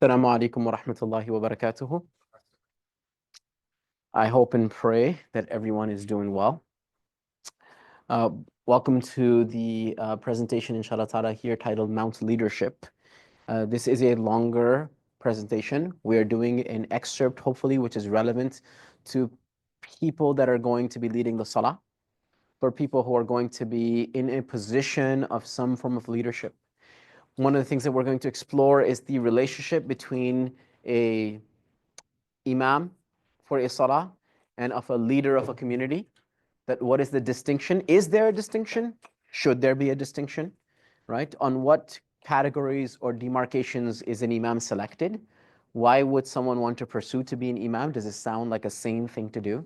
Assalamu alaikum wa rahmatullahi wa barakatuhu. I hope and pray that everyone is doing well. Welcome to the presentation, inshallah ta'ala, here titled Mount Leadership. This is a longer presentation. We are doing an excerpt, hopefully, which is relevant to people that are going to be leading the salah, for people who are going to be in a position of some form of leadership. One of the things that we're going to explore is the relationship between a imam for a salah and of a leader of a community. That what is the distinction? Is there a distinction? Should there be a distinction? Right? On what categories or demarcations is an imam selected? Why would someone want to pursue to be an imam? Does it sound like a sane thing to do?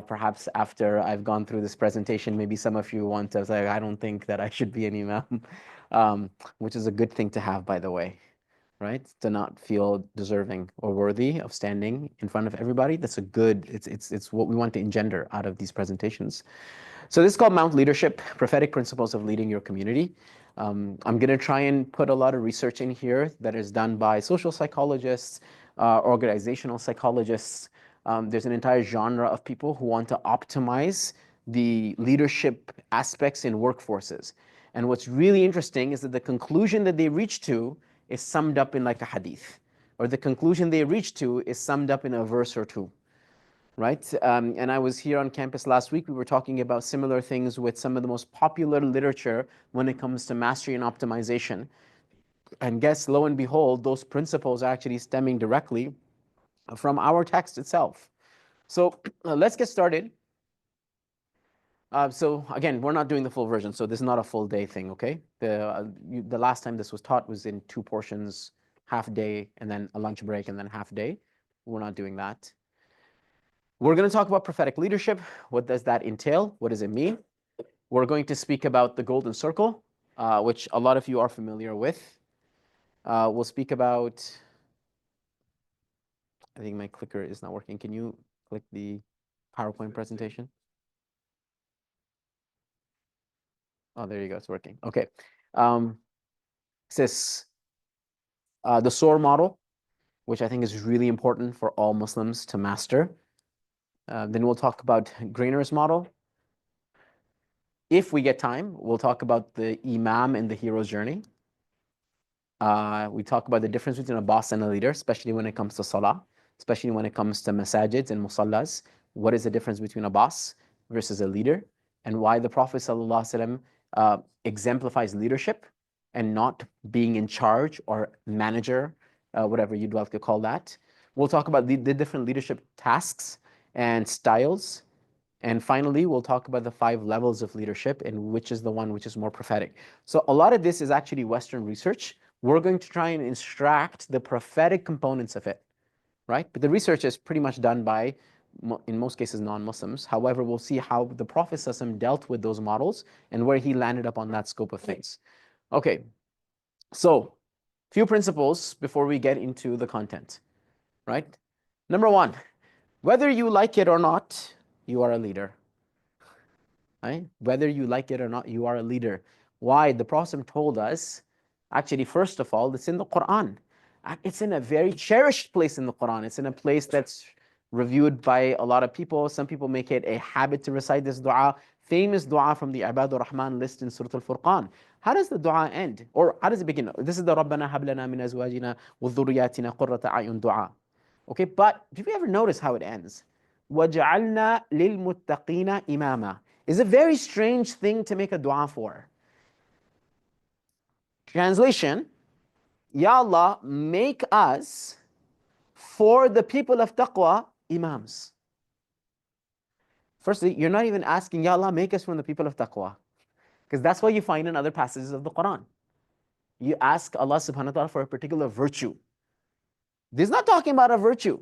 Perhaps after I've gone through this presentation, maybe some of you want to say, I don't think that I should be an imam, which is a good thing to have, by the way, right? To not feel deserving or worthy of standing in front of everybody. That's a good, it's what we want to engender out of these presentations. So this is called Mount Leadership, Prophetic Principles of Leading Your Community. I'm going to try and put a lot of research in here that is done by social psychologists, organizational psychologists. There's an entire genre of people who want to optimize the leadership aspects in workforces. And what's really interesting is that the conclusion that they reach to is summed up in like a hadith, or the conclusion they reach to is summed up in a verse or two. Right? And I was here on campus last week. We were talking about similar things with some of the most popular literature when it comes to mastery and optimization. And guess, lo and behold, those principles are actually stemming directly from our text itself. So let's get started. So again, we're not doing the full version, so this is not a full day thing, okay? The last time this was taught was in 2 portions, half day, and then a lunch break, and then half day. We're not doing that. We're going to talk about prophetic leadership. What does that entail? What does it mean? We're going to speak about the golden circle, which a lot of you are familiar with. We'll speak about, I think my clicker is not working. Can you click the PowerPoint presentation? Oh, there you go. It's working. Okay. This the SOAR model, which I think is really important for all Muslims to master. Then we'll talk about Grainer's model. If we get time, we'll talk about the Imam and the hero's journey. We talk about the difference between a boss and a leader, especially when it comes to salah, especially when it comes to masajids and musallas. What is the difference between a boss versus a leader, and why the Prophet ﷺ exemplifies leadership and not being in charge or manager, whatever you'd like to call that. We'll talk about the different leadership tasks and styles. And finally, we'll talk about the 5 levels of leadership and which is the one which is more prophetic. So a lot of this is actually Western research. We're going to try and extract the prophetic components of it, right? But the research is pretty much done by, in most cases, non-Muslims. However, we'll see how the Prophet ﷺ dealt with those models and where he landed up on that scope of things. Okay, so few principles before we get into the content, right? Number 1, whether you like it or not, you are a leader. Right? Whether you like it or not, you are a leader. Why? The Prophet told us, actually, first of all, it's in the Quran. It's in a very cherished place in the Quran. It's in a place that's reviewed by a lot of people. Some people make it a habit to recite this dua. Famous dua from the Ibadur Rahman list in Surah Al-Furqan. How does the dua end? Or how does it begin? This is the Rabbana hab lana min azwajina wa dhurriyyatina qurrata a'yun dua. Okay, but did you ever notice how it ends? وَجَعَلْنَا لِلْمُتَّقِينَ إِمَامًا. Is a very strange thing to make a dua for. Translation, Ya Allah, make us for the people of taqwa imams. Firstly, you're not even asking, Ya Allah, make us from the people of taqwa. Because that's what you find in other passages of the Quran. You ask Allah subhanahu wa ta'ala for a particular virtue. This is not talking about a virtue.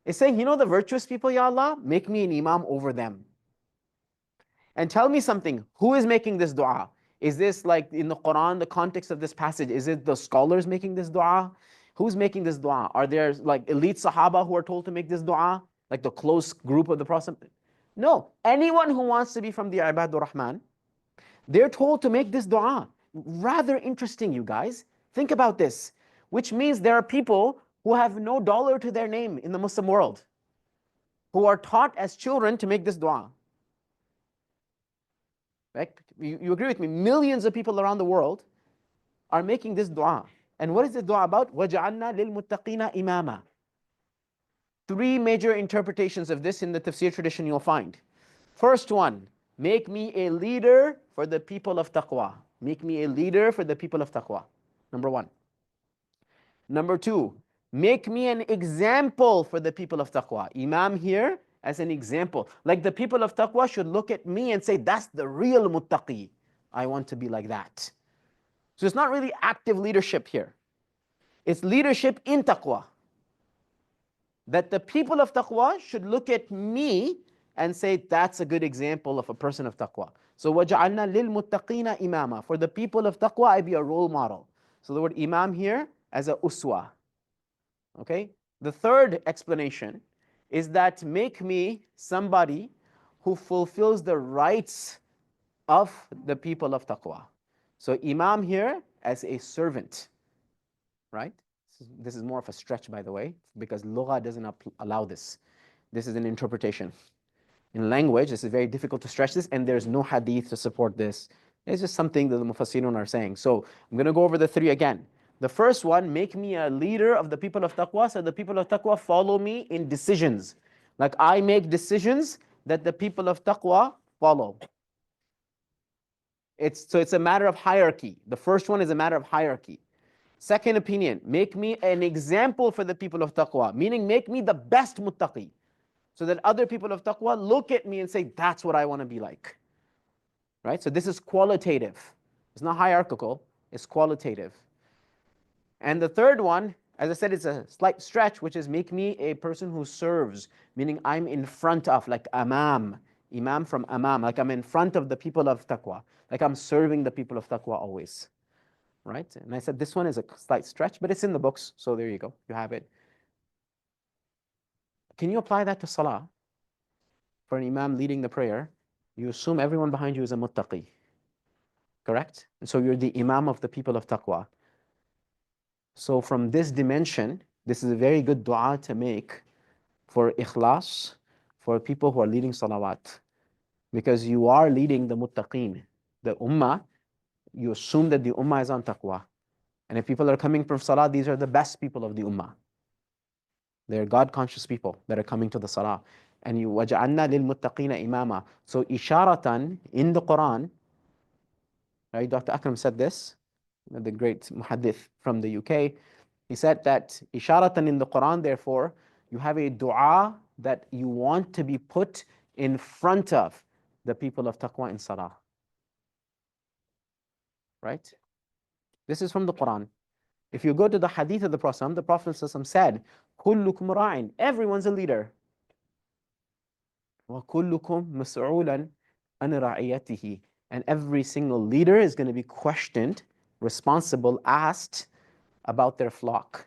It's saying, you know the virtuous people, Ya Allah, make me an imam over them. And tell me something, who is making this dua? Is this like in the Quran, the context of this passage, is it the scholars making this dua? Who's making this dua? Are there like elite Sahaba who are told to make this dua? Like the close group of the Prophet? No, anyone who wants to be from the Ibadur Rahman, they're told to make this dua. Rather interesting, you guys. Think about this. which means there are people who have no dollar to their name in the Muslim world, who are taught as children to make this dua. Right? You agree with me? Millions of people around the world are making this dua. And what is this dua about? وَجَعَلْنَا لِلْمُتَّقِينَ إِمَامًا. Three major interpretations of this in the tafsir tradition you'll find. First one, make me a leader for the people of taqwa. Make me a leader for the people of taqwa. Number one. Number two, make me an example for the people of taqwa. Imam here as an example. Like the people of taqwa should look at me and say, that's the real muttaqi. I want to be like that. So it's not really active leadership here. It's leadership in taqwa. That the people of taqwa should look at me and say, that's a good example of a person of taqwa. So وَجَعَلْنَا لِلْمُتَّقِينَ إِمَامًا. For the people of taqwa, I be a role model. So the word imam here as a uswa. Okay? The third explanation is that make me somebody who fulfills the rights of the people of taqwa. So imam here as a servant, right? This is more of a stretch, by the way, because lugha doesn't allow this. This is an interpretation. In language, this is very difficult to stretch this, and there's no hadith to support this. It's just something that the mufassirun are saying. So I'm going to go over the three again. The first one, make me a leader of the people of taqwa, so the people of taqwa follow me in decisions. Like I make decisions that the people of taqwa follow. So it's a matter of hierarchy. The first one is a matter of hierarchy. Second opinion, make me an example for the people of taqwa, meaning make me the best muttaqi, so that other people of taqwa look at me and say, that's what I want to be like. Right? So this is qualitative. It's not hierarchical, it's qualitative. And the third one, as I said, it's a slight stretch, which is make me a person who serves, meaning I'm in front of, like imam from amam, like I'm in front of the people of taqwa, like I'm serving the people of taqwa always. Right? And I said this one is a slight stretch, but it's in the books, so there you go, you have it. Can you apply that to salah? For an imam leading the prayer, you assume everyone behind you is a muttaqi, correct? And so you're the imam of the people of taqwa. So from this dimension, this is a very good dua to make for ikhlas, for people who are leading salawat, because you are leading the muttaqeen, the ummah. You assume that the ummah is on taqwa. And if people are coming from salah, these are the best people of the ummah. They're God-conscious people that are coming to the salah. And you وَجَعَلْنَا لِلْمُتَّقِينَ إِمَامًا. So isharatan in the Quran, right? Dr. Akram said this, the great muhaddith from the UK. He said that isharatan in the Quran, therefore, you have a dua that you want to be put in front of the people of taqwa in salah. Right? This is from the Quran. If you go to the hadith of the Prophet said, كُلُّكُمْ رَاعٍ. Everyone's a leader. وَكُلُّكُمْ مَسْعُولًا عَنْ رَعِيَّتِهِ. And every single leader is going to be questioned, responsible, asked about their flock.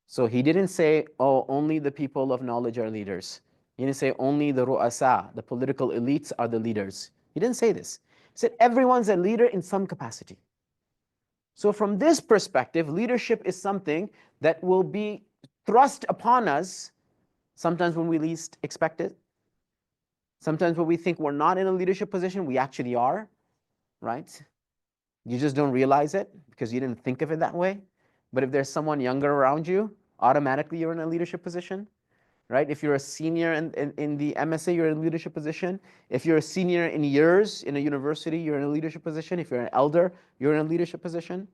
So he didn't say, oh, only the people of knowledge are leaders. He didn't say only the ru'asa, the political elites are the leaders. He didn't say this. He said everyone's a leader in some capacity. So from this perspective, leadership is something that will be thrust upon us sometimes when we least expect it. Sometimes when we think we're not in a leadership position, we actually are, right? You just don't realize it because you didn't think of it that way. But if there's someone younger around you, automatically you're in a leadership position, right? If you're a senior in the MSA, you're in a leadership position. If you're a senior in years in a university, you're in a leadership position. If you're an elder, you're in a leadership position.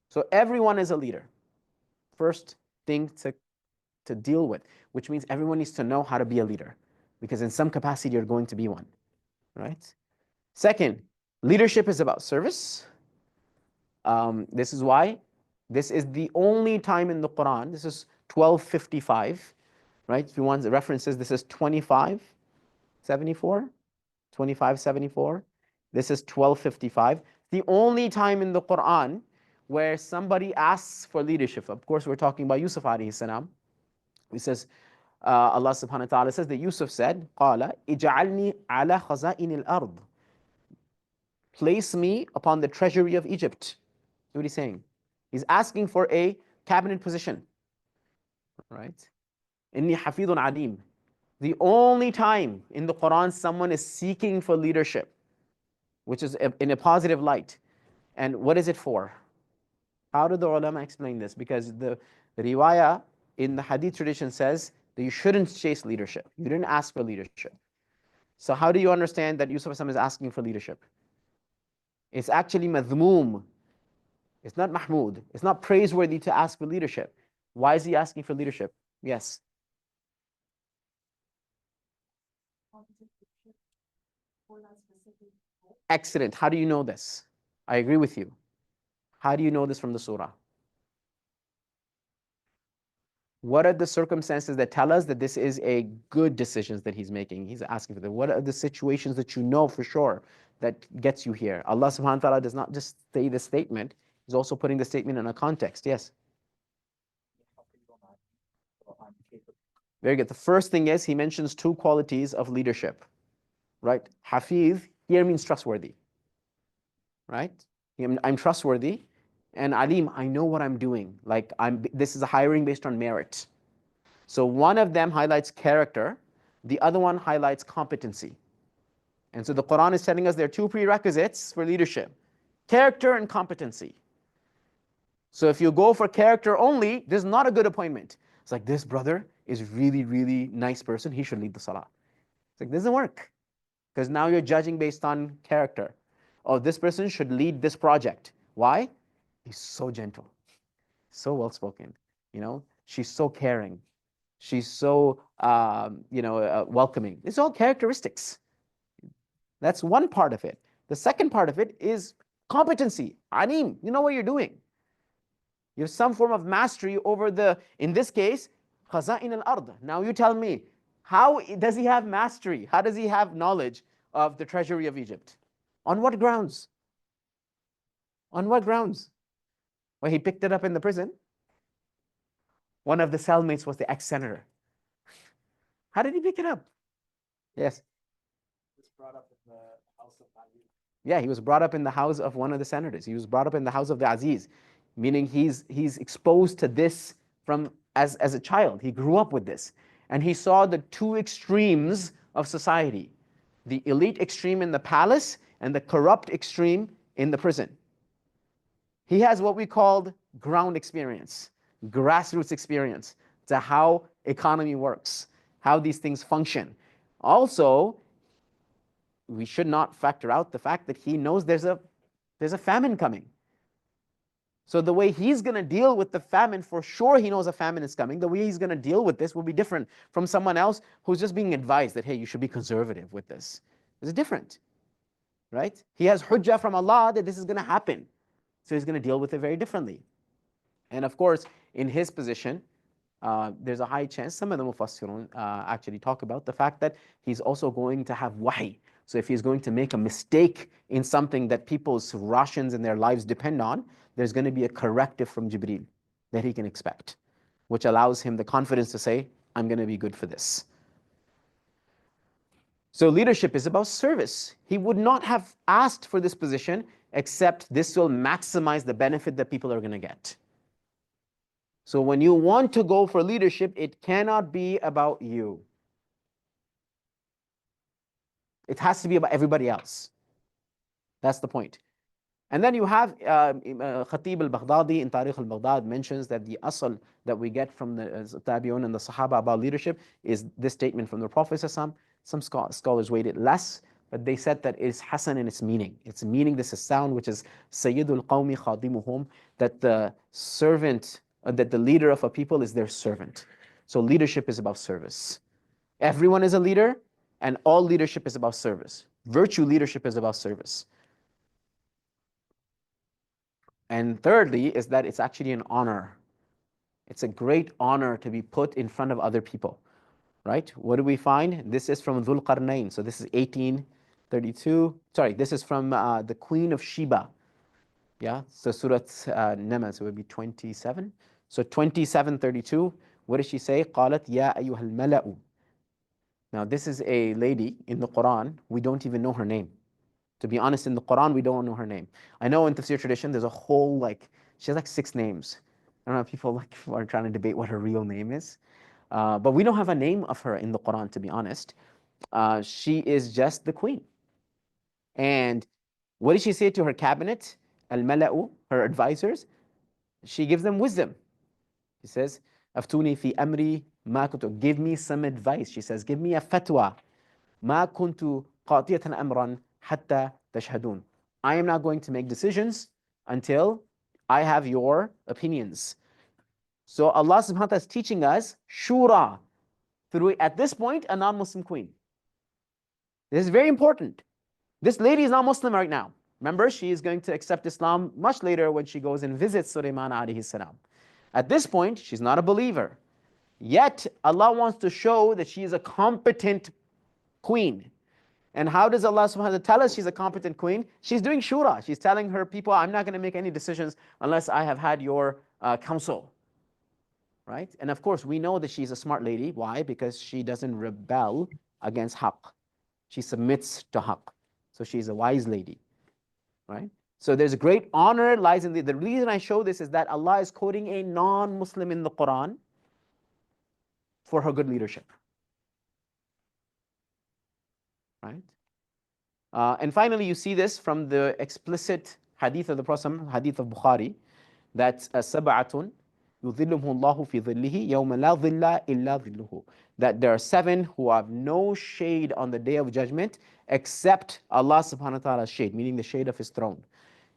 So everyone is a leader. First thing to deal with, which means everyone needs to know how to be a leader, because in some capacity you're going to be one, right? Second, leadership is about service. This is why this is the only time in the Quran. This is 1255, right? If you want the references, this is 2574, 2574. This is 1255. The only time in the Quran where somebody asks for leadership. Of course, we're talking about Yusuf alayhi salam. He says, Allah subhanahu wa ta'ala says that Yusuf said, قَالَ اجْعَلْنِي عَلَى خَزَائِنِ الْأَرْضِ. Place me upon the treasury of Egypt. What is he saying? He's asking for a cabinet position, right? Inni hafidun alim. The only time in the Quran someone is seeking for leadership, which is in a positive light. And what is it for? How do the ulama explain this? Because the riwayah in the hadith tradition says that you shouldn't chase leadership. You didn't ask for leadership. So how do you understand that Yusuf is asking for leadership? It's actually madhmoom. It's not mahmood. It's not praiseworthy to ask for leadership. Why is he asking for leadership? Yes. Excellent. How do you know this? I agree with you. How do you know this from the surah? What are the circumstances that tell us that this is a good decisions that he's making? He's asking for them. What are the situations that you know for sure that gets you here? Allah subhanahu wa ta'ala does not just say the statement, he's also putting the statement in a context. Yes. Very good. The first thing is he mentions two qualities of leadership, right? Hafiz here means trustworthy, right? I'm trustworthy. And alim, I know what I'm doing. Like this is a hiring based on merit. So one of them highlights character, the other one highlights competency. And so the Quran is telling us there are two prerequisites for leadership: character and competency. So if you go for character only, this is not a good appointment. It's like, this brother is really, really nice person, he should lead the salah. It's like, this doesn't work. Because now you're judging based on character. Oh, this person should lead this project. Why? He's so gentle, so well-spoken. She's so caring. She's so, welcoming. It's all characteristics. That's one part of it. The second part of it is competency. Alim, you know what you're doing. You have some form of mastery over in this case, khaza'in al-ard. Now you tell me, how does he have mastery? How does he have knowledge of the treasury of Egypt? On what grounds? On what grounds? Well, he picked it up in the prison. One of the cellmates was the ex-senator. How did he pick it up? Yes. He was brought up in the house of Aziz. Yeah, he was brought up in the house of one of the senators. He was brought up in the house of the Aziz, meaning he's exposed to this from as a child. He grew up with this. And he saw the two extremes of society: the elite extreme in the palace and the corrupt extreme in the prison. He has what we called ground experience, grassroots experience to how economy works, how these things function. Also, we should not factor out the fact that he knows there's a famine coming. So the way he's going to deal with the famine, for sure he knows a famine is coming. The way he's going to deal with this will be different from someone else who's just being advised that, hey, you should be conservative with this. It's different, right? He has hujjah from Allah that this is going to happen. So he's going to deal with it very differently. And of course, in his position, there's a high chance, some of the mufassirun actually talk about the fact that he's also going to have wahi. So if he's going to make a mistake in something that people's rations and their lives depend on, there's going to be a corrective from Jibreel that he can expect, which allows him the confidence to say, I'm going to be good for this. So leadership is about service. He would not have asked for this position except this will maximize the benefit that people are going to get. So when you want to go for leadership, it cannot be about you. It has to be about everybody else. That's the point. And then you have Khatib al-Baghdadi in Tarikh al-Baghdad mentions that the asl that we get from the Tabi'un and the Sahaba about leadership is this statement from the Prophet. Some scholars weight it less, but they said that it's Hasan in its meaning. Its meaning, this is sound, which is Sayyidul Qawmi Khadimuhum, that the servant, that the leader of a people is their servant. So leadership is about service. Everyone is a leader, and all leadership is about service. Virtue leadership is about service. And thirdly is that it's actually an honor. It's a great honor to be put in front of other people, right? What do we find? This is from Dhul Qarnayn. So this is 1832. Sorry, this is from the Queen of Sheba. Yeah, so Surat Naml, so it would be 27. So 2732, what does she say? قالت يا أيها الملأ. Now this is a lady in the Quran. We don't even know her name. To be honest, in the Quran, we don't know her name. I know in Tafsir tradition, there's a whole She has like 6 names. I don't know if people like are trying to debate what her real name is. But we don't have a name of her in the Quran, to be honest. She is just the queen. And what did she say to her cabinet? Al-Mala'u, her advisors? She gives them wisdom. She says, Aftuni fi amri ma kuntu. Give me some advice. She says, give me a fatwa. Ma kuntu qatiyatan amran hatta tashhadun. I am not going to make decisions until I have your opinions. So Allah subhanahu wa ta'ala is teaching us shura through, at this point, a non-Muslim queen. This is very important. This lady is not Muslim right now. Remember, she is going to accept Islam much later when she goes and visits Sulaiman alayhi salam. At this point, she's not a believer. Yet, Allah wants to show that she is a competent queen. And how does Allah subhanahu wa ta'ala tell us she's a competent queen? She's doing shura. She's telling her people, I'm not going to make any decisions unless I have had your counsel. Right? And of course, we know that she's a smart lady. Why? Because she doesn't rebel against haqq. She submits to haqq. So she's a wise lady. Right? So there's great honor lies in the reason I show this is that Allah is quoting a non-Muslim in the Quran for her good leadership. Right? And finally, you see this from the explicit hadith of the Prophet, hadith of Bukhari, that sab'atun yudhilluhum Allahu fi dhillihi yawma la dhilla illa dhilluhu. That there are 7 who have no shade on the day of judgment except Allah subhanahu wa ta'ala's shade, meaning the shade of his throne.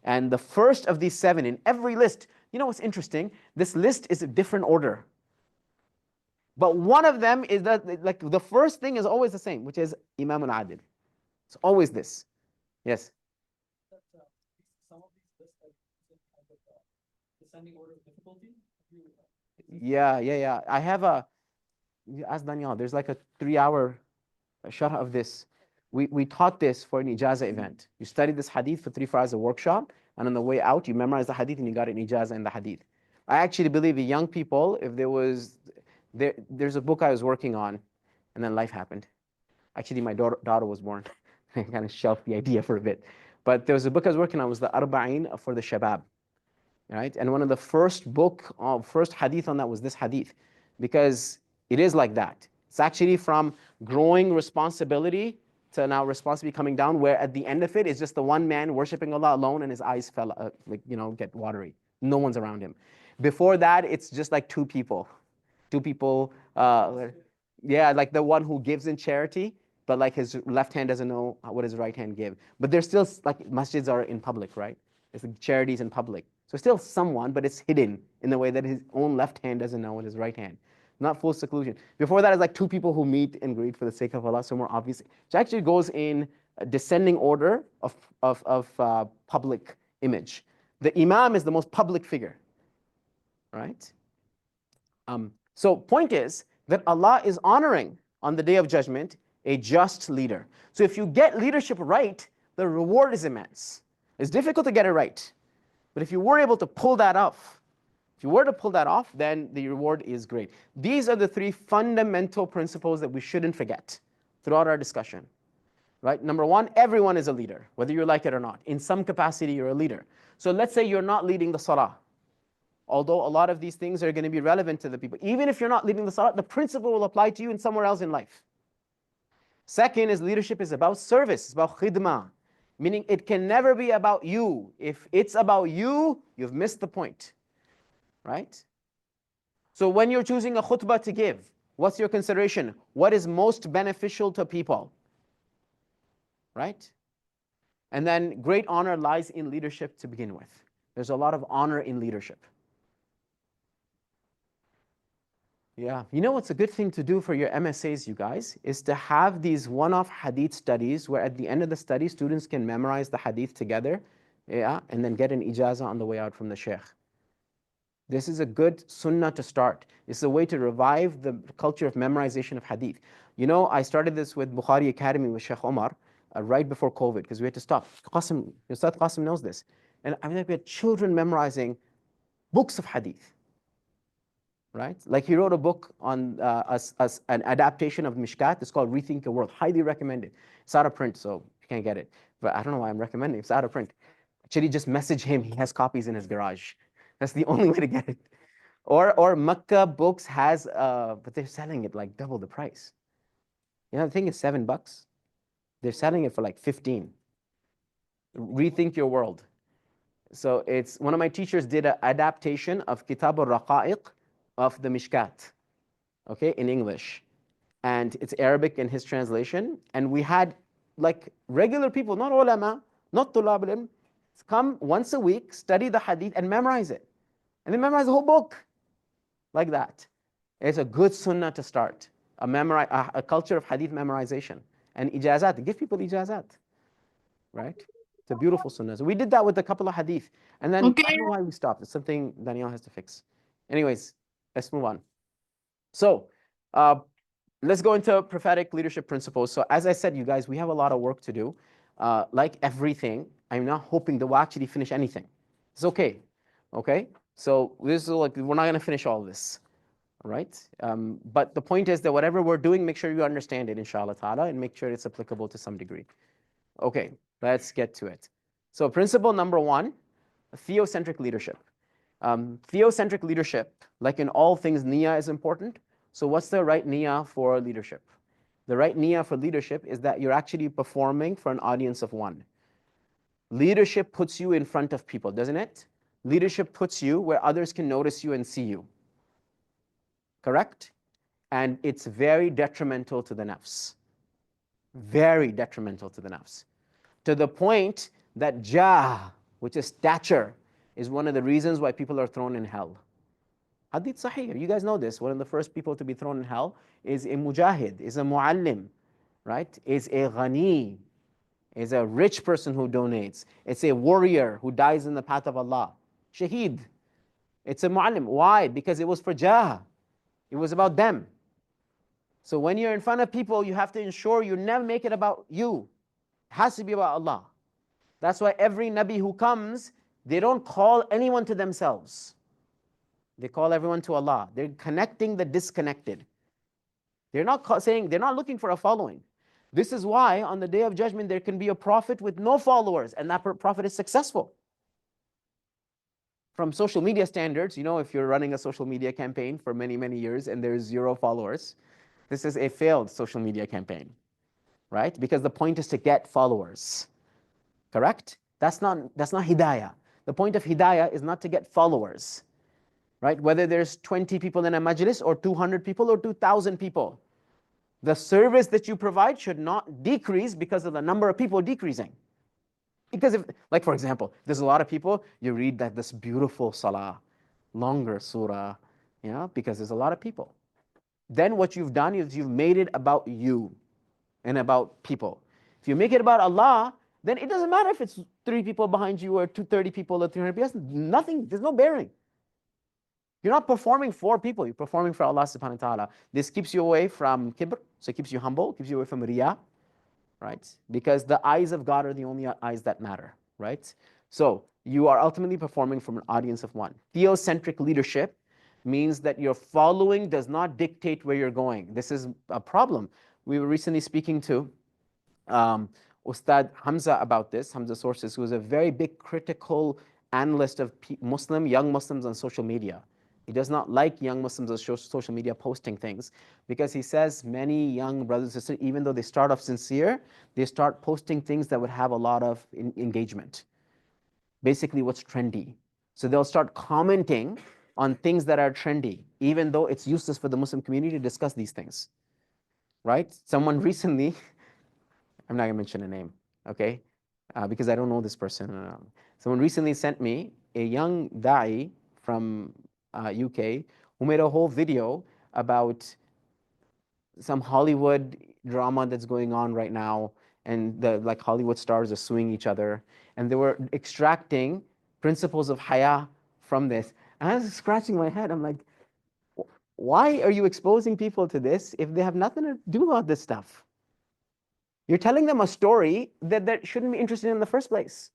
And the first of these 7 in every list, you know what's interesting? This list is a different order. But one of them is that, like, the first thing is always the same, which is Imam al-Adil. It's always this. Yes? Some of these lists are descending order of difficulty. Yeah. I have ask Daniel, there's like a 3-hour sharh of this. We taught this for an ijaza event. You studied this hadith for 3-4 hours of workshop, and on the way out, you memorized the hadith and you got an ijaza in the hadith. I actually believe the young people, if there's a book I was working on, and then life happened. Actually, my daughter was born. I kind of shelved the idea for a bit. But there was a book I was working on, was the Arba'in for the Shabab. Right? And one of the first hadith on that was this hadith. Because it is like that. It's actually from growing responsibility to now responsibility coming down, where at the end of it is just the one man worshiping Allah alone and his eyes fell, get watery. No one's around him. Before that, it's just like two people. Like the one who gives in charity, but like his left hand doesn't know what his right hand give. But there's still, like, masjids are in public, right? It's like charities in public. So still someone, but it's hidden in the way that his own left hand doesn't know what his right hand. Not full seclusion. Before that is like 2 people who meet and greet for the sake of Allah, so more obvious. It actually goes in a descending order of public image. The Imam is the most public figure, right? So point is that Allah is honoring on the day of judgment a just leader. So if you get leadership right, the reward is immense. It's difficult to get it right. But if you were able to pull that off, then the reward is great. These are the 3 fundamental principles that we shouldn't forget throughout our discussion. Right? Number 1, everyone is a leader, whether you like it or not. In some capacity, you're a leader. So let's say you're not leading the salah. Although a lot of these things are going to be relevant to the people. Even if you're not leading the salah, the principle will apply to you in somewhere else in life. Second is leadership is about service. It's about khidmah. Meaning it can never be about you. If it's about you, you've missed the point. Right? So when you're choosing a khutbah to give, what's your consideration? What is most beneficial to people? Right? And then great honor lies in leadership to begin with. There's a lot of honor in leadership. Yeah, you know what's a good thing to do for your MSAs, you guys, is to have these one-off hadith studies where at the end of the study, students can memorize the hadith together, yeah, and then get an ijazah on the way out from the sheikh. This is a good sunnah to start. It's a way to revive the culture of memorization of hadith. You know, I started this with Bukhari Academy with Sheikh Omar right before COVID because we had to stop. Ustadh Qasim knows this. And I mean, we had children memorizing books of hadith. Right? Like he wrote a book on an adaptation of Mishkat. It's called Rethink Your World. Highly recommended. It's out of print, so you can't get it. But I don't know why I'm recommending it. It's out of print. Actually, just message him. He has copies in his garage. That's the only way to get it. Or Makkah Books has, but they're selling it like double the price. You know, the thing is $7. They're selling it for like 15. Rethink your world. So it's one of my teachers did an adaptation of Kitab al-Raqa'iq of the Mishkat, okay, in English. And it's Arabic in his translation. And we had like regular people, not ulama, not tulab al-ilm, come once a week, study the hadith and memorize it. And they memorize the whole book like that. It's a good sunnah to start, a culture of hadith memorization. And ijazat, give people ijazat, right? It's a beautiful sunnah. So we did that with a couple of hadith. And then I don't know why we stopped. It's something Danielle has to fix. Anyways, let's move on. So let's go into prophetic leadership principles. So as I said, you guys, we have a lot of work to do. Like everything, I'm not hoping that we'll actually finish anything. It's okay. Okay? So this is like, we're not going to finish all this. All right? But the point is that whatever we're doing, make sure you understand it, inshallah ta'ala, and make sure it's applicable to some degree. Okay, let's get to it. So principle number 1, theocentric leadership. Theocentric leadership, like in all things, niyyah is important. So what's the right niyyah for leadership? The right niyyah for leadership is that you're actually performing for an audience of one. Leadership puts you in front of people, doesn't it? Leadership puts you where others can notice you and see you. Correct? And it's very detrimental to the nafs. Very detrimental to the nafs. To the point that jah, which is stature, is one of the reasons why people are thrown in hell. Hadith Sahih, you guys know this. One of the first people to be thrown in hell is a mujahid, is a muallim, right? Is a ghani, is a rich person who donates. It's a warrior who dies in the path of Allah. Shaheed. It's a muallim. Why? Because it was for jah. It was about them. So when you're in front of people, you have to ensure you never make it about you. It has to be about Allah. That's why every Nabi who comes, they don't call anyone to themselves. They call everyone to Allah. They're connecting the disconnected. They're not saying, they're not looking for a following. This is why on the Day of Judgment, there can be a prophet with no followers, and that prophet is successful. From social media standards, you know, if you're running a social media campaign for many, many years and there's 0 followers, this is a failed social media campaign, right? Because the point is to get followers, correct? That's not hidayah. The point of hidayah is not to get followers, right? Whether there's 20 people in a majlis or 200 people or 2,000 people. The service that you provide should not decrease because of the number of people decreasing. Because if, like for example, there's a lot of people, you read that this beautiful salah, longer surah, you know, because there's a lot of people. Then what you've done is you've made it about you and about people. If you make it about Allah, then it doesn't matter if it's 3 people behind you or 230 people or 300 people. Nothing, there's no bearing. You're not performing for people, you're performing for Allah subhanahu wa ta'ala. This keeps you away from kibr, so it keeps you humble, keeps you away from riyah, right? Because the eyes of God are the only eyes that matter, right? So you are ultimately performing from an audience of one. Theocentric leadership means that your following does not dictate where you're going. This is a problem. We were recently speaking to Ustadh Hamza about this, Hamza Sources, who is a very big critical analyst of young Muslims on social media. He does not like young Muslims on social media posting things because he says many young brothers and sisters, even though they start off sincere, they start posting things that would have a lot of engagement. Basically what's trendy. So they'll start commenting on things that are trendy, even though it's useless for the Muslim community to discuss these things, right? Someone recently, I'm not gonna mention a name, okay? Because I don't know this person. Someone recently sent me a young da'i from UK who made a whole video about some Hollywood drama that's going on right now, and the like Hollywood stars are suing each other, and they were extracting principles of haya from this. And I was scratching my head. I'm like, why are you exposing people to this if they have nothing to do about this stuff? You're telling them a story that shouldn't be interested in the first place.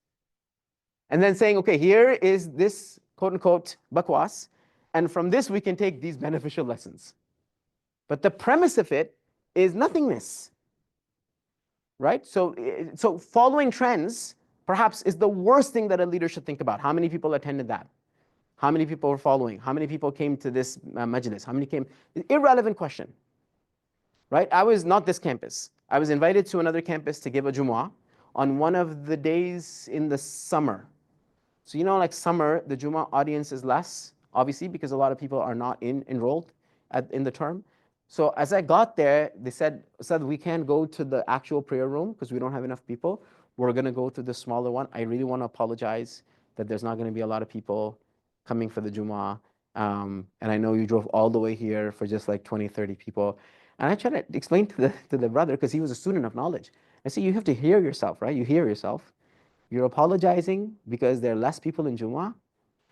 And then saying, okay, here is this quote unquote bakwas, and from this we can take these beneficial lessons. But the premise of it is nothingness, right? So following trends perhaps is the worst thing that a leader should think about. How many people attended that? How many people were following? How many people came to this majlis? How many came? Irrelevant question, right? I was not this campus. I was invited to another campus to give a Jumu'ah on one of the days in the summer. So like summer, the Jumu'ah audience is less, obviously, because a lot of people are not enrolled in the term. So as I got there, they said, we can't go to the actual prayer room because we don't have enough people. We're going to go to the smaller one. I really want to apologize that there's not going to be a lot of people coming for the Jumu'ah. And I know you drove all the way here for just like 20, 30 people. And I tried to explain to the brother, because he was a student of knowledge. I said, you have to hear yourself, right? You hear yourself. You're apologizing because there are less people in Jumu'ah.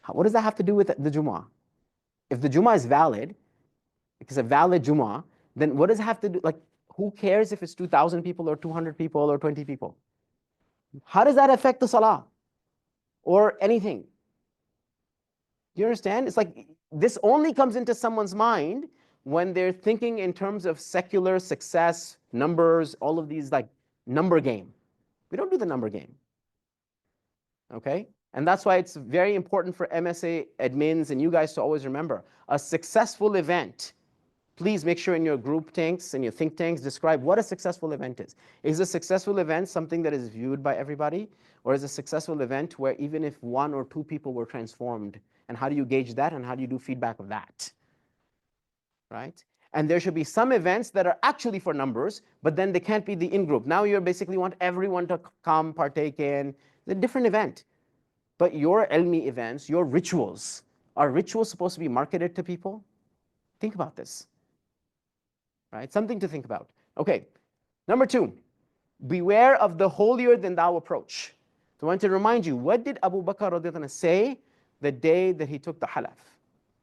What does that have to do with the Jumu'ah? If the Jumu'ah is valid, if it's a valid Jumu'ah, then what does it have to do? Like, who cares if it's 2,000 people or 200 people or 20 people? How does that affect the Salah or anything? You understand? It's like this only comes into someone's mind when they're thinking in terms of secular success, numbers, all of these, like number game. We don't do the number game. Okay? And that's why it's very important for MSA admins and you guys to always remember, a successful event, please make sure in your group tanks and your think tanks, describe what a successful event is. Is a successful event something that is viewed by everybody? Or is a successful event where even if 1 or 2 people were transformed, and how do you gauge that and how do you do feedback of that? Right? And there should be some events that are actually for numbers, but then they can't be the in-group. Now you basically want everyone to come partake in. It's a different event. But your ilmi events, your rituals, are rituals supposed to be marketed to people? Think about this. Right? Something to think about. Okay. Number 2, beware of the holier than thou approach. So I want to remind you, what did Abu Bakr radiallahu anhu say the day that he took the halaf?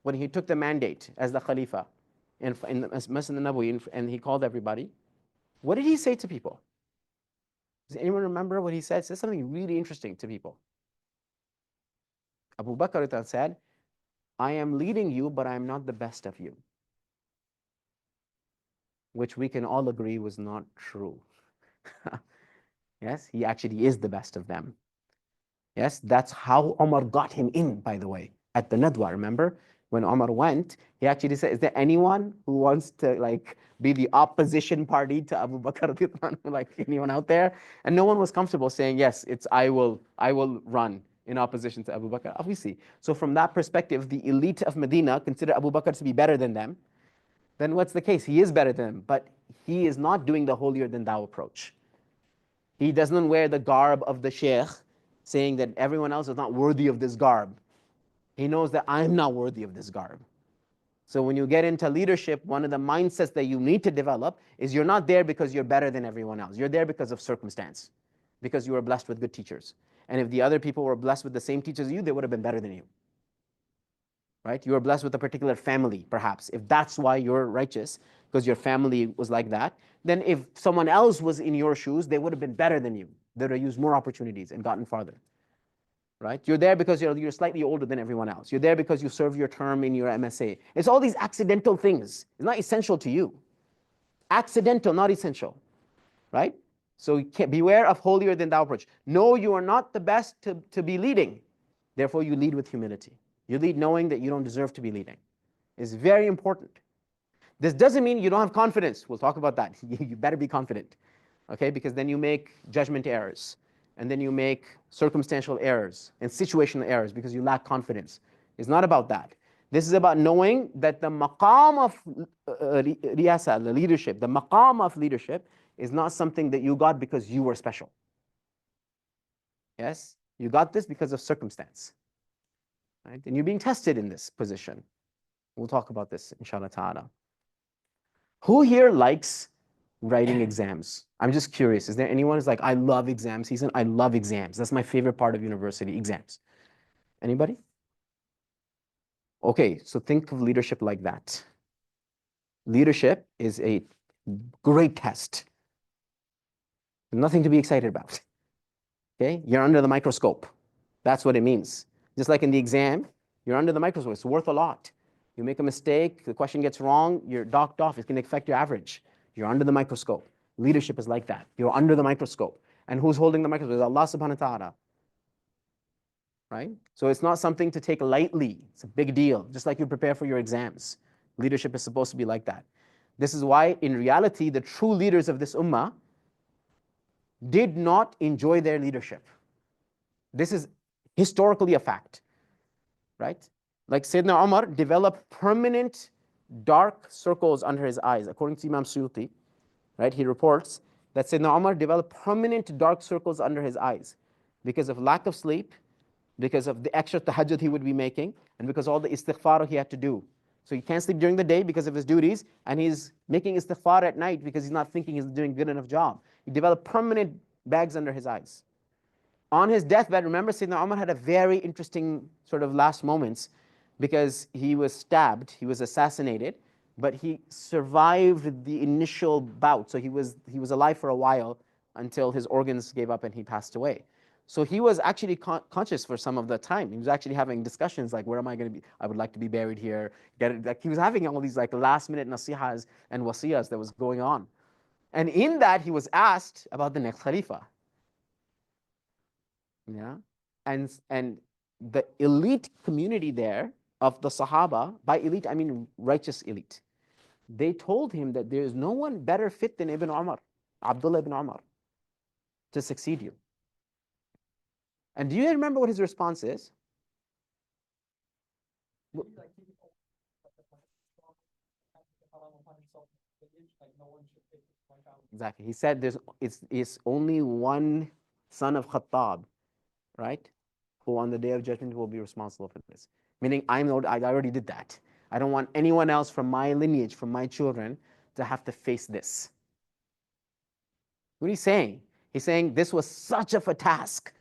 When he took the mandate as the Khalifa in the Masjid al-Nabawi and he called everybody? What did he say to people? Does anyone remember what he said? He said something really interesting to people. Abu Bakr said, I am leading you, but I am not the best of you. Which we can all agree was not true. Yes, he actually is the best of them. Yes, that's how Umar got him in, by the way, at the Nadwa. Remember? When Umar went, he actually said, is there anyone who wants to like be the opposition party to Abu Bakr? Like anyone out there? And no one was comfortable saying, yes, I will run in opposition to Abu Bakr, obviously. So from that perspective, the elite of Medina consider Abu Bakr to be better than them. Then what's the case? He is better than them, but he is not doing the holier than thou approach. He doesn't wear the garb of the sheikh, saying that everyone else is not worthy of this garb. He knows that I'm not worthy of this garb. So when you get into leadership, one of the mindsets that you need to develop is you're not there because you're better than everyone else. You're there because of circumstance, because you were blessed with good teachers. And if the other people were blessed with the same teachers as you, they would have been better than you. Right? You were blessed with a particular family, perhaps. If that's why you're righteous, because your family was like that, then if someone else was in your shoes, they would have been better than you. They would have used more opportunities and gotten farther. Right? You're there because you're slightly older than everyone else. You're there because you serve your term in your MSA. It's all these accidental things. It's not essential to you. Accidental, not essential. Right? So beware of holier than thou approach. No, you are not the best to be leading. Therefore, you lead with humility. You lead knowing that you don't deserve to be leading. It's very important. This doesn't mean you don't have confidence. We'll talk about that. You better be confident. Okay? Because then you make judgment errors. And then you make circumstantial errors and situational errors because you lack confidence. It's not about that. This is about knowing that the maqam of riyasa, the leadership, the maqam of leadership is not something that you got because you were special. Yes? You got this because of circumstance. Right? And you're being tested in this position. We'll talk about this, inshallah ta'ala. Who here likes writing exams? I'm just curious. Is there anyone who's like, I love exam season? I love exams. That's my favorite part of university, exams. Anybody? Okay, so think of leadership like that. Leadership is a great test. Nothing to be excited about. Okay, you're under the microscope. That's what it means. Just like in the exam, you're under the microscope. It's worth a lot. You make a mistake, the question gets wrong, you're docked off. It's going to affect your average. You're under the microscope. Leadership is like that. You're under the microscope. And who's holding the microscope? It's Allah subhanahu wa ta'ala. right? So it's not something to take lightly. It's a big deal, just like you prepare for your exams. Leadership is supposed to be like that. This is why, in reality, the true leaders of this ummah did not enjoy their leadership. This is historically a fact, right? Like Sayyidina Umar developed permanent dark circles under his eyes. According to Imam Suyuti, right, he reports that Sayyidina Umar developed permanent dark circles under his eyes because of lack of sleep, because of the extra tahajjud he would be making, and because all the istighfar he had to do. So he can't sleep during the day because of his duties, and he's making istighfar at night because he's not thinking he's doing a good enough job. He developed permanent bags under his eyes. On his deathbed, remember, Sayyidina Umar had a very interesting sort of last moments because he was stabbed, he was assassinated, but he survived the initial bout. So he was alive for a while until his organs gave up and he passed away. So he was actually conscious for some of the time. He was actually having discussions like, where am I going to be? I would like to be buried here. Like he was having all these like last minute nasihas and wasiyas that was going on. And in that, he was asked about the next Khalifa. Yeah. And the elite community there of the Sahaba, by elite, I mean righteous elite, they told him that there is no one better fit than Ibn Umar, Abdullah ibn Umar, to succeed you. And do you remember what his response is? Exactly. He said it's only one son of Khattab, right, who on the day of judgment will be responsible for this. Meaning, I already did that. I don't want anyone else from my lineage, from my children, to have to face this. What are you saying? He's saying this was such of a task.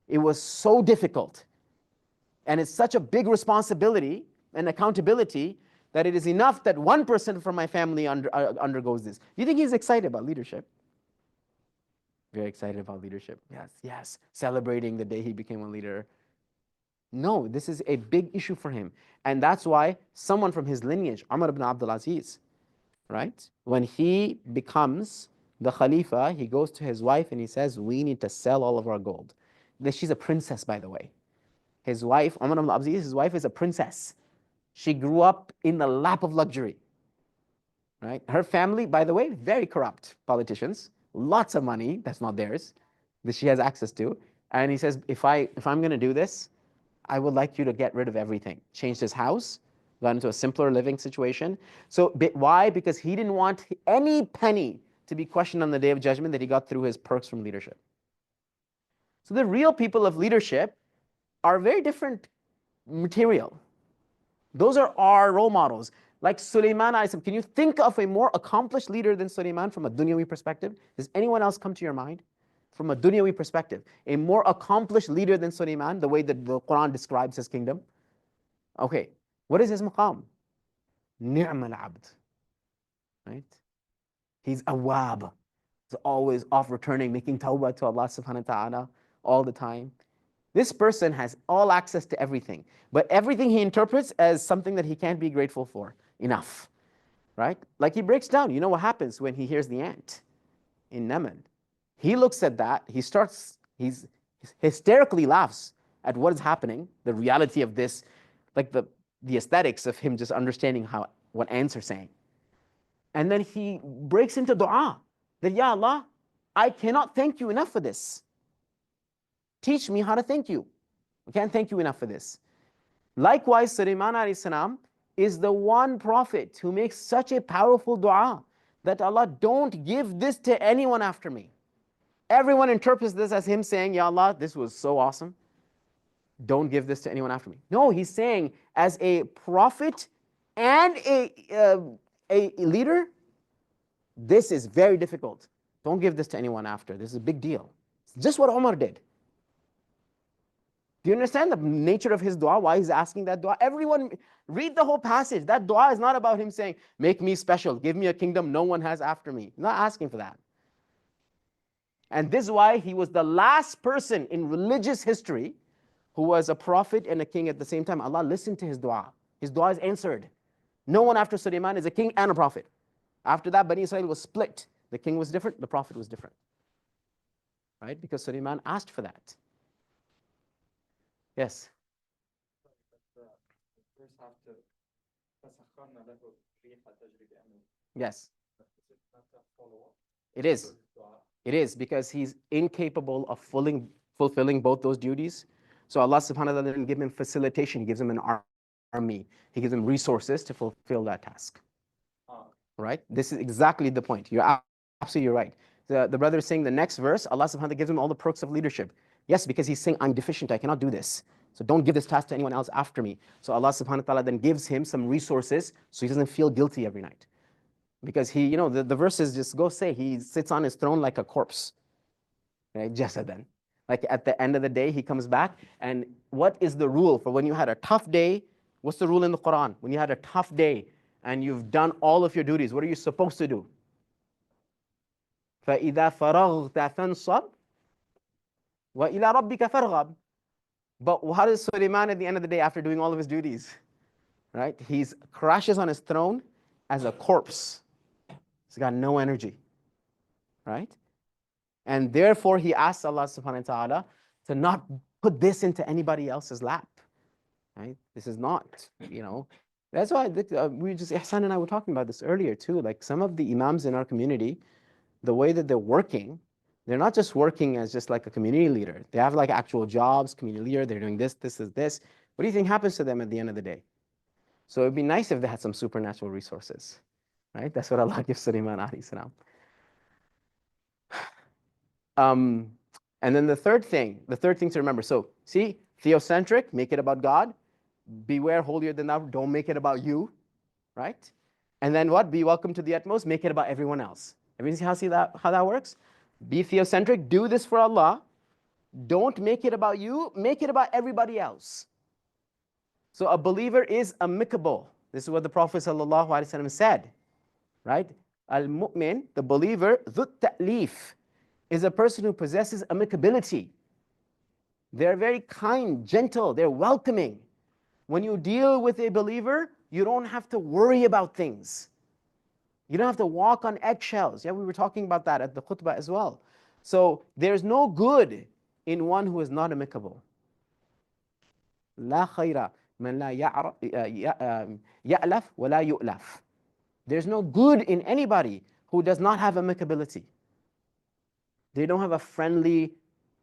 It was so difficult. And it's such a big responsibility and accountability that it is enough that one person from my family undergoes this. Do you think he's excited about leadership? Very excited about leadership. Yes, yes. Celebrating the day he became a leader. No, this is a big issue for him. And that's why someone from his lineage, Umar ibn Abdul Aziz, right? When he becomes the Khalifa, he goes to his wife and he says, we need to sell all of our gold. She's a princess, by the way. His wife, Umar ibn Abdul Aziz, his wife is a princess. She grew up in the lap of luxury, right? Her family, by the way, very corrupt politicians, lots of money that's not theirs, that she has access to. And he says, if I'm going to do this, I would like you to get rid of everything. Changed his house, got into a simpler living situation. So why? Because he didn't want any penny to be questioned on the day of judgment that he got through his perks from leadership. So the real people of leadership are very different material. Those are our role models. Like Sulaiman, can you think of a more accomplished leader than Sulaiman from a dunyawi perspective? Does anyone else come to your mind? From a dunyawi perspective, a more accomplished leader than Sulaiman, the way that the Quran describes his kingdom? Okay, what is his maqam? Ni'mal abd, right? He's awab. He's always off returning, making tawbah to Allah subhanahu wa ta'ala all the time. This person has all access to everything, but everything he interprets as something that he can't be grateful for enough, right? Like he breaks down. You know what happens when he hears the ant in Yemen? He looks at that, he hysterically laughs at what is happening, the reality of this, like the aesthetics of him just understanding what ants are saying. And then he breaks into dua that, Ya Allah, I cannot thank you enough for this. Teach me how to thank you. I can't thank you enough for this. Likewise, Sulaiman alayhi salam is the one prophet who makes such a powerful dua that Allah, don't give this to anyone after me. Everyone interprets this as him saying, Ya Allah, this was so awesome. Don't give this to anyone after me. No, he's saying as a prophet and a leader, this is very difficult. Don't give this to anyone after. This is a big deal. It's just what Umar did. Do you understand the nature of his dua, why he's asking that dua? Everyone, read the whole passage. That dua is not about him saying, make me special, give me a kingdom no one has after me. He's not asking for that. And this is why he was the last person in religious history who was a prophet and a king at the same time. Allah listened to his dua. His dua is answered. No one after Sulaiman is a king and a prophet. After that, Bani Israel was split. The king was different, the prophet was different. Right? Because Sulaiman asked for that. Yes. First have to فسخرنا له الريح تجري بأمره. Yes. Is it not a follow-up? It is. It is because he's incapable of fulfilling both those duties. So Allah subhanahu wa ta'ala didn't give him facilitation, he gives him an army, he gives him resources to fulfill that task. Right? This is exactly the point. You're absolutely right. The brother is saying the next verse, Allah subhanahu wa ta'ala gives him all the perks of leadership. Yes, because he's saying, I'm deficient, I cannot do this. So don't give this task to anyone else after me. So Allah subhanahu wa ta'ala then gives him some resources so he doesn't feel guilty every night. Because he, the verses just go say he sits on his throne like a corpse. Right? Jasadan. Like at the end of the day, he comes back. And what is the rule for when you had a tough day? What's the rule in the Quran? When you had a tough day and you've done all of your duties, what are you supposed to do? فَإِذَا فَرَغْتَ فَانْصَبْ وَإِلَى رَبِّكَ فَارْغَبْ. But how does Sulaiman at the end of the day after doing all of his duties? Right? He crashes on his throne as a corpse. He's got no energy. Right? And therefore, he asks Allah subhanahu wa ta'ala to not put this into anybody else's lap. Right? This is not, That's why Ihsan and I were talking about this earlier too. Like some of the Imams in our community, the way that they're working, they're not just working as just like a community leader. They have like actual jobs, community leader, they're doing this, this is this. What do you think happens to them at the end of the day? So it'd be nice if they had some supernatural resources. Right? That's what Allah gives Sulaiman alayhi salam. And then the third thing to remember. So see, theocentric, make it about God. Beware holier than thou, don't make it about you, right? And then what? Be welcome to the utmost, make it about everyone else. Everyone see how that works? Be theocentric, do this for Allah. Don't make it about you, make it about everybody else. So a believer is amicable. This is what the Prophet ﷺ said, right? Al-mu'min, the believer, dhut ta'lif, is a person who possesses amicability. They're very kind, gentle, they're welcoming. When you deal with a believer, you don't have to worry about things. You don't have to walk on eggshells. Yeah, we were talking about that at the khutbah as well. So there's no good in one who is not amicable. لا خير من لا يألف ولا يؤلف. There's no good in anybody who does not have amicability. They don't have a friendly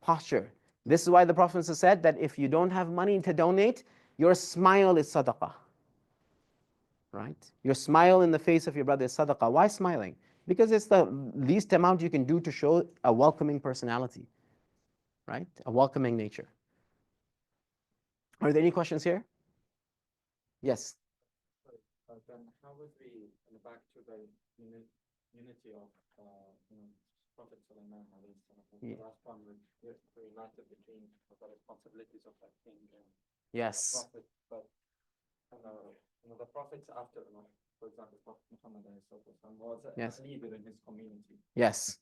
posture. This is why the Prophet said that if you don't have money to donate, your smile is sadaqah. Right? Your smile in the face of your brother is sadaqah. Why smiling? Because it's the least amount you can do to show a welcoming personality. Right? A welcoming nature. Are there any questions here? Yes. Then how would we, back to the unity of Prophet Sulaiman, the last one with the united between the responsibilities of that king and yes. Prophet, but the prophets after, for example, Prophet Mohammed was yes. a leader in his community. Yes.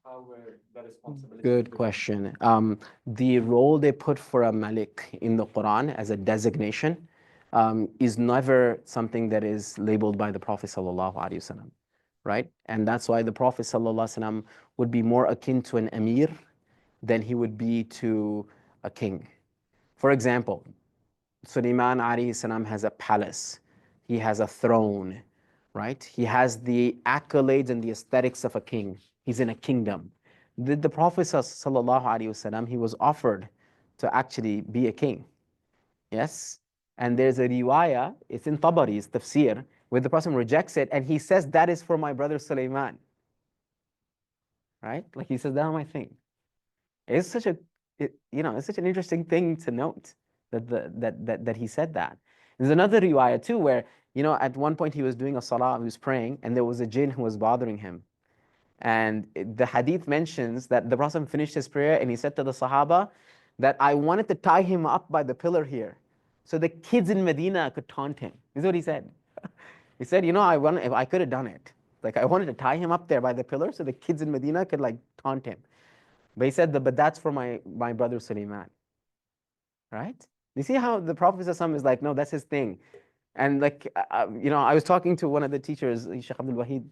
How were the responsibilities? Good question. The role they put for a malik in the Quran as a designation is never something that is labeled by the Prophet sallallahu alaihi wasallam, right? And that's why the Prophet sallallahu alaihi wasallam would be more akin to an emir than he would be to a king. For example, Sulaiman alayhi salam has a palace, he has a throne, right? He has the accolades and the aesthetics of a king. He's in a kingdom. The Prophet sallallahu alaihi wasallam, he was offered to actually be a king. Yes? And there's a riwayah, it's in Tabari, it's tafsir, where the Prophet rejects it and he says, that is for my brother Sulaiman. Right? Like he says, that's my thing. It's such it's such an interesting thing to note that he said that. There's another riwayah too where, at one point he was doing a salah, he was praying, and there was a jinn who was bothering him. And the hadith mentions that the Prophet finished his prayer and he said to the Sahaba that I wanted to tie him up by the pillar here so the kids in Medina could taunt him. This is what he said. He said, if I could have done it. Like I wanted to tie him up there by the pillar so the kids in Medina could like taunt him. But he said, but that's for my brother Sulaiman. Right? You see how the Prophet is like, no, that's his thing. And like, I was talking to one of the teachers, Sheikh Abdul Wahid,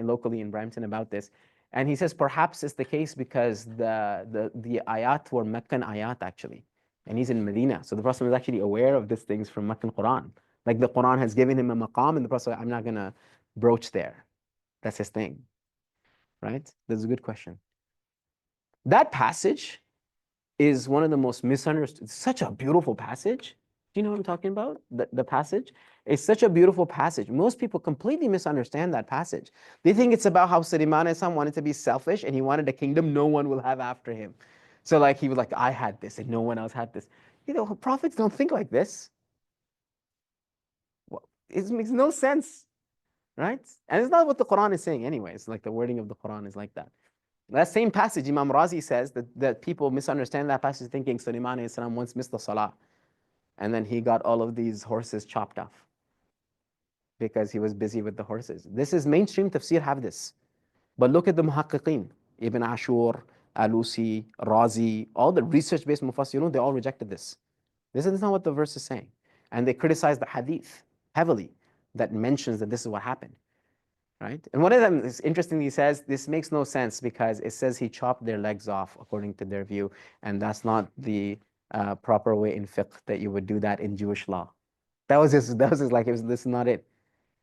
locally in Brampton about this. And he says, perhaps it's the case because the ayat were Meccan ayat actually. And he's in Medina. So the Prophet is actually aware of these things from Meccan Quran. Like the Quran has given him a maqam, and the Prophet, I'm not going to broach there. That's his thing, right? That's a good question. That passage is one of the most misunderstood. It's such a beautiful passage. Do you know what I'm talking about? The passage? It's such a beautiful passage. Most people completely misunderstand that passage. They think it's about how Sulaiman wanted to be selfish and he wanted a kingdom no one will have after him. So like he was like, I had this and no one else had this. You know, prophets don't think like this. Well, it makes no sense, right? And it's not what the Quran is saying anyway. It's like the wording of the Quran is like that. That same passage, Imam Razi says that people misunderstand that passage thinking Sulaiman once missed the salah. And then he got all of these horses chopped off because he was busy with the horses. This is mainstream tafsir have this. But look at the muhaqqiqeen, Ibn Ashur, Alusi, Razi, all the research-based mufassirun, they all rejected this. This is not what the verse is saying. And they criticize the hadith heavily that mentions that this is what happened. Right? And one of them is interestingly says this makes no sense because it says he chopped their legs off according to their view, and that's not the proper way in fiqh that you would do that in Jewish law. That was his like this is not it.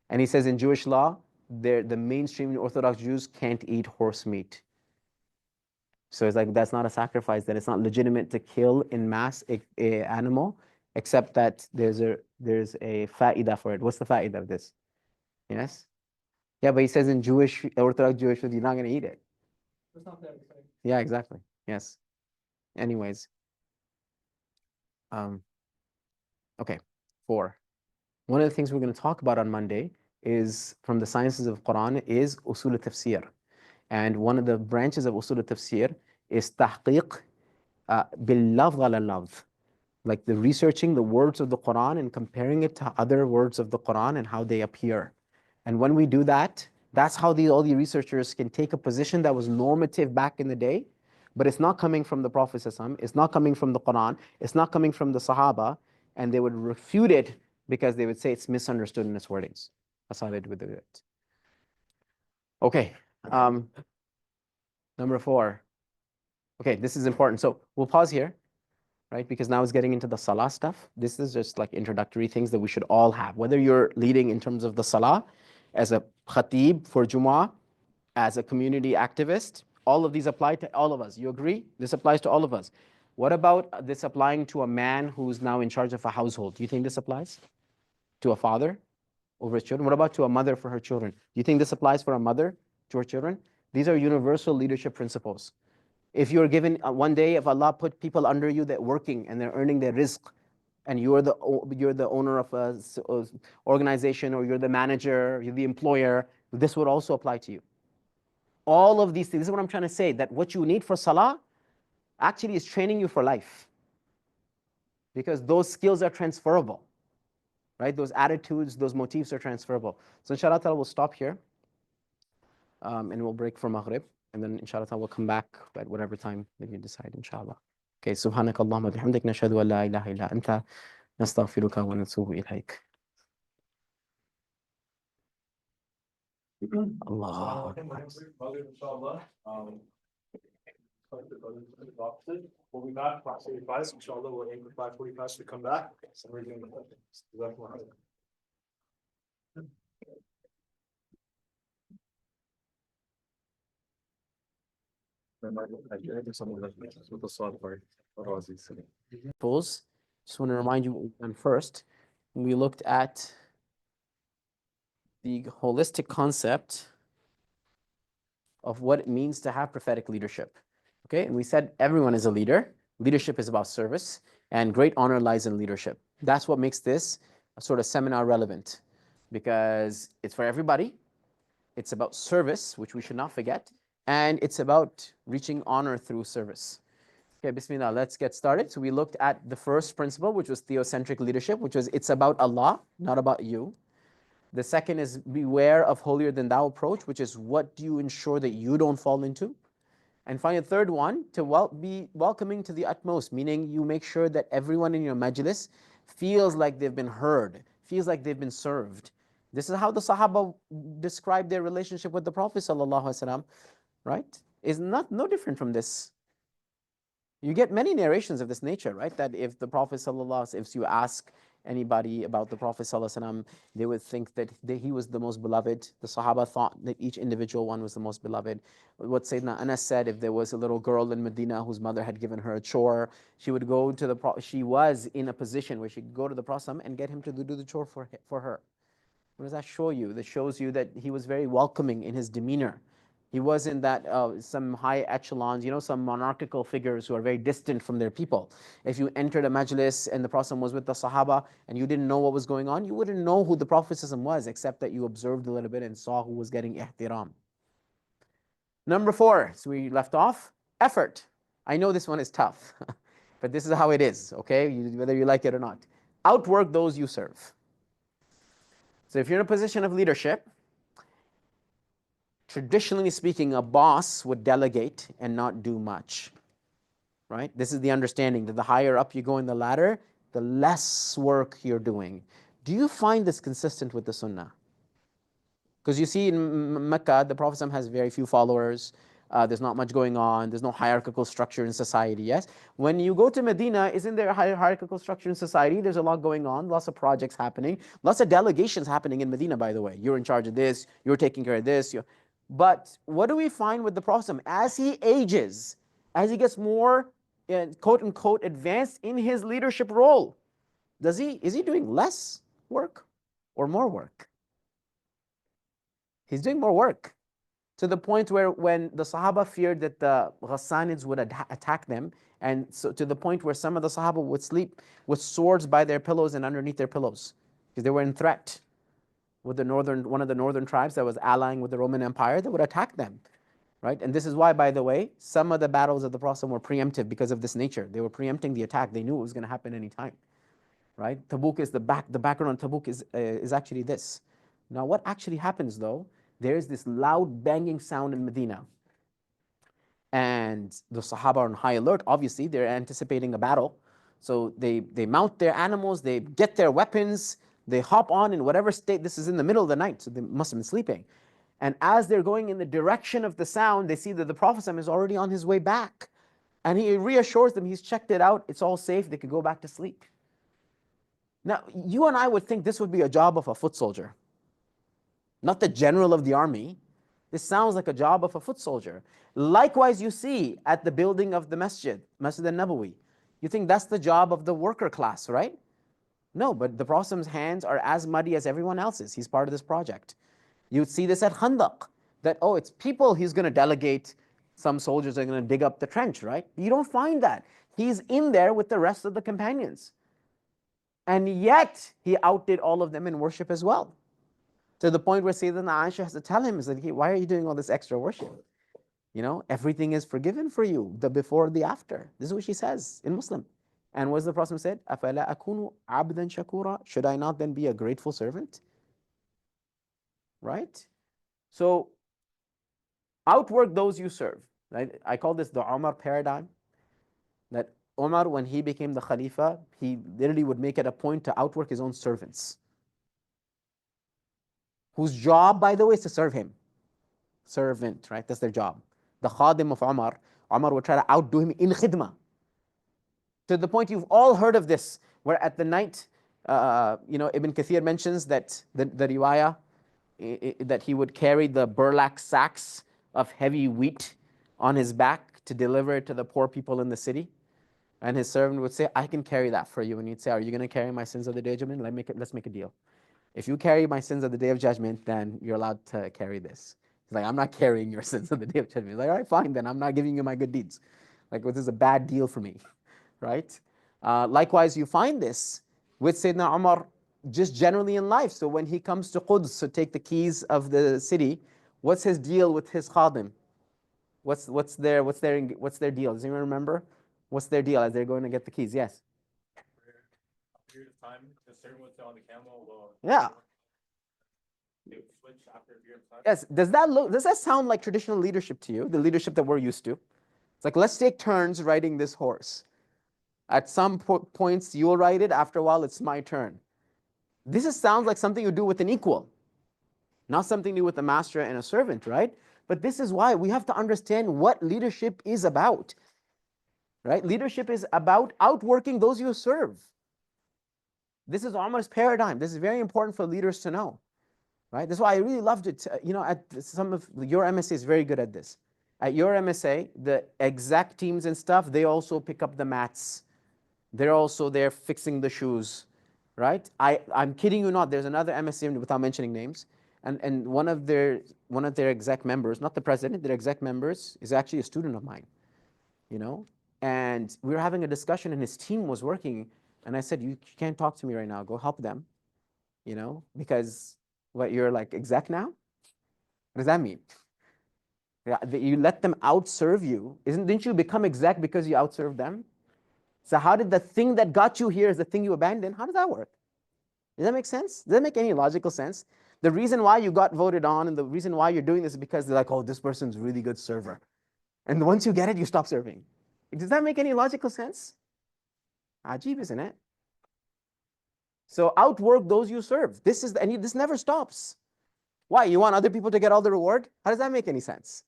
And he says in Jewish law, the mainstream Orthodox Jews can't eat horse meat. So it's like that's not a sacrifice, that it's not legitimate to kill in mass a animal, except that there's a fa'idah for it. What's the fa'idah of this? Yes? Yeah, but he says in Jewish, Orthodox Jewish food, you're not going to eat it. It's not that exciting. Yeah, exactly. Yes. Anyways. Okay. 4. One of the things we're going to talk about on Monday is from the sciences of Quran is usul al-tafsir. And one of the branches of usul al-tafsir is tahqiq bil-lafz ala-lafz. Like the researching the words of the Quran and comparing it to other words of the Quran and how they appear. And when we do that, that's how all the researchers can take a position that was normative back in the day, but it's not coming from the Prophet ﷺ, it's not coming from the Quran, it's not coming from the Sahaba, and they would refute it because they would say it's misunderstood in its wordings. That's how they would do it. Okay, number 4. Okay, this is important. So we'll pause here, right? Because now it's getting into the salah stuff. This is just like introductory things that we should all have. Whether you're leading in terms of the salah, as a khatib for Jumu'ah, as a community activist, all of these apply to all of us. You agree? This applies to all of us. What about this applying to a man who's now in charge of a household? Do you think this applies to a father over his children? What about to a mother for her children? Do you think this applies for a mother to her children? These are universal leadership principles. If you're given one day, if Allah put people under you that working and they're earning their rizq, and you're the owner of a organization, or you're the manager, you're the employer, this would also apply to you. All of these things, this is what I'm trying to say, that what you need for salah actually is training you for life. Because those skills are transferable, right? Those attitudes, those motifs are transferable. So inshallah ta'ala, we'll stop here. And we'll break for Maghrib. And then inshallah ta'ala, we'll come back at whatever time that you decide, inshallah. Okay, subhanak Allahumma bihamdik, nashhadu an la ilaha illa anta, nastaghfiruka wa natubu ilayk. Allah. We'll be back 5:45. Inshallah, we'll aim for 5:45 to come back. So we're doing the Pause. Just want to remind you what we've done first. We looked at the holistic concept of what it means to have prophetic leadership. Okay, and we said everyone is a leader. Leadership is about service, and great honor lies in leadership. That's what makes this a sort of seminar relevant, because it's for everybody. It's about service, which we should not forget, and it's about reaching honor through service. Okay, bismillah, let's get started. So we looked at the first principle, which was theocentric leadership, which was it's about Allah, not about you. The second is beware of holier than thou approach, which is what do you ensure that you don't fall into? And finally, the third one, to be welcoming to the utmost, meaning you make sure that everyone in your majlis feels like they've been heard, feels like they've been served. This is how the Sahaba described their relationship with the Prophet ﷺ, right? Is no different from this. You get many narrations of this nature, right? That if the Prophet sallallahu, if you ask anybody about the Prophet sallallahu, they would think that he was the most beloved. The Sahaba thought that each individual one was the most beloved. What Sayyidina Anas said, if there was a little girl in Medina whose mother had given her a chore, she would go to the Prophet. She was in a position where she could go to the Prophet and get him to do the chore for her. What does that show you? That shows you that he was very welcoming in his demeanor. He wasn't that some high echelons, some monarchical figures who are very distant from their people. If you entered a majlis and the Prophet was with the Sahaba and you didn't know what was going on, you wouldn't know who the Prophet was, except that you observed a little bit and saw who was getting ihtiram. Number 4, so we left off, effort. I know this one is tough, but this is how it is, okay? Whether you like it or not. Outwork those you serve. So if you're in a position of leadership, traditionally speaking, a boss would delegate and not do much, right? This is the understanding that the higher up you go in the ladder, the less work you're doing. Do you find this consistent with the Sunnah? Because you see in Mecca, the Prophet has very few followers. There's not much going on. There's no hierarchical structure in society, yes? When you go to Medina, isn't there a hierarchical structure in society? There's a lot going on, lots of projects happening, lots of delegations happening in Medina, by the way. You're in charge of this, you're taking care of this. But what do we find with the Prophet? As he ages, as he gets more, quote unquote, advanced in his leadership role, is he doing less work or more work? He's doing more work, to the point where when the Sahaba feared that the Ghassanids would attack them, and so to the point where some of the Sahaba would sleep with swords by their pillows and underneath their pillows, because they were in threat with one of the northern tribes that was allying with the Roman Empire that would attack them, right? And this is why, by the way, some of the battles of the Prophet were preemptive because of this nature. They were preempting the attack. They knew it was going to happen any time, right? Tabuk is the background on Tabuk is actually this. Now, what actually happens though? There's this loud banging sound in Medina. And the Sahaba are on high alert. Obviously, they're anticipating a battle. So they mount their animals, they get their weapons, they hop on in whatever state. This is in the middle of the night, so they must have been sleeping. And as they're going in the direction of the sound, they see that the Prophet is already on his way back. And he reassures them he's checked it out, it's all safe, they could go back to sleep. Now, you and I would think this would be a job of a foot soldier, not the general of the army. This sounds like a job of a foot soldier. Likewise, you see at the building of the Masjid al-Nabawi. You think that's the job of the worker class, right? No, but the Prophet's hands are as muddy as everyone else's. He's part of this project. You'd see this at Khandaq, that, it's people he's going to delegate. Some soldiers are going to dig up the trench, right? You don't find that. He's in there with the rest of the companions. And yet, he outdid all of them in worship as well. To the point where Sayyidina Aisha has to tell him, why are you doing all this extra worship? Everything is forgiven for you, the before, the after. This is what she says in Muslim. And what does the Prophet said? أَفَلَا أَكُونُ عَبْدًا شَكُورًا? Should I not then be a grateful servant? Right? So, outwork those you serve. Right? I call this the Umar paradigm. That Umar, when he became the Khalifa, he literally would make it a point to outwork his own servants, whose job, by the way, is to serve him. Servant, right? That's their job. The Khadim of Umar would try to outdo him in khidmah. To the point you've all heard of this, where at the night, Ibn Kathir mentions that the riwayah, that he would carry the burlap sacks of heavy wheat on his back to deliver it to the poor people in the city. And his servant would say, I can carry that for you. And he'd say, are you going to carry my sins of the day of judgment? Let's make a deal. If you carry my sins of the day of judgment, then you're allowed to carry this. He's like, I'm not carrying your sins of the day of judgment. He's like, all right, fine, then I'm not giving you my good deeds. Like, this is a bad deal for me, right? Likewise, you find this with Sayyidina Umar just generally in life. So when he comes to Quds to take the keys of the city, what's his deal with his khadim? What's their deal? Does anyone remember? What's their deal as they're going to get the keys? Yes. A period of time, the servant would sit on the camel. Yeah. They would switch after a period of time. Yes. Does that sound like traditional leadership to you? The leadership that we're used to? It's like, let's take turns riding this horse. At some points, you'll ride it. After a while, it's my turn. This sounds like something you do with an equal, not something you do with a master and a servant, right? But this is why we have to understand what leadership is about. right? Leadership is about outworking those you serve. This is Umar's paradigm. This is very important for leaders to know, right? That's why I really loved it. You know, at some of your MSA is very good at this. At your MSA, the exec teams and stuff, they also pick up the mats. They're also there fixing the shoes, right? I'm kidding you not. There's another MSA without mentioning names, and one of their exec members, not the president, their exec members is actually a student of mine, you know. And we were having a discussion, and his team was working, and I said, you can't talk to me right now. Go help them, you know, because what, you're like exec now? What does that mean? Yeah, you let them outserve you. Didn't you become exec because you outserved them? So how did the thing that got you here is the thing you abandoned? How does that work? Does that make sense? Does that make any logical sense? The reason why you got voted on and the reason why you're doing this is because they're like, oh, this person's a really good server. And once you get it, you stop serving. Does that make any logical sense? Ajib, isn't it? So outwork those you serve. This never stops. Why? You want other people to get all the reward? How does that make any sense?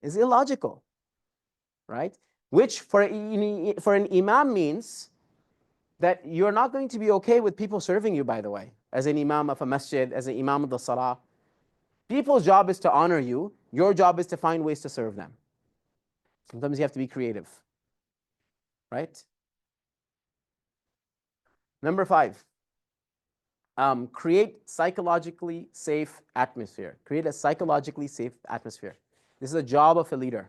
It's illogical, right? Which for an imam means that you're not going to be okay with people serving you, by the way, as an imam of a masjid, as an imam of the salah. People's job is to honor you. Your job is to find ways to serve them. Sometimes you have to be creative, right? Number 5, create psychologically safe atmosphere. Create a psychologically safe atmosphere. This is a job of a leader,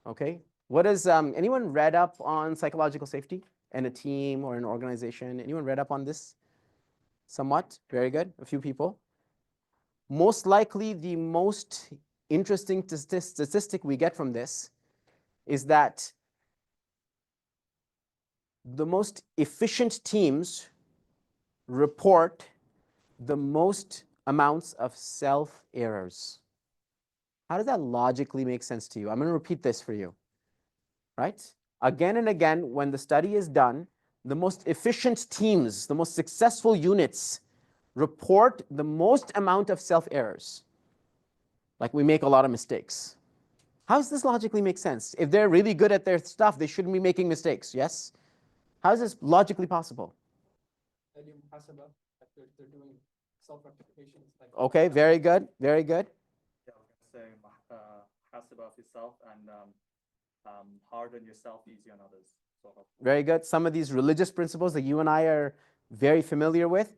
okay? What is, anyone read up on psychological safety in a team or an organization? Anyone read up on this? Somewhat, very good, a few people. Most likely the most interesting statistic we get from this is that the most efficient teams report the most amounts of self-errors. How does that logically make sense to you? I'm going to repeat this for you, right? Again and again, when the study is done, the most efficient teams, the most successful units report the most amount of self-errors. Like, we make a lot of mistakes. How does this logically make sense? If they're really good at their stuff, they shouldn't be making mistakes, yes? How is this logically possible? They're doing self-rectification. Okay, very good, very good. Yeah, I was going to say, hasaba of yourself and hard on yourself, easy on others. Very good. Some of these religious principles that you and I are very familiar with.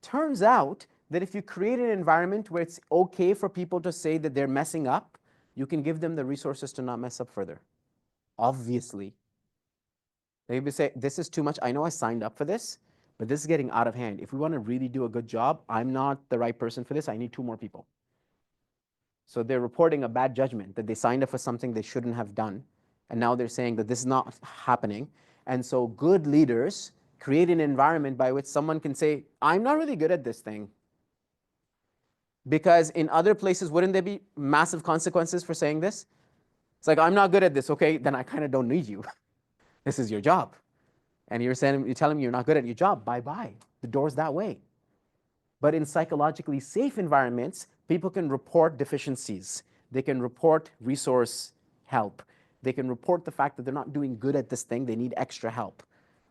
Turns out that if you create an environment where it's okay for people to say that they're messing up, you can give them the resources to not mess up further. Obviously. They may say, this is too much. I know I signed up for this, but this is getting out of hand. If we want to really do a good job, I'm not the right person for this. I need 2 more people. So they're reporting a bad judgment that they signed up for something they shouldn't have done. And now they're saying that this is not happening. And so good leaders create an environment by which someone can say, I'm not really good at this thing. Because in other places, wouldn't there be massive consequences for saying this? It's like, I'm not good at this. Okay, then I kind of don't need you. This is your job. And you're telling me you're not good at your job. Bye-bye. The door's that way. But in psychologically safe environments, people can report deficiencies. They can report resource help. They can report the fact that they're not doing good at this thing. They need extra help.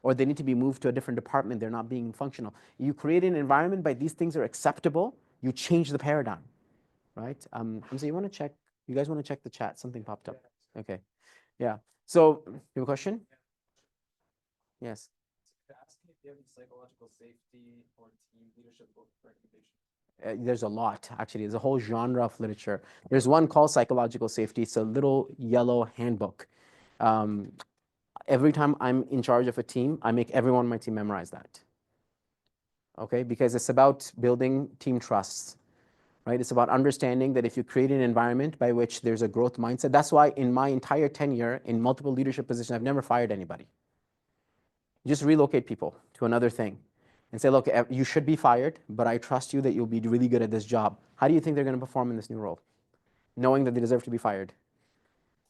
Or they need to be moved to a different department. They're not being functional. You create an environment by these things are acceptable. You change the paradigm, right? Hamza, you want to check? You guys want to check the chat? Something popped up. Okay. Yeah. So, you have a question? Yes. Asking if you have any psychological safety or team leadership book recommendations. There's a lot, actually. There's a whole genre of literature. There's one called Psychological Safety. It's a little yellow handbook. Every time I'm in charge of a team, I make everyone on my team memorize that. Okay? Because it's about building team trusts, right? It's about understanding that if you create an environment by which there's a growth mindset, that's why in my entire tenure in multiple leadership positions, I've never fired anybody. You just relocate people to another thing and say, look, you should be fired, but I trust you that you'll be really good at this job. How do you think they're going to perform in this new role? Knowing that they deserve to be fired,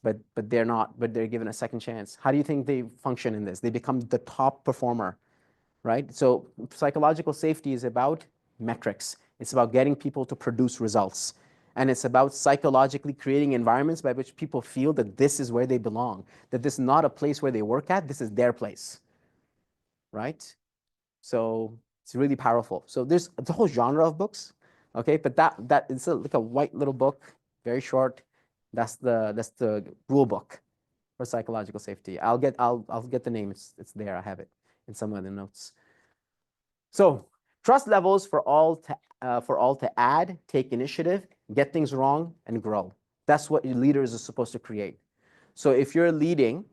but they're not, but they're given a second chance. How do you think they function in this? They become the top performer, right? So psychological safety is about metrics. It's about getting people to produce results. And it's about psychologically creating environments by which people feel that this is where they belong, that this is not a place where they work at, this is their place, right? So it's really powerful. So there's a whole genre of books, okay? But that it's like a white little book, very short. That's the rule book for psychological safety. I'll get the name. It's there. I have it in some of the notes. So trust levels for all to add, take initiative, get things wrong, and grow. That's what your leaders are supposed to create. So if you're leading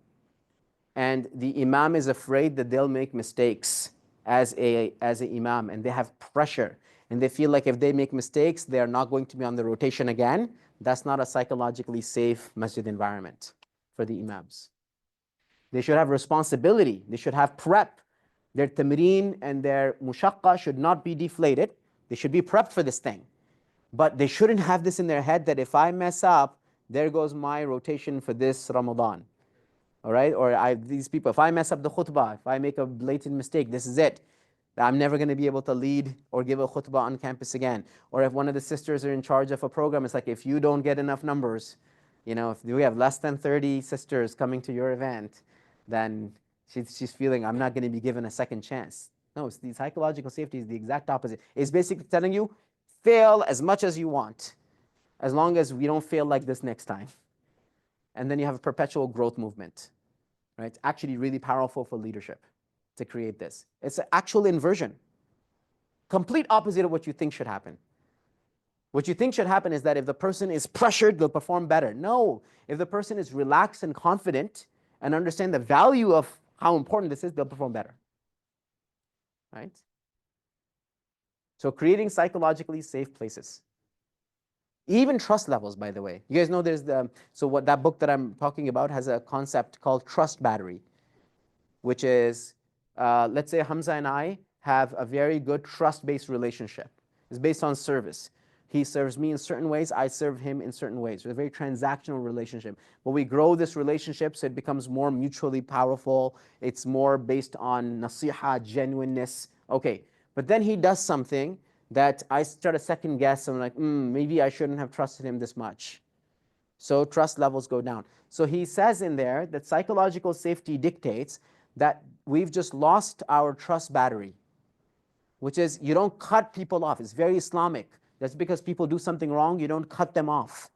and the imam is afraid that they'll make mistakes as a imam, and they have pressure, and they feel like if they make mistakes, they are not going to be on the rotation again, that's not a psychologically safe masjid environment for the imams. They should have responsibility. They should have prep. Their tamreen and their mushaqqa should not be deflated. They should be prepped for this thing. But they shouldn't have this in their head that if I mess up, there goes my rotation for this Ramadan. All right? Or these people, if I mess up the khutbah, if I make a blatant mistake, this is it. I'm never going to be able to lead or give a khutbah on campus again. Or if one of the sisters are in charge of a program, it's like, if you don't get enough numbers, if we have less than 30 sisters coming to your event, then she's feeling, I'm not going to be given a second chance. No, the psychological safety is the exact opposite. It's basically telling you, fail as much as you want, as long as we don't fail like this next time. And then you have a perpetual growth movement, right? It's actually really powerful for leadership to create this. It's an actual inversion. Complete opposite of what you think should happen. What you think should happen is that if the person is pressured, they'll perform better. No, if the person is relaxed and confident and understand the value of how important this is, they'll perform better, right? So creating psychologically safe places. Even trust levels, by the way. You guys know there's what that book that I'm talking about has a concept called trust battery, which is, let's say Hamza and I have a very good trust-based relationship. It's based on service. He serves me in certain ways, I serve him in certain ways. It's a very transactional relationship. But we grow this relationship so it becomes more mutually powerful. It's more based on nasiha, genuineness. Okay, but then he does something that I start to second guess. I'm like, maybe I shouldn't have trusted him this much. So trust levels go down. So he says in there that psychological safety dictates that we've just lost our trust battery, which is you don't cut people off. It's very Islamic. That's because people do something wrong, you don't cut them off.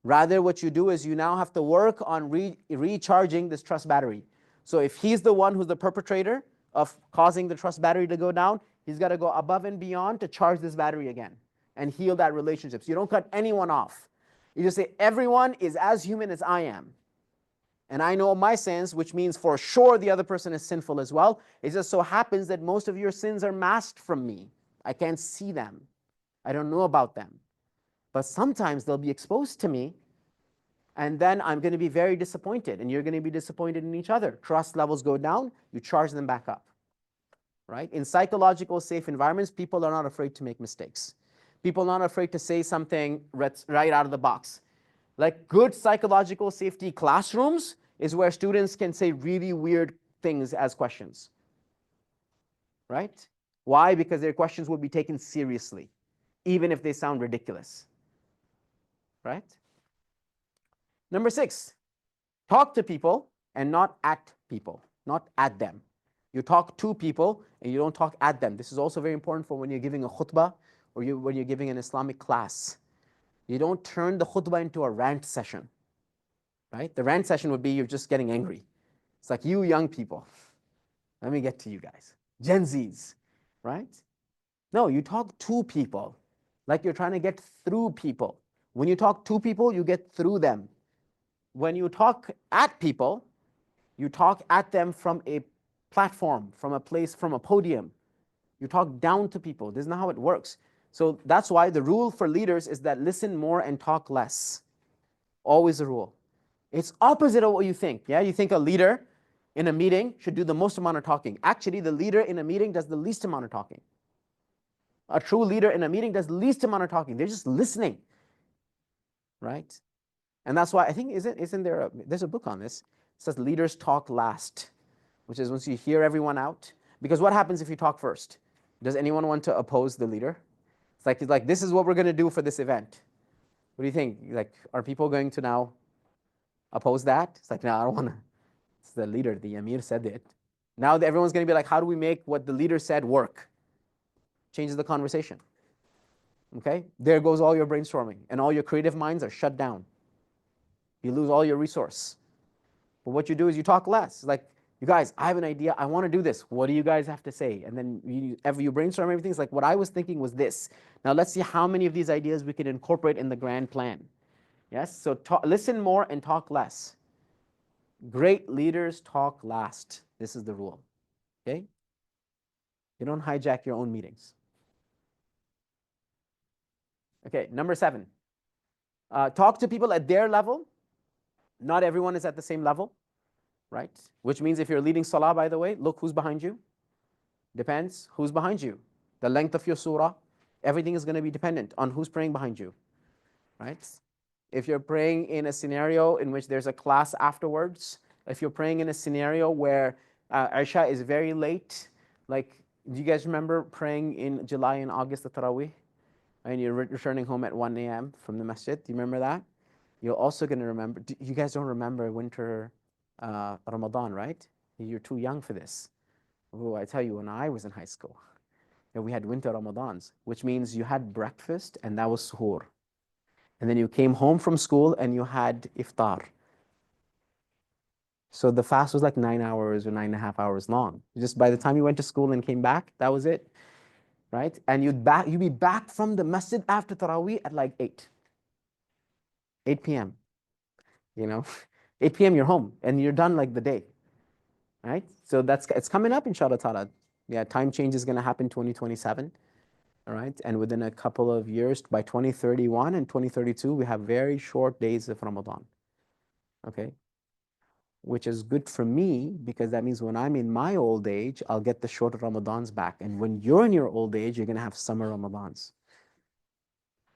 Rather, what you do is you now have to work on recharging this trust battery. So if he's the one who's the perpetrator of causing the trust battery to go down, he's got to go above and beyond to charge this battery again and heal that relationship. So you don't cut anyone off. You just say, everyone is as human as I am. And I know my sins, which means for sure the other person is sinful as well. It just so happens that most of your sins are masked from me. I can't see them. I don't know about them. But sometimes they'll be exposed to me, and then I'm going to be very disappointed, and you're going to be disappointed in each other. Trust levels go down, you charge them back up, right? In psychological safe environments, people are not afraid to make mistakes. People are not afraid to say something right out of the box. Like good psychological safety classrooms is where students can say really weird things as questions, right? Why? Because their questions will be taken seriously, even if they sound ridiculous, right? Number 6, talk to people and not at people, not at them. You talk to people and you don't talk at them. This is also very important for when you're giving a khutbah or when you're giving an Islamic class. You don't turn the khutbah into a rant session, right? The rant session would be you're just getting angry. It's like, you young people, let me get to you guys, Gen Zs, right? No, you talk to people like you're trying to get through people. When you talk to people, you get through them. When you talk at people, you talk at them from a platform, from a place, from a podium. You talk down to people. This is not how it works. So that's why the rule for leaders is that listen more and talk less. Always a rule. It's opposite of what you think. Yeah, you think a leader in a meeting should do the most amount of talking. Actually, the leader in a meeting does the least amount of talking. A true leader in a meeting does the least amount of talking. They're just listening, right? And that's why I think, isn't there there's a book on this. It says leaders talk last, which is once you hear everyone out. Because what happens if you talk first? Does anyone want to oppose the leader? It's like this is what we're going to do for this event. What do you think? Like, are people going to now oppose that? It's like, no, I don't want to. It's the leader, the Amir said it. Now everyone's going to be like, how do we make what the leader said work? Changes the conversation. Okay? There goes all your brainstorming, and all your creative minds are shut down. You lose all your resource. But what you do is you talk less. Like, you guys, I have an idea. I want to do this. What do you guys have to say? And then you brainstorm everything. It's like, what I was thinking was this. Now let's see how many of these ideas we can incorporate in the grand plan. Yes? So listen more and talk less. Great leaders talk last. This is the rule. Okay? You don't hijack your own meetings. Okay, number 7. Talk to people at their level. Not everyone is at the same level, right? Which means if you're leading salah, by the way, look who's behind you. Depends who's behind you. The length of your surah, everything is going to be dependent on who's praying behind you, right? If you're praying in a scenario in which there's a class afterwards, if you're praying in a scenario where Isha is very late, like, do you guys remember praying in July and August, the Taraweeh? And you're returning home at 1 a.m. from the masjid. Do you remember that? You're also going to remember, you guys don't remember winter Ramadan, right? You're too young for this. Oh, I tell you, when I was in high school, we had winter Ramadans, which means you had breakfast and that was suhoor. And then you came home from school and you had iftar. So the fast was like 9 hours or 9.5 hours long. Just by the time you went to school and came back, that was it, right? And you'd be back from the masjid after Taraweeh at like 8 p.m. 8 p.m. you're home and you're done like the day, right? So it's coming up, inshallah ta'ala. Yeah, time change is going to happen 2027, all right? And within a couple of years, by 2031 and 2032, we have very short days of Ramadan, okay? Which is good for me because that means when I'm in my old age, I'll get the shorter Ramadans back. And when you're in your old age, you're going to have summer Ramadans.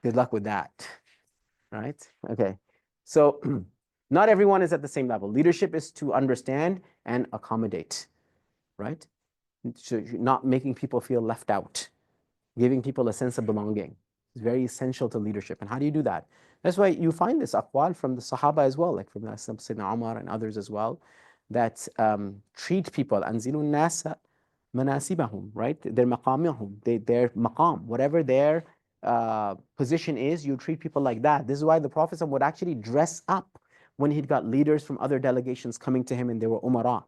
Good luck with that, right? Okay, so not everyone is at the same level. Leadership is to understand and accommodate, right? So not making people feel left out, giving people a sense of belonging. It's very essential to leadership. And how do you do that? That's why you find this aqwal from the Sahaba as well, like from Sayyidina Umar and others as well, that treat people, anzilu nasa manasibahum, right? Their maqamihum, their maqam, whatever their position is, you treat people like that. This is why the Prophet would actually dress up when he'd got leaders from other delegations coming to him and they were umara.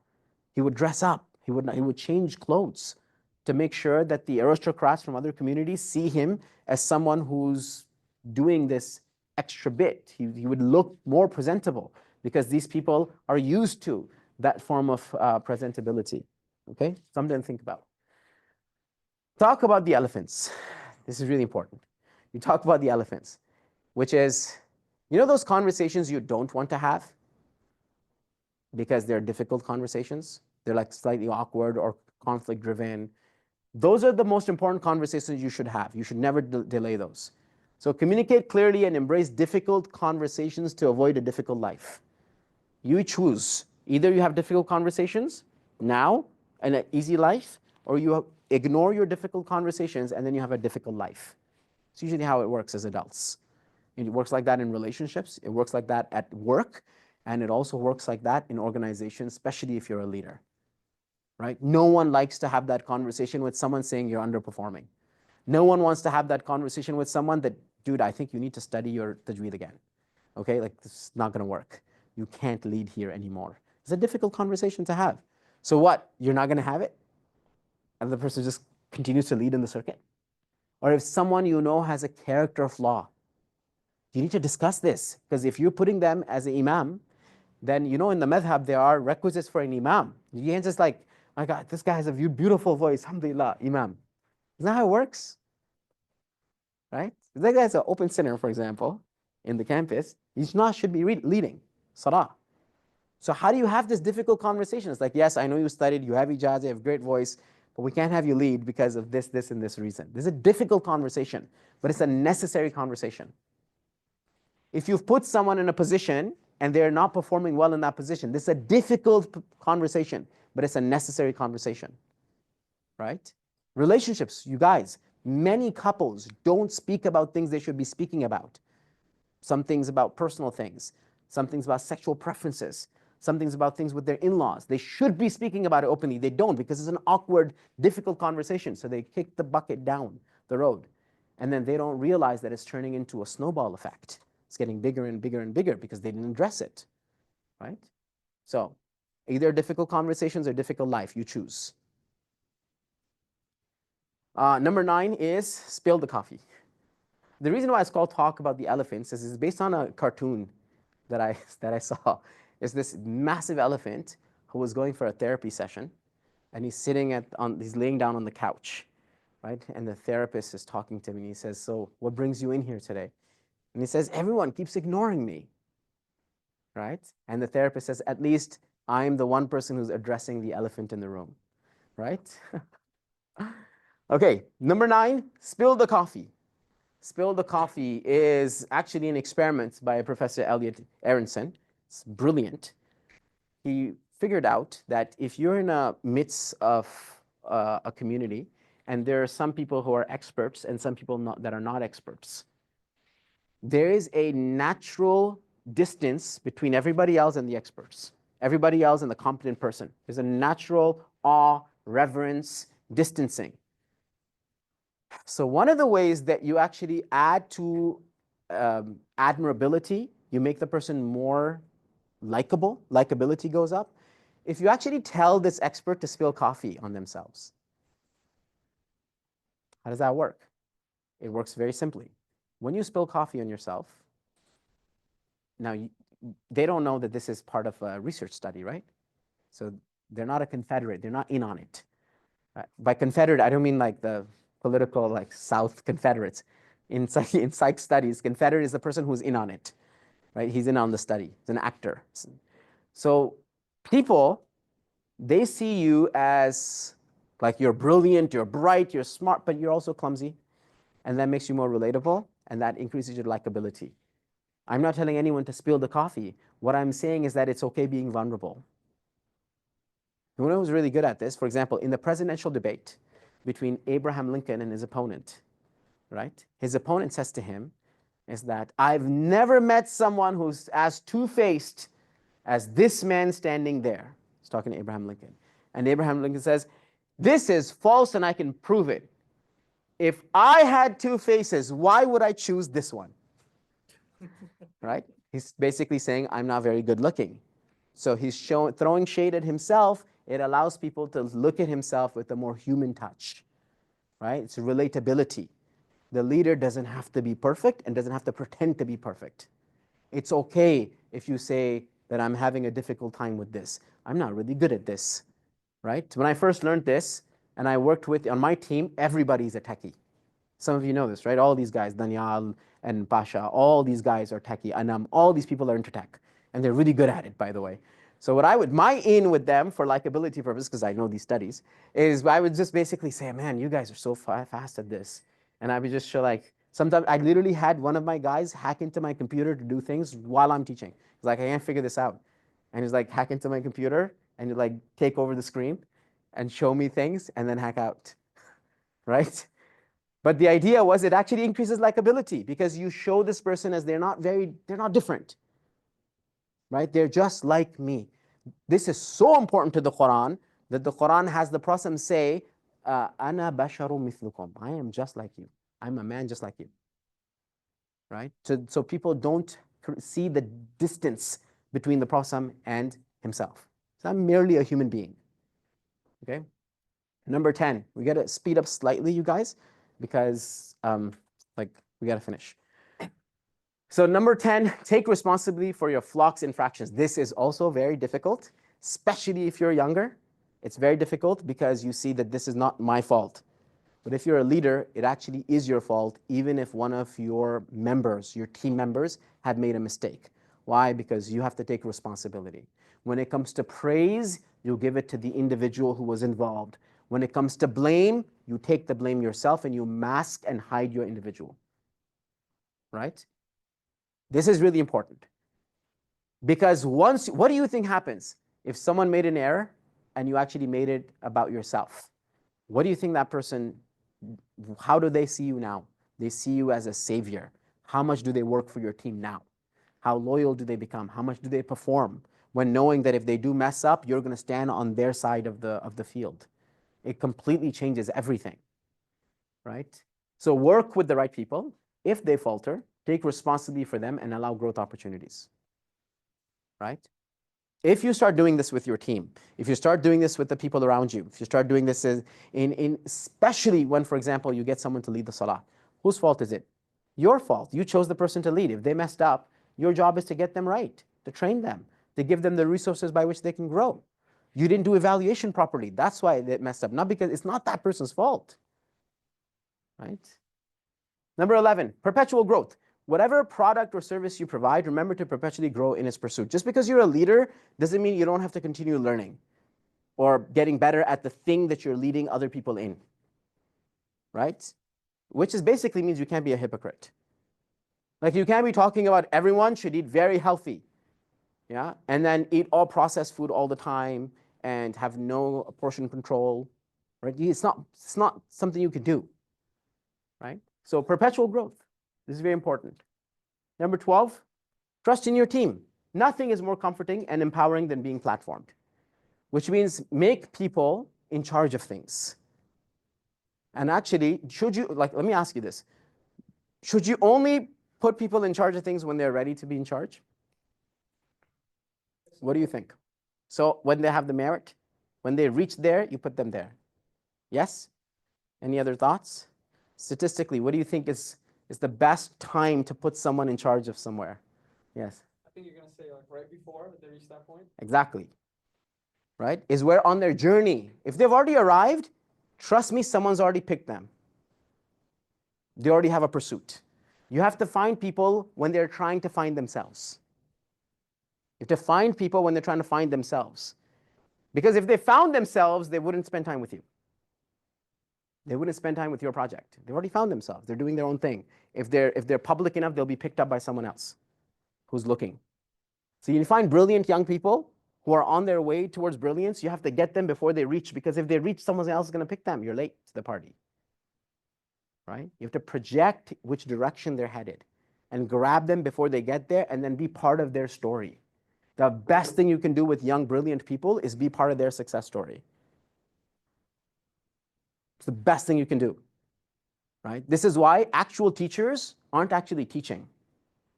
He would dress up. He would change clothes to make sure that the aristocrats from other communities see him as someone who's doing this extra bit. He would look more presentable because these people are used to that form of presentability. Okay, something to think about. Talk about the elephants. This is really important. You talk about the elephants, which is, those conversations you don't want to have because they're difficult conversations. They're like slightly awkward or conflict driven. Those are the most important conversations you should have. You should never delay those. So communicate clearly and embrace difficult conversations to avoid a difficult life. You choose. Either you have difficult conversations now and an easy life, or you ignore your difficult conversations and then you have a difficult life. It's usually how it works as adults. It works like that in relationships. It works like that at work. And it also works like that in organizations, especially if you're a leader. Right? No one likes to have that conversation with someone saying you're underperforming. No one wants to have that conversation with someone that, dude, I think you need to study your tajweed again. Okay, like this is not going to work. You can't lead here anymore. It's a difficult conversation to have. So what? You're not going to have it? And the person just continues to lead in the circuit? Or if someone has a character flaw, you need to discuss this. Because if you're putting them as an imam, then in the madhab there are requisites for an imam. You can't just like, my God, this guy has a beautiful voice, alhamdulillah, imam. Isn't that how it works? Right? If that guy's an open center, for example, in the campus, he should be leading salah. So how do you have this difficult conversation? It's like, yes, I know you studied, you have ijazah, you have great voice, but we can't have you lead because of this, this, and this reason. This is a difficult conversation, but it's a necessary conversation. If you've put someone in a position and they're not performing well in that position, this is a difficult conversation, but it's a necessary conversation, right? Relationships, you guys, Many couples don't speak about things they should be speaking about. Some things about personal things, some things about sexual preferences, some things about things with their in-laws. They should be speaking about it openly. They don't, because it's an awkward, difficult conversation. So they kick the bucket down the road. And then they don't realize that it's turning into a snowball effect. It's getting bigger and bigger and bigger because they didn't address it, right? So either difficult conversations or difficult life, you choose. Number 9 is spill the coffee. The reason why it's called Talk About the Elephants is it's based on a cartoon that I saw. It's this massive elephant who was going for a therapy session, and he's he's laying down on the couch, right? And the therapist is talking to him, and he says, "So, what brings you in here today?" And he says, "Everyone keeps ignoring me," right? And the therapist says, "At least I'm the one person who's addressing the elephant in the room," right? Okay, number 9, spill the coffee. Spill the coffee is actually an experiment by Professor Elliot Aronson. It's brilliant. He figured out that if you're in a midst of a community and there are some people who are experts and some people that are not experts, there is a natural distance between everybody else and the experts, everybody else and the competent person. There's a natural awe, reverence, distancing. So one of the ways that you actually add to admirability, you make the person more likable, likability goes up, if you actually tell this expert to spill coffee on themselves. How does that work? It works very simply. When you spill coffee on yourself, now they don't know that this is part of a research study, right? So they're not a Confederate, they're not in on it. By Confederate, I don't mean like the political, like South Confederates. In psych studies, Confederate is the person who's in on it, right? He's in on the study, he's an actor. So people, they see you as like you're brilliant, you're bright, you're smart, but you're also clumsy. And that makes you more relatable, and that increases your likability. I'm not telling anyone to spill the coffee. What I'm saying is that it's okay being vulnerable. You know who's really good at this? For example, in the presidential debate between Abraham Lincoln and his opponent, right? His opponent says to him, is that I've never met someone who's as two-faced as this man standing there. He's talking to Abraham Lincoln. And Abraham Lincoln says, this is false and I can prove it. If I had two faces, why would I choose this one? Right? He's basically saying, I'm not very good looking. So he's throwing shade at himself. It allows people to look at himself with a more human touch, right? It's relatability. The leader doesn't have to be perfect and doesn't have to pretend to be perfect. It's okay if you say that I'm having a difficult time with this. I'm not really good at this, right? When I first learned this and I worked on my team, everybody's a techie. Some of you know this, right? All these guys, Daniel and Pasha, all these guys are techie. And all these people are into tech. And they're really good at it, by the way. So my in with them for likability purposes, because I know these studies, is I would just basically say, man, you guys are so fast at this. And I would just show sometimes I literally had one of my guys hack into my computer to do things while I'm teaching. He's like, I can't figure this out. And he's like, hack into my computer and you take over the screen and show me things and then hack out, right? But the idea was it actually increases likability because you show this person as they're not different, right? They're just like me. This is so important to the Quran that the Quran has the Prophet say, Ana basharu mithlukum. I am just like you. I'm a man just like you, right? So people don't see the distance between the Prophet and himself. So I'm merely a human being, okay? Number 10, we got to speed up slightly, you guys, because we got to finish. So number 10, take responsibility for your flocks' infractions. This is also very difficult, especially if you're younger. It's very difficult because you see that this is not my fault. But if you're a leader, it actually is your fault, even if one of your members, your team members, have made a mistake. Why? Because you have to take responsibility. When it comes to praise, you give it to the individual who was involved. When it comes to blame, you take the blame yourself and you mask and hide your individual, right? This is really important. Because what do you think happens if someone made an error and you actually made it about yourself? What do you think that person How do they see you now? They see you as a savior. How much do they work for your team now? How loyal do they become? How much do they perform when knowing that if they do mess up, you're going to stand on their side of the field? It completely changes everything, right? So work with the right people. If they falter, take responsibility for them and allow growth opportunities, right? If you start doing this with your team, if you start doing this with the people around you, if you start doing this especially when, for example, you get someone to lead the salah, whose fault is it? Your fault. You chose the person to lead. If they messed up, your job is to get them right, to train them, to give them the resources by which they can grow. You didn't do evaluation properly. That's why they messed up. Not because it's not that person's fault, right? Number 11, perpetual growth. Whatever product or service you provide, remember to perpetually grow in its pursuit. Just because you're a leader doesn't mean you don't have to continue learning or getting better at the thing that you're leading other people in, right? Which is basically means you can't be a hypocrite. Like you can't be talking about everyone should eat very healthy, yeah, and then eat all processed food all the time and have no portion control, right? It's not something you can do, right? So perpetual growth. This is very important. Number 12, trust in your team. Nothing is more comforting and empowering than being platformed, which means make people in charge of things. And actually, let me ask you this. Should you only put people in charge of things when they're ready to be in charge? What do you think? So when they have the merit, when they reach there, you put them there. Yes? Any other thoughts? Statistically, what do you think is the best time to put someone in charge of somewhere? Yes. I think you're going to say like right before they reach that point. Exactly. Right? Is where on their journey. If they've already arrived, trust me, someone's already picked them. They already have a pursuit. You have to find people when they're trying to find themselves. You have to find people when they're trying to find themselves. Because if they found themselves, they wouldn't spend time with you. They wouldn't spend time with your project. They've already found themselves. They're doing their own thing. If they're public enough, they'll be picked up by someone else who's looking. So you find brilliant young people who are on their way towards brilliance. You have to get them before they reach, because if they reach, someone else is going to pick them. You're late to the party, right? You have to project which direction they're headed and grab them before they get there and then be part of their story. The best thing you can do with young, brilliant people is be part of their success story. It's the best thing you can do, right? This is why actual teachers aren't actually teaching.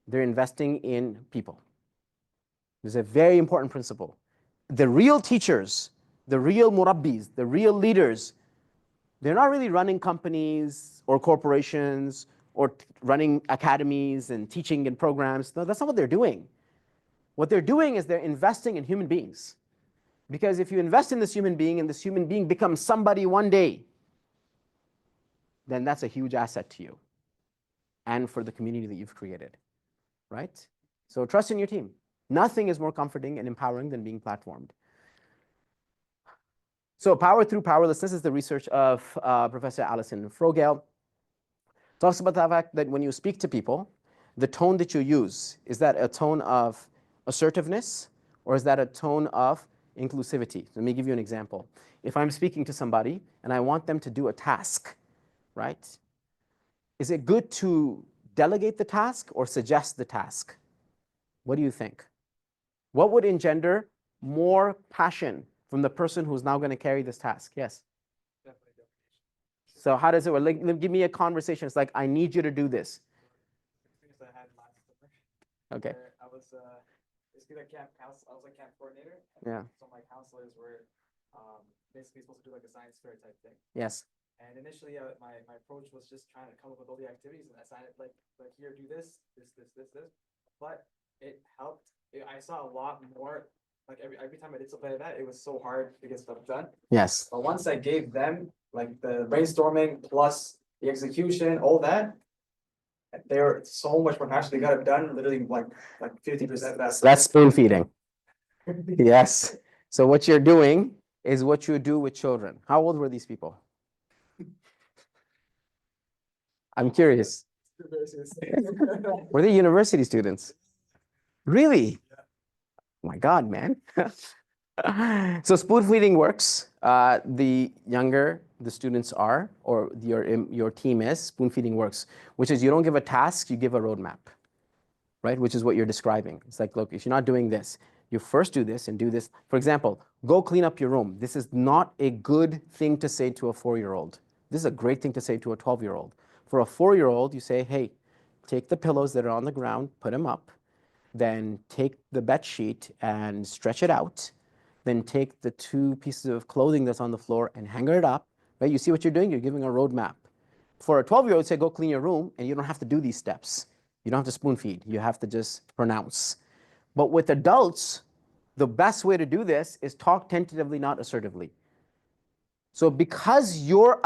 They're investing in people. This is a very important principle. The real teachers, the real murabbis, the real leaders, they're not really running companies or corporations or running academies and teaching in programs. No, that's not what they're doing. What they're doing is they're investing in human beings. Because if you invest in this human being and this human being becomes somebody one day, then that's a huge asset to you and for the community that you've created, right? So trust in your team. Nothing is more comforting and empowering than being platformed. So power through powerlessness is the research of Professor Alison Frogel. Talks about the fact that when you speak to people, the tone that you use, is that a tone of assertiveness or is that a tone of inclusivity? Let me give you an example. If I'm speaking to somebody and I want them to do a task, right? Is it good to delegate the task or suggest the task? What do you think? What would engender more passion from the person who's now going to carry this task? Yes? Definitely delegation. So how does it work? Like, give me a conversation. It's like, I need you to do this. Experience I had last summer. Okay. I was basically a camp counselor. I was a camp coordinator. Yeah. So my counselors were basically supposed to do like a science fair type thing. Yes. And initially, my approach was just trying to come up with all the activities and assign it like here, do this. But it helped. I saw a lot more. Like every time I did something like that, it was so hard to get stuff done. Yes. But once I gave them like the brainstorming plus the execution, all that, they were so much more passionate. They got it done literally like 50% faster. That's spoon feeding. Yes. So what you're doing is what you do with children. How old were these people? I'm curious. Were they university students? Really? Oh my God, man. So spoon feeding works. The younger the students are, or your team is, spoon feeding works, which is you don't give a task, you give a roadmap, right? Which is what you're describing. It's like, look, if you're not doing this, you first do this and do this. For example, go clean up your room. This is not a good thing to say to a 4-year-old. This is a great thing to say to a 12-year-old. For a 4-year-old, you say, hey, take the pillows that are on the ground, put them up, then take the bed sheet and stretch it out, then take the 2 pieces of clothing that's on the floor and hang it up, right? You see what you're doing? You're giving a roadmap. For a 12-year-old, say, go clean your room, and you don't have to do these steps. You don't have to spoon feed. You have to just pronounce. But with adults, the best way to do this is talk tentatively, not assertively. So because you're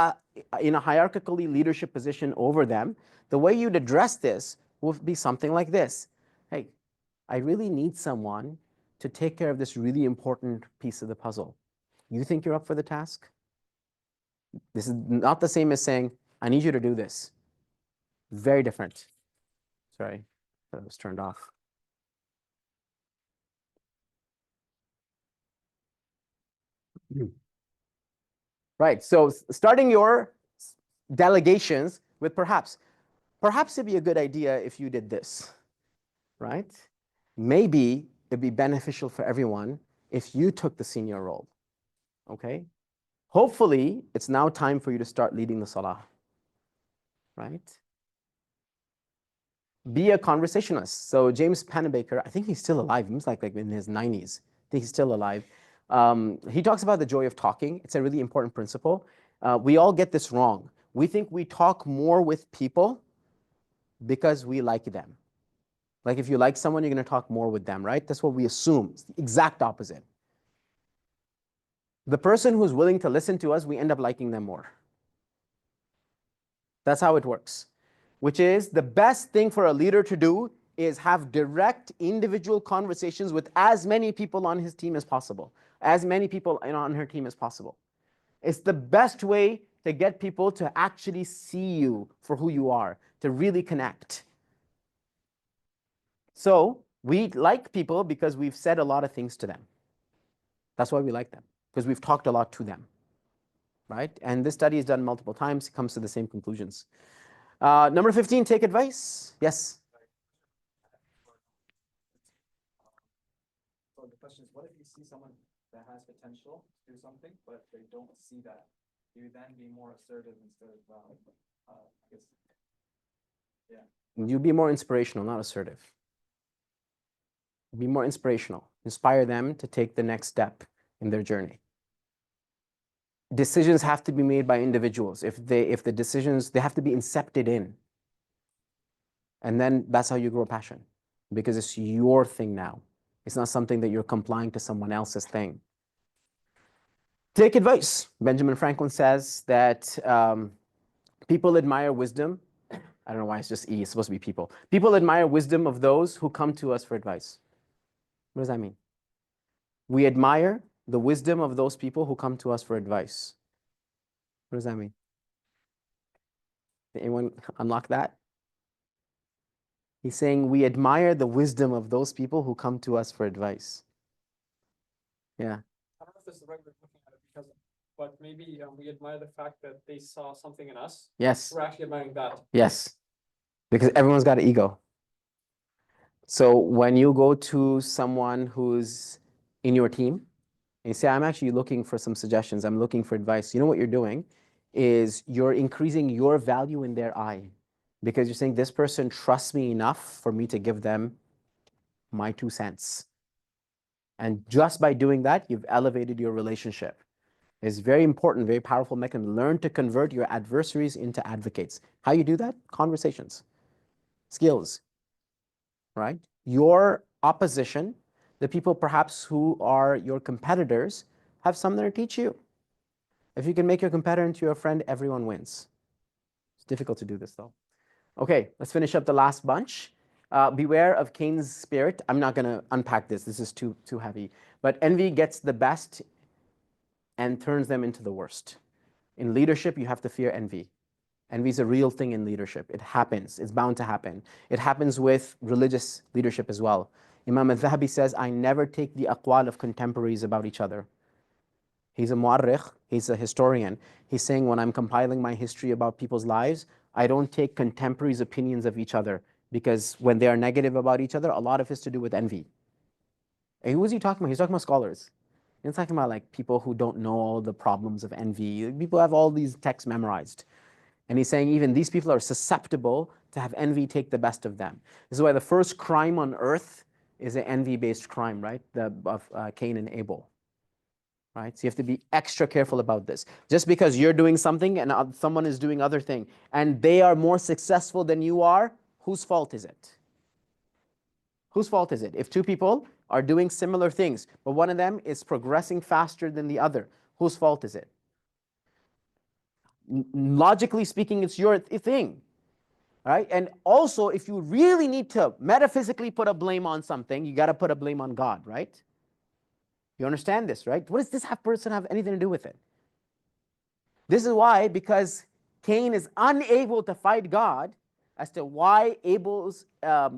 in a hierarchically leadership position over them, the way you'd address this would be something like this. Hey, I really need someone to take care of this really important piece of the puzzle. You think you're up for the task? This is not the same as saying, I need you to do this. Very different. Sorry, that was turned off. Right, so starting your delegations with perhaps it'd be a good idea if you did this, right? Maybe it'd be beneficial for everyone if you took the senior role, okay? Hopefully, it's now time for you to start leading the salah, right? Be a conversationalist. So James Pennebaker, I think he's still alive. He's like in his 90s. I think he's still alive. He talks about the joy of talking. It's a really important principle. We all get this wrong. We think we talk more with people because we like them. Like if you like someone, you're going to talk more with them, right? That's what we assume. It's the exact opposite. The person who's willing to listen to us, we end up liking them more. That's how it works, which is the best thing for a leader to do is have direct individual conversations with as many people on his team as possible, as many people on her team as possible. It's the best way to get people to actually see you for who you are, to really connect. So we like people because we've said a lot of things to them. That's why we like them, because we've talked a lot to them, right? And this study is done multiple times. It comes to the same conclusions. Number 15, take advice. Yes? So the question is, what if you see someone that has potential to do something, but they don't see that? Do you then be more assertive instead of, I guess, yeah. You be more inspirational, not assertive. Be more inspirational. Inspire them to take the next step in their journey. Decisions have to be made by individuals. If the decisions, they have to be incepted in. And then that's how you grow passion, because it's your thing now. It's not something that you're complying to someone else's thing. Take advice. Benjamin Franklin says that people admire wisdom. I don't know why it's just E, it's supposed to be people. People admire wisdom of those who come to us for advice. What does that mean? We admire the wisdom of those people who come to us for advice. What does that mean? Did anyone unlock that? He's saying we admire the wisdom of those people who come to us for advice. Yeah. I don't know if this is the right way of looking at it, but maybe we admire the fact that they saw something in us. Yes. We're actually admiring that. Yes. Because everyone's got an ego. So when you go to someone who's in your team and you say, I'm actually looking for some suggestions, I'm looking for advice, you know what you're doing is you're increasing your value in their eye, because you're saying this person trusts me enough for me to give them my 2 cents. And just by doing that, you've elevated your relationship. It's very important, very powerful mechanism. Learn to convert your adversaries into advocates. How you do that? Conversations, skills, right? Your opposition, the people perhaps who are your competitors, have something to teach you. If you can make your competitor into your friend, everyone wins. It's difficult to do this though. Okay, let's finish up the last bunch. Beware of Cain's spirit. I'm not going to unpack this. This is too heavy. But envy gets the best and turns them into the worst. In leadership, you have to fear envy. Envy is a real thing in leadership. It happens. It's bound to happen. It happens with religious leadership as well. Imam al-Dhahabi says, I never take the aqwal of contemporaries about each other. He's a mu'arrikh, he's a historian. He's saying when I'm compiling my history about people's lives, I don't take contemporaries' opinions of each other, because when they are negative about each other, a lot of it's to do with envy. And who was he talking about? He's talking about scholars. He's talking about like people who don't know all the problems of envy. People have all these texts memorized. And he's saying even these people are susceptible to have envy take the best of them. This is why the first crime on earth is an envy-based crime, right? Of Cain and Abel. Right? So you have to be extra careful about this. Just because you're doing something and someone is doing other thing, and they are more successful than you are, whose fault is it? Whose fault is it? If two people are doing similar things, but one of them is progressing faster than the other, whose fault is it? Logically speaking, it's your thing, right? And also, if you really need to metaphysically put a blame on something, you got to put a blame on God, right? You understand this, right? What does this person have anything to do with it? This is why, because Cain is unable to fight God as to why Abel's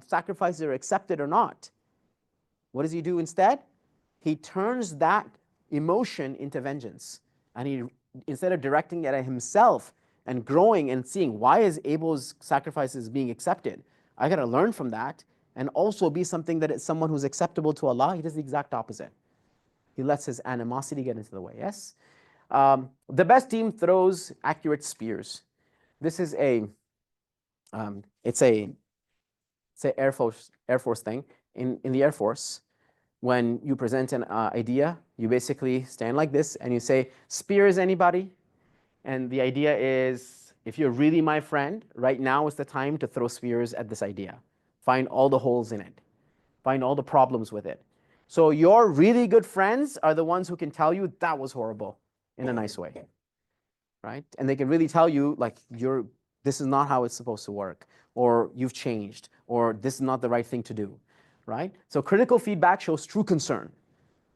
sacrifices are accepted or not. What does he do instead? He turns that emotion into vengeance. And he, instead of directing it at himself and growing and seeing why is Abel's sacrifices being accepted, I got to learn from that and also be something that is someone who's acceptable to Allah. He does the exact opposite. He lets his animosity get into the way. Yes. The best team throws accurate spears. This is it's a Air Force thing. In the Air Force, when you present an idea, you basically stand like this and you say, "Spears, anybody?" And the idea is, if you're really my friend, right now is the time to throw spears at this idea. Find all the holes in it. Find all the problems with it. So your really good friends are the ones who can tell you that was horrible in a nice way, right? And they can really tell you, like, this is not how it's supposed to work, or you've changed, or this is not the right thing to do, right? So critical feedback shows true concern.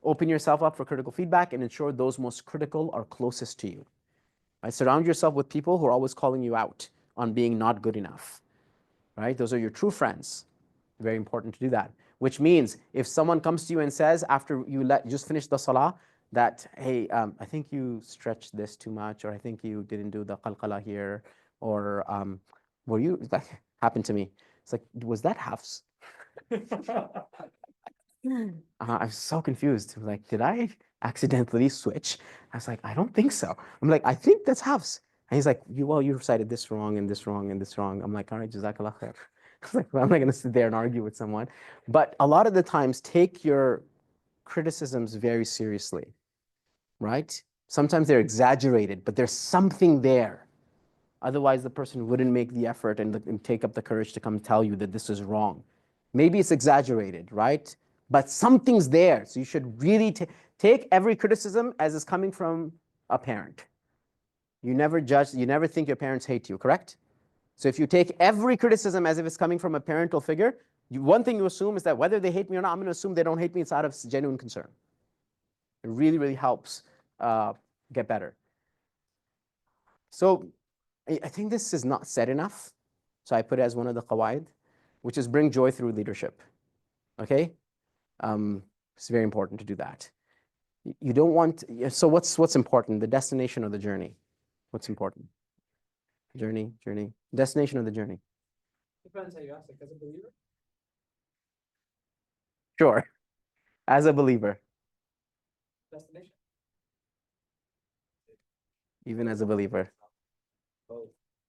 Open yourself up for critical feedback and ensure those most critical are closest to you. Right? Surround yourself with people who are always calling you out on being not good enough, right? Those are your true friends. Very important to do that. Which means if someone comes to you and says after you just finish the salah that, hey, I think you stretched this too much, or I think you didn't do the qalqala here, or were you, that happened to me. It's like, was that Hafs? I was so confused. Like, did I accidentally switch? I was like, I don't think so. I'm like, I think that's Hafs. And he's like, you recited this wrong and this wrong and this wrong. I'm like, all right, jazakallah khair. I was like, well, I'm not going to sit there and argue with someone. But a lot of the times, take your criticisms very seriously, right? Sometimes they're exaggerated, but there's something there. Otherwise, the person wouldn't make the effort and take up the courage to come tell you that this is wrong. Maybe it's exaggerated, right? But something's there. So you should really take every criticism as is coming from a parent. You never judge, you never think your parents hate you, correct? So if you take every criticism as if it's coming from a parental figure, one thing you assume is that whether they hate me or not, I'm going to assume they don't hate me. It's out of genuine concern. It really, really helps get better. So I think this is not said enough. So I put it as one of the qawaid, which is bring joy through leadership. Okay? It's very important to do that. You don't want, so what's important? The destination or the journey? What's important? Journey. Destination or the journey? Depends how you ask, like as a believer. Sure. As a believer. Destination. Even as a believer.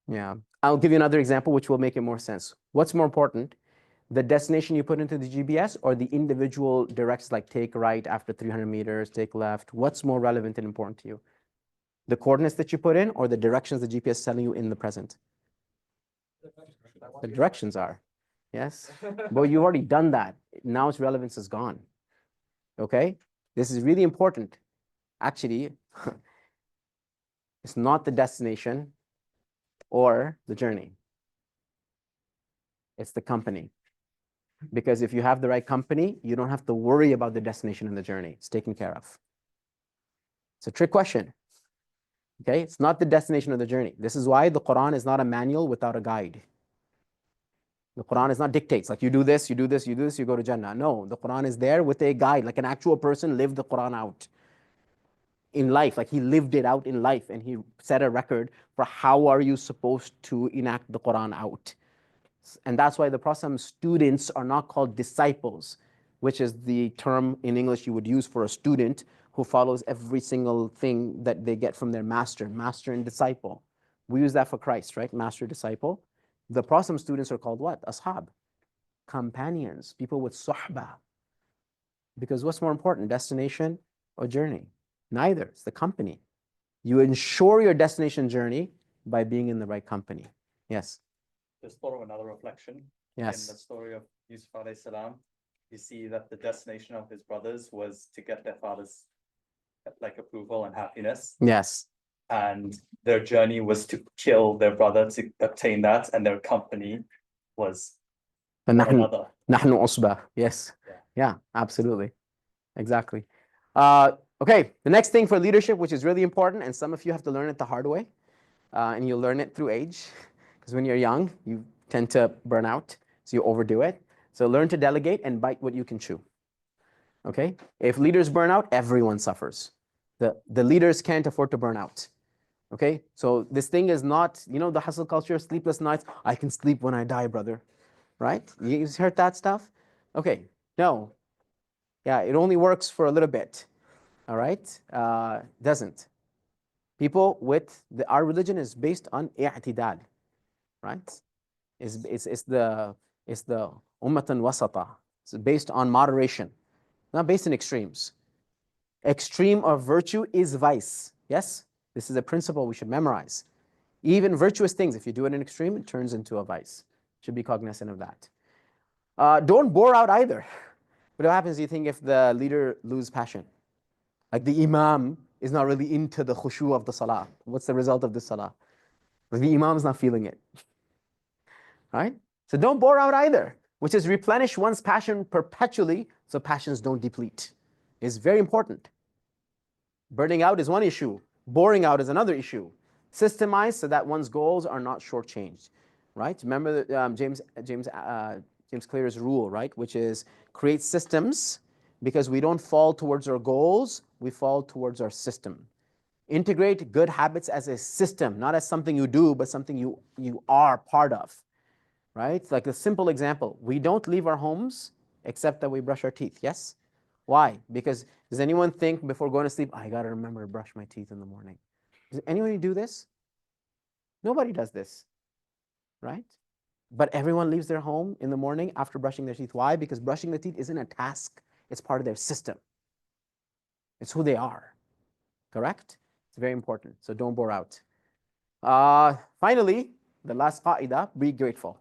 Yeah. I'll give you another example which will make it more sense. What's more important? The destination you put into the GPS or the individual directions, like take right after 300 meters, take left? What's more relevant and important to you? The coordinates that you put in or the directions the GPS is telling you in the present? The directions are. Yes. But you've already done that. Now its relevance is gone. Okay? This is really important. Actually, it's not the destination or the journey. It's the company. Because if you have the right company, you don't have to worry about the destination and the journey. It's taken care of. It's a trick question. Okay? It's not the destination or the journey. This is why the Quran is not a manual without a guide. The Quran is not dictates, like you do this, you do this, you do this, you go to Jannah. No, the Quran is there with a guide, like an actual person lived the Quran out. in life, like he lived it out in life, and he set a record for how are you supposed to enact the Quran out. And that's why the Prophet's students are not called disciples, which is the term in English you would use for a student who follows every single thing that they get from their master, master and disciple. We use that for Christ, right? Master, disciple. The Prophet's students are called what? Ashab, companions, people with suhbah. Because what's more important, destination or journey? Neither. It's the company. You ensure your destination journey by being in the right company. Yes. Just thought of another reflection. Yes. In the story of Yusuf alayhi salam, you see that the destination of his brothers was to get their father's like approval and happiness. Yes. And their journey was to kill their brother to obtain that, and their company was another. نحن عصبة. Yes. Yeah, absolutely. Exactly. Okay, the next thing for leadership, which is really important, and some of you have to learn it the hard way, and you'll learn it through age, because when you're young, you tend to burn out, so you overdo it. So learn to delegate and bite what you can chew. Okay? If leaders burn out, everyone suffers. The leaders can't afford to burn out. Okay? So this thing is not, you know, the hustle culture, sleepless nights. I can sleep when I die, brother. Right? You heard that stuff? Okay. No. Yeah, it only works for a little bit. All right? Doesn't. People with our religion is based on i'tidal. Right? It's the ummatan wasata. It's based on moderation, not based in extremes. Extreme of virtue is vice. Yes? This is a principle we should memorize. Even virtuous things, if you do it in extreme, it turns into a vice. Should be cognizant of that. Don't bore out either. What happens, do you think, if the leader loses passion? Like the Imam is not really into the khushu of the salah. What's the result of the salah? The Imam is not feeling it. Right? So don't bore out either, which is replenish one's passion perpetually so passions don't deplete. It's very important. Burning out is one issue. Boring out is another issue. Systemize so that one's goals are not shortchanged. Right? Remember James Clear's rule, right? Which is create systems, because we don't fall towards our goals, we fall towards our system. Integrate good habits as a system, not as something you do, but something you are part of. Right? Like a simple example, we don't leave our homes except that we brush our teeth, yes? Why? Because does anyone think before going to sleep, I gotta remember to brush my teeth in the morning? Does anyone do this? Nobody does this, right? But everyone leaves their home in the morning after brushing their teeth. Why? Because brushing the teeth isn't a task, it's part of their system. It's who they are, correct? It's very important, so don't bore out. Finally, the last qaida, be grateful.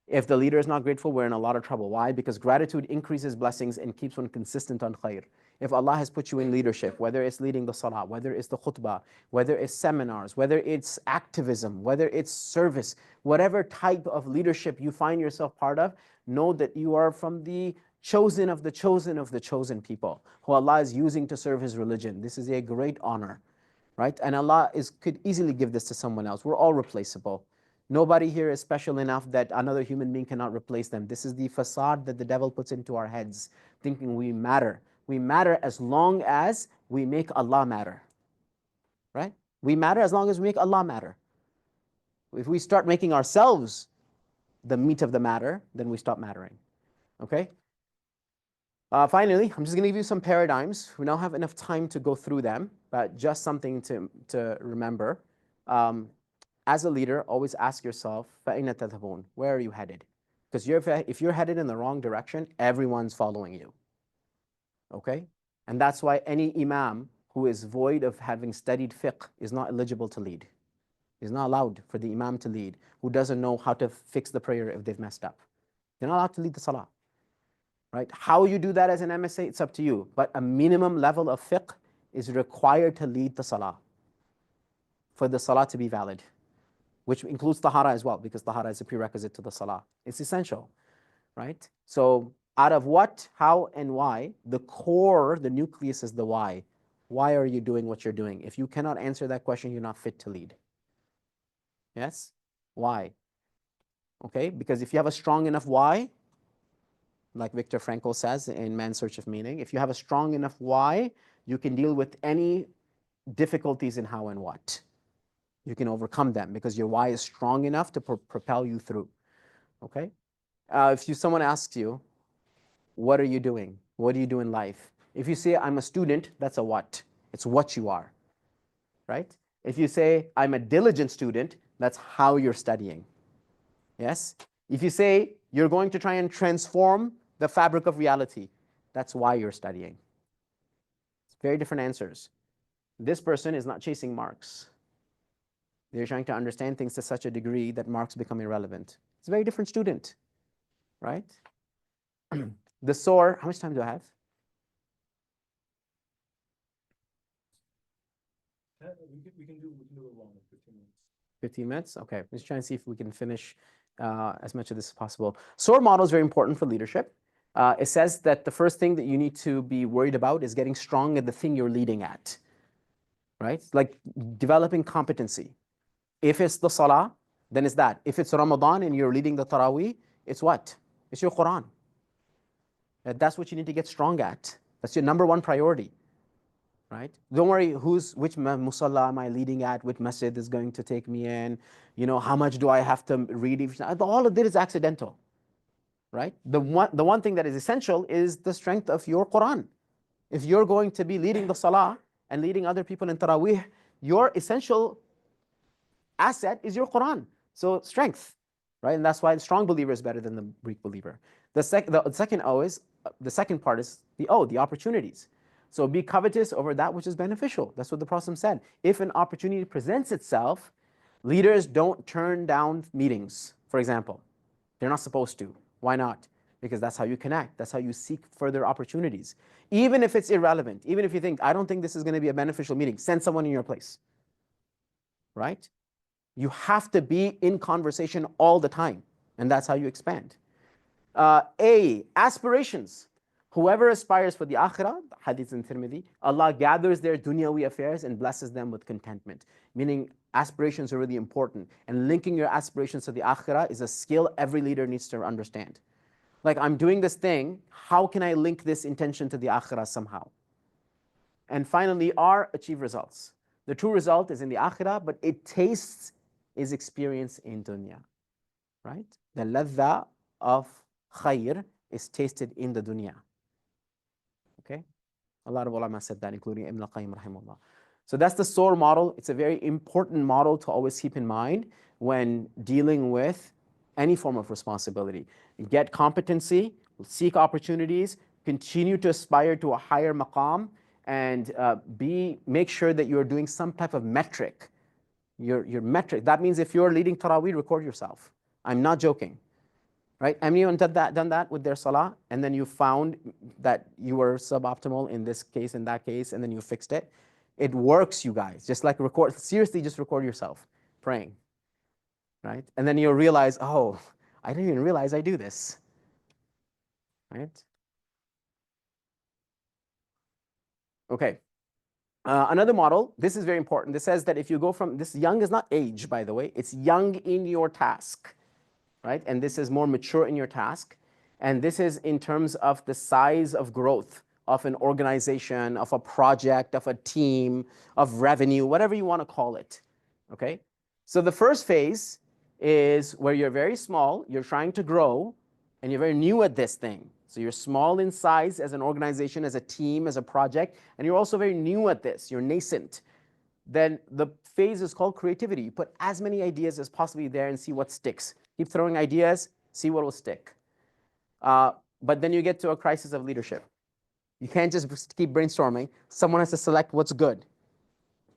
If the leader is not grateful, we're in a lot of trouble. Why? Because gratitude increases blessings and keeps one consistent on khair. If Allah has put you in leadership, whether it's leading the salah, whether it's the khutbah, whether it's seminars, whether it's activism, whether it's service, whatever type of leadership you find yourself part of, know that you are from the chosen of the chosen of the chosen people who Allah is using to serve His religion. This is a great honor, right? And Allah could easily give this to someone else. We're all replaceable. Nobody here is special enough that another human being cannot replace them. This is the facade that the devil puts into our heads, thinking we matter. We matter as long as we make Allah matter, right? We matter as long as we make Allah matter. If we start making ourselves the meat of the matter, then we stop mattering, okay? Finally, I'm just going to give you some paradigms. We don't have enough time to go through them, but just something to remember. As a leader, always ask yourself, فَأَيْنَ تَذْهَبُونَ? Where are you headed? Because if you're headed in the wrong direction, everyone's following you. Okay? And that's why any imam who is void of having studied fiqh is not eligible to lead. It's not allowed for the imam to lead who doesn't know how to fix the prayer if they've messed up. They're not allowed to lead the salah. Right? How you do that as an MSA, it's up to you. But a minimum level of fiqh is required to lead the salah for the salah to be valid, which includes tahara as well, because tahara is a prerequisite to the salah. It's essential, right? So out of what, how, and why, the core, the nucleus is the why. Why are you doing what you're doing? If you cannot answer that question, you're not fit to lead. Yes? Why? Okay, because if you have a strong enough why, like Viktor Frankl says in Man's Search of Meaning, if you have a strong enough why, you can deal with any difficulties in how and what. You can overcome them because your why is strong enough to propel you through. Okay? If someone asks you, what are you doing? What do you do in life? If you say, I'm a student, that's a what. It's what you are, right? If you say, I'm a diligent student, that's how you're studying. Yes? If you say, you're going to try and transform the fabric of reality, that's why you're studying. It's very different answers. This person is not chasing marks. They're trying to understand things to such a degree that marks become irrelevant. It's a very different student, right? The SOAR, how much time do I have? We can do it long, 15 minutes. 15 minutes? Okay, let's try and see if we can finish as much of this as possible. SOAR model is very important for leadership. It says that the first thing that you need to be worried about is getting strong at the thing you're leading at, right? Like developing competency. If it's the salah, then it's that. If it's Ramadan and you're leading the Taraweeh, it's what? It's your Quran. That's what you need to get strong at. That's your number one priority, right? Don't worry which musalla am I leading at, which masjid is going to take me in, how much do I have to read? All of this is accidental, right? The one thing that is essential is the strength of your Quran. If you're going to be leading the salah and leading other people in Taraweeh, your essential asset is your Quran. So strength, right? And that's why the strong believer is better than the weak believer. The second O is, the second part is the opportunities. So be covetous over that which is beneficial. That's what the Prophet said. If an opportunity presents itself, leaders don't turn down meetings, for example. They're not supposed to. Why not? Because that's how you connect. That's how you seek further opportunities. Even if it's irrelevant, even if you think, I don't think this is going to be a beneficial meeting, send someone in your place, right? You have to be in conversation all the time, and that's how you expand. Aspirations. Whoever aspires for the akhirah, hadith in Tirmidhi, Allah gathers their dunyawi affairs and blesses them with contentment. Meaning aspirations are really important. And linking your aspirations to the akhirah is a skill every leader needs to understand. Like, I'm doing this thing, how can I link this intention to the akhirah somehow? And finally, achieve results. The true result is in the akhirah, but it tastes is experience in dunya, right? The ladha of khair is tasted in the dunya. Okay? A lot of ulama said that, including Ibn al-Qayyim rahimahullah. So that's the SOAR model. It's a very important model to always keep in mind when dealing with any form of responsibility. Get competency, seek opportunities, continue to aspire to a higher maqam, and make sure that you're doing some type of metric. Your metric. That means if you're leading Taraweeh, record yourself. I'm not joking. Right? Anyone done that with their salah, and then you found that you were suboptimal in this case, in that case, and then you fixed it? It works, you guys. Just like seriously, just record yourself praying. Right? And then you'll realize, oh, I didn't even realize I do this. Right? Okay. Another model, this is very important. This says that if you go from, this young is not age, by the way, it's young in your task. Right? And this is more mature in your task. And this is in terms of the size of growth of an organization, of a project, of a team, of revenue, whatever you want to call it. Okay? So the first phase is where you're very small, you're trying to grow, and you're very new at this thing. So you're small in size as an organization, as a team, as a project, and you're also very new at this. You're nascent. Then the phase is called creativity. You put as many ideas as possibly there and see what sticks. Keep throwing ideas, see what will stick. But then you get to a crisis of leadership. You can't just keep brainstorming. Someone has to select what's good,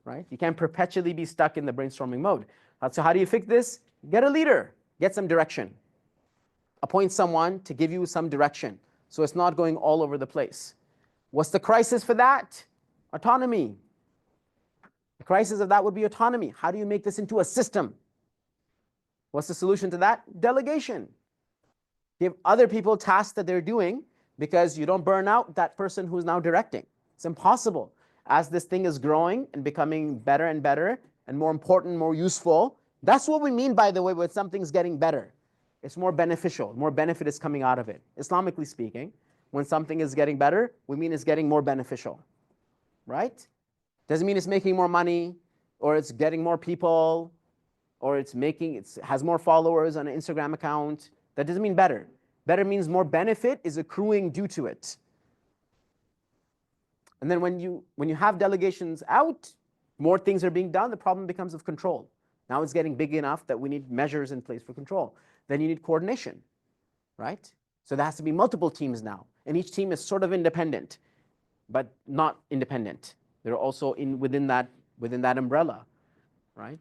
right? You can't perpetually be stuck in the brainstorming mode. So how do you fix this? Get a leader, get some direction. Appoint someone to give you some direction so it's not going all over the place. What's the crisis for that? Autonomy. The crisis of that would be autonomy. How do you make this into a system? What's the solution to that? Delegation. Give other people tasks that they're doing because you don't burn out that person who's now directing. It's impossible. As this thing is growing and becoming better and better and more important, more useful, that's what we mean, by the way, when something's getting better. It's more beneficial. More benefit is coming out of it. Islamically speaking, when something is getting better, we mean it's getting more beneficial, right? Doesn't mean it's making more money, or it's getting more people, or it has more followers on an Instagram account. That doesn't mean better. Better means more benefit is accruing due to it. And then when you have delegations out, more things are being done, the problem becomes of control. Now it's getting big enough that we need measures in place for control. Then you need coordination, right? So there has to be multiple teams now, and each team is sort of independent, but not independent. They're also within that umbrella, right?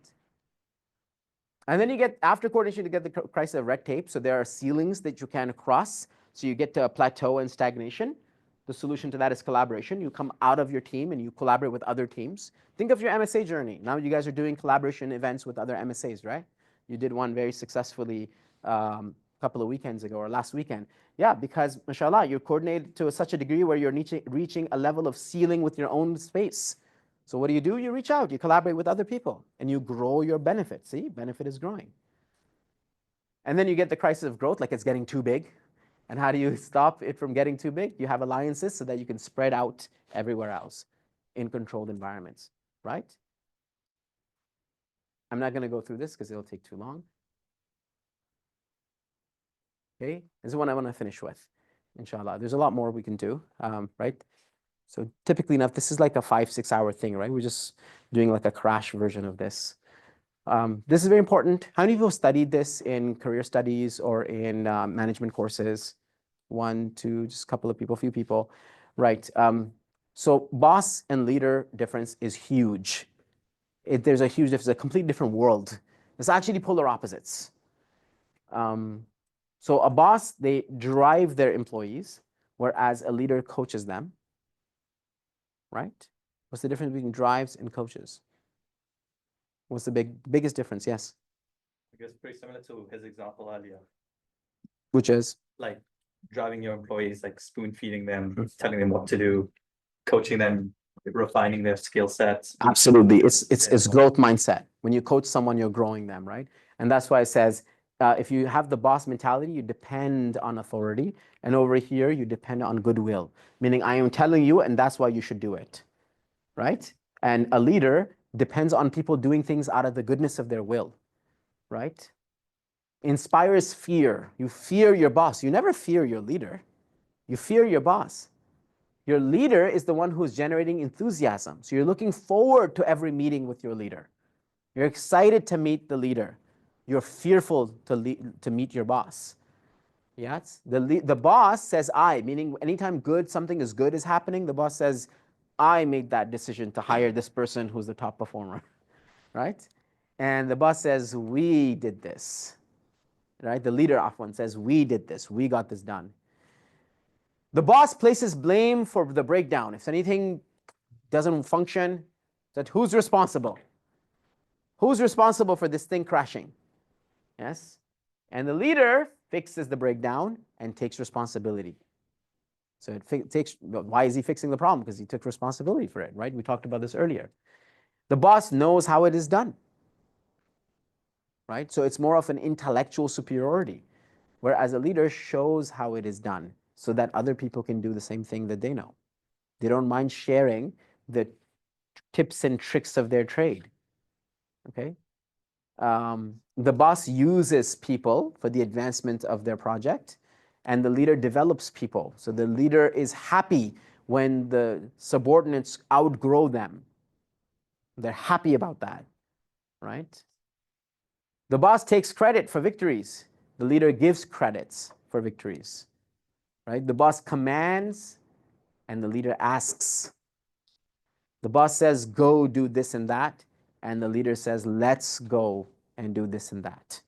And then you get, after coordination, you get the crisis of red tape. So there are ceilings that you can cross. So you get to a plateau and stagnation. The solution to that is collaboration. You come out of your team and you collaborate with other teams. Think of your MSA journey. Now you guys are doing collaboration events with other MSAs, right? You did one very successfully a couple of weekends ago or last weekend. Yeah, because mashallah, you're coordinated to such a degree where you're reaching a level of ceiling with your own space. So what do? You reach out, you collaborate with other people, and you grow your benefit. See, benefit is growing. And then you get the crisis of growth, like it's getting too big. And how do you stop it from getting too big? You have alliances so that you can spread out everywhere else in controlled environments, right? I'm not going to go through this because it'll take too long. Okay, this is what I want to finish with, inshallah. There's a lot more we can do, right? So typically enough, this is like a 5-6 hour thing, right? We're just doing like a crash version of this. This is very important. How many people studied this in career studies or in management courses? 1, 2, just a couple of people, a few people, right? So boss and leader difference is huge. There's a huge difference, a complete different world. It's actually polar opposites. So a boss, they drive their employees, whereas a leader coaches them, right? What's the difference between drives and coaches? What's the biggest difference? Yes. I guess pretty similar to his example earlier. Which is? Like driving your employees, like spoon feeding them, telling them what to do, coaching them, refining their skill sets. Absolutely. It's growth mindset. When you coach someone, you're growing them, right? And that's why it says, if you have the boss mentality, you depend on authority. And over here, you depend on goodwill, meaning I am telling you, and that's why you should do it, right? And a leader depends on people doing things out of the goodness of their will, right? Inspires fear. You fear your boss. You never fear your leader. You fear your boss. Your leader is the one who's generating enthusiasm. So you're looking forward to every meeting with your leader. You're excited to meet the leader. You're fearful to meet your boss. Yes? The boss says I, meaning anytime something is good is happening, the boss says, I made that decision to hire this person who's the top performer, right? And the boss says, we did this, right? The leader often says, we did this, we got this done. The boss places blame for the breakdown. If anything doesn't function, that who's responsible? Who's responsible for this thing crashing? Yes? And the leader fixes the breakdown and takes responsibility. So why is he fixing the problem? Because he took responsibility for it, right? We talked about this earlier. The boss knows how it is done, right? So it's more of an intellectual superiority, whereas a leader shows how it is done so that other people can do the same thing that they know. They don't mind sharing the tips and tricks of their trade, okay? The boss uses people for the advancement of their project, and the leader develops people. So the leader is happy when the subordinates outgrow them. They're happy about that, right? The boss takes credit for victories. The leader gives credits for victories, right? The boss commands and the leader asks. The boss says, go do this and that, and the leader says, let's go and do this and that.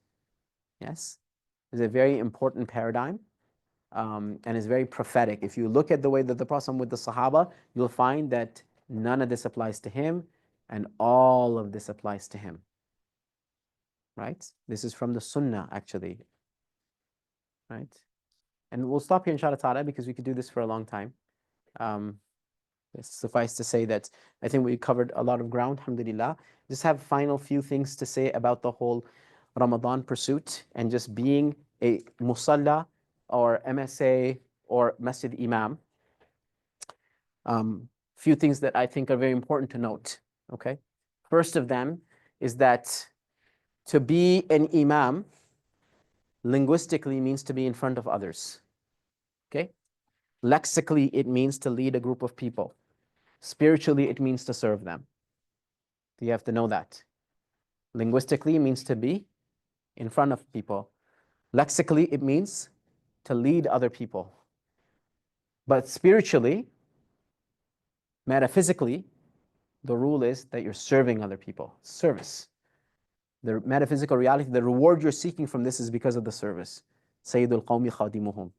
Yes? It's a very important paradigm, and it's very prophetic. If you look at the way that the Prophet with the Sahaba, you'll find that none of this applies to him, and all of this applies to him. Right? This is from the Sunnah, actually. Right? And we'll stop here, inshallah ta'ala, because we could do this for a long time. Suffice to say that I think we covered a lot of ground, alhamdulillah. Just have final few things to say about the whole Ramadan pursuit and just being a musalla or MSA or Masjid Imam. few things that I think are very important to note, okay? First of them is that to be an imam linguistically means to be in front of others, okay? Lexically, it means to lead a group of people. Spiritually, it means to serve them. You have to know that. Linguistically, it means to be in front of people. Lexically, it means to lead other people. But spiritually, metaphysically, the rule is that you're serving other people. Service. The metaphysical reality, the reward you're seeking from this is because of the service. Sayyidul Qawmi Khadimuhum.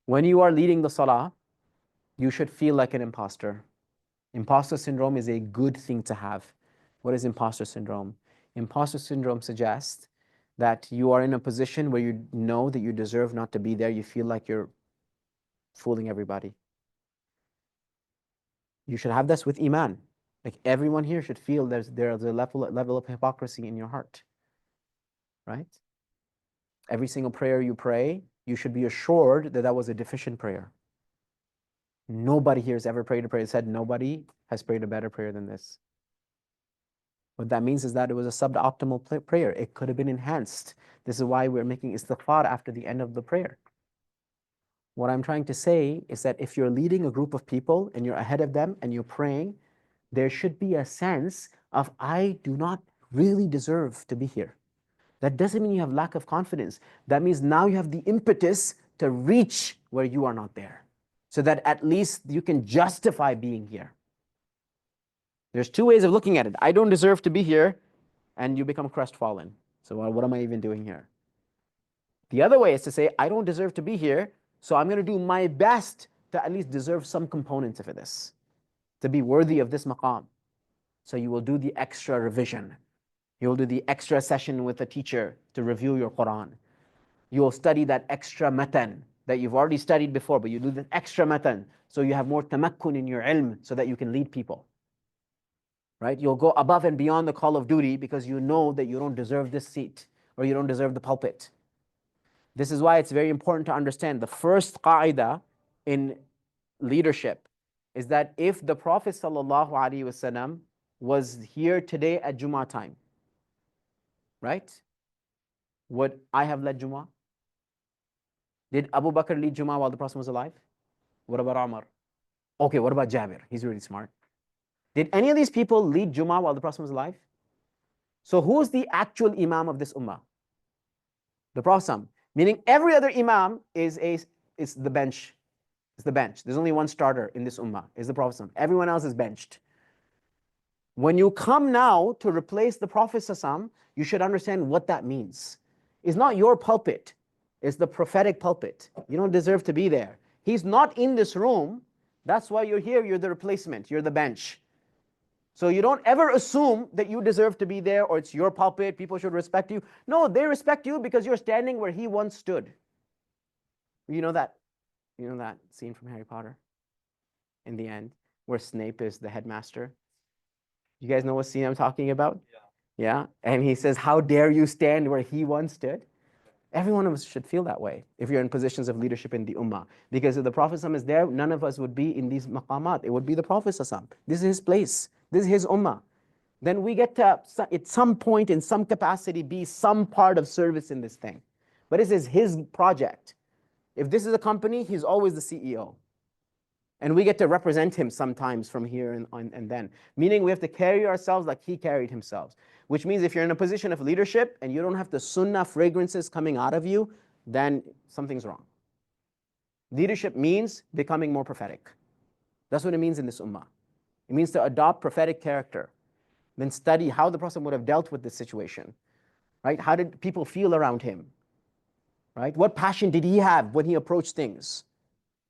When you are leading the salah, you should feel like an imposter. Imposter syndrome is a good thing to have. What is imposter syndrome? Imposter syndrome suggests that you are in a position where you know that you deserve not to be there. You feel like you're fooling everybody. You should have this with iman. Like everyone here should feel there's a level of hypocrisy in your heart, right? Every single prayer you pray, you should be assured that that was a deficient prayer. Nobody here has ever prayed a prayer that said nobody has prayed a better prayer than this. What that means is that it was a suboptimal prayer. It could have been enhanced. This is why we're making istighfar after the end of the prayer. What I'm trying to say is that if you're leading a group of people and you're ahead of them and you're praying, there should be a sense of, I do not really deserve to be here. That doesn't mean you have lack of confidence. That means now you have the impetus to reach where you are not there, so that at least you can justify being here. There's two ways of looking at it. I don't deserve to be here, and you become crestfallen. So what am I even doing here? The other way is to say, I don't deserve to be here, so I'm going to do my best to at least deserve some components of this, to be worthy of this maqam. So you will do the extra revision. You will do the extra session with a teacher to review your Quran. You will study that extra matan that you've already studied before, but you do the extra matan so you have more tamakkun in your ilm so that you can lead people. Right? You'll go above and beyond the call of duty because you know that you don't deserve this seat or you don't deserve the pulpit. This is why it's very important to understand the first qaida in leadership is that if the Prophet ﷺ was here today at Jummah time, right? Would I have led Jummah? Did Abu Bakr lead Jummah while the Prophet was alive? What about Umar? Okay, what about Jabir? He's really smart. Did any of these people lead Jummah while the Prophet was alive? So who's the actual Imam of this ummah? The Prophet. Meaning every other Imam is the bench. It's the bench. There's only one starter in this ummah, is the Prophet. Everyone else is benched. When you come now to replace the Prophet, you should understand what that means. It's not your pulpit. It's the prophetic pulpit. You don't deserve to be there. He's not in this room. That's why you're here. You're the replacement. You're the bench. So you don't ever assume that you deserve to be there or it's your pulpit, people should respect you. No, they respect you because you're standing where he once stood. You know that scene from Harry Potter in the end where Snape is the headmaster? You guys know what scene I'm talking about? Yeah. And he says, how dare you stand where he once stood? Every one of us should feel that way if you're in positions of leadership in the ummah. Because if the Prophet is there, none of us would be in these maqamat. It would be the Prophet. This is his place. This is his ummah. Then we get to, at some point, in some capacity, be some part of service in this thing. But this is his project. If this is a company, he's always the CEO. And we get to represent him sometimes from here and then. Meaning we have to carry ourselves like he carried himself. Which means if you're in a position of leadership and you don't have the sunnah fragrances coming out of you, then something's wrong. Leadership means becoming more prophetic. That's what it means in this ummah. It means to adopt prophetic character. Then study how the Prophet would have dealt with this situation. Right? How did people feel around him? Right? What passion did he have when he approached things?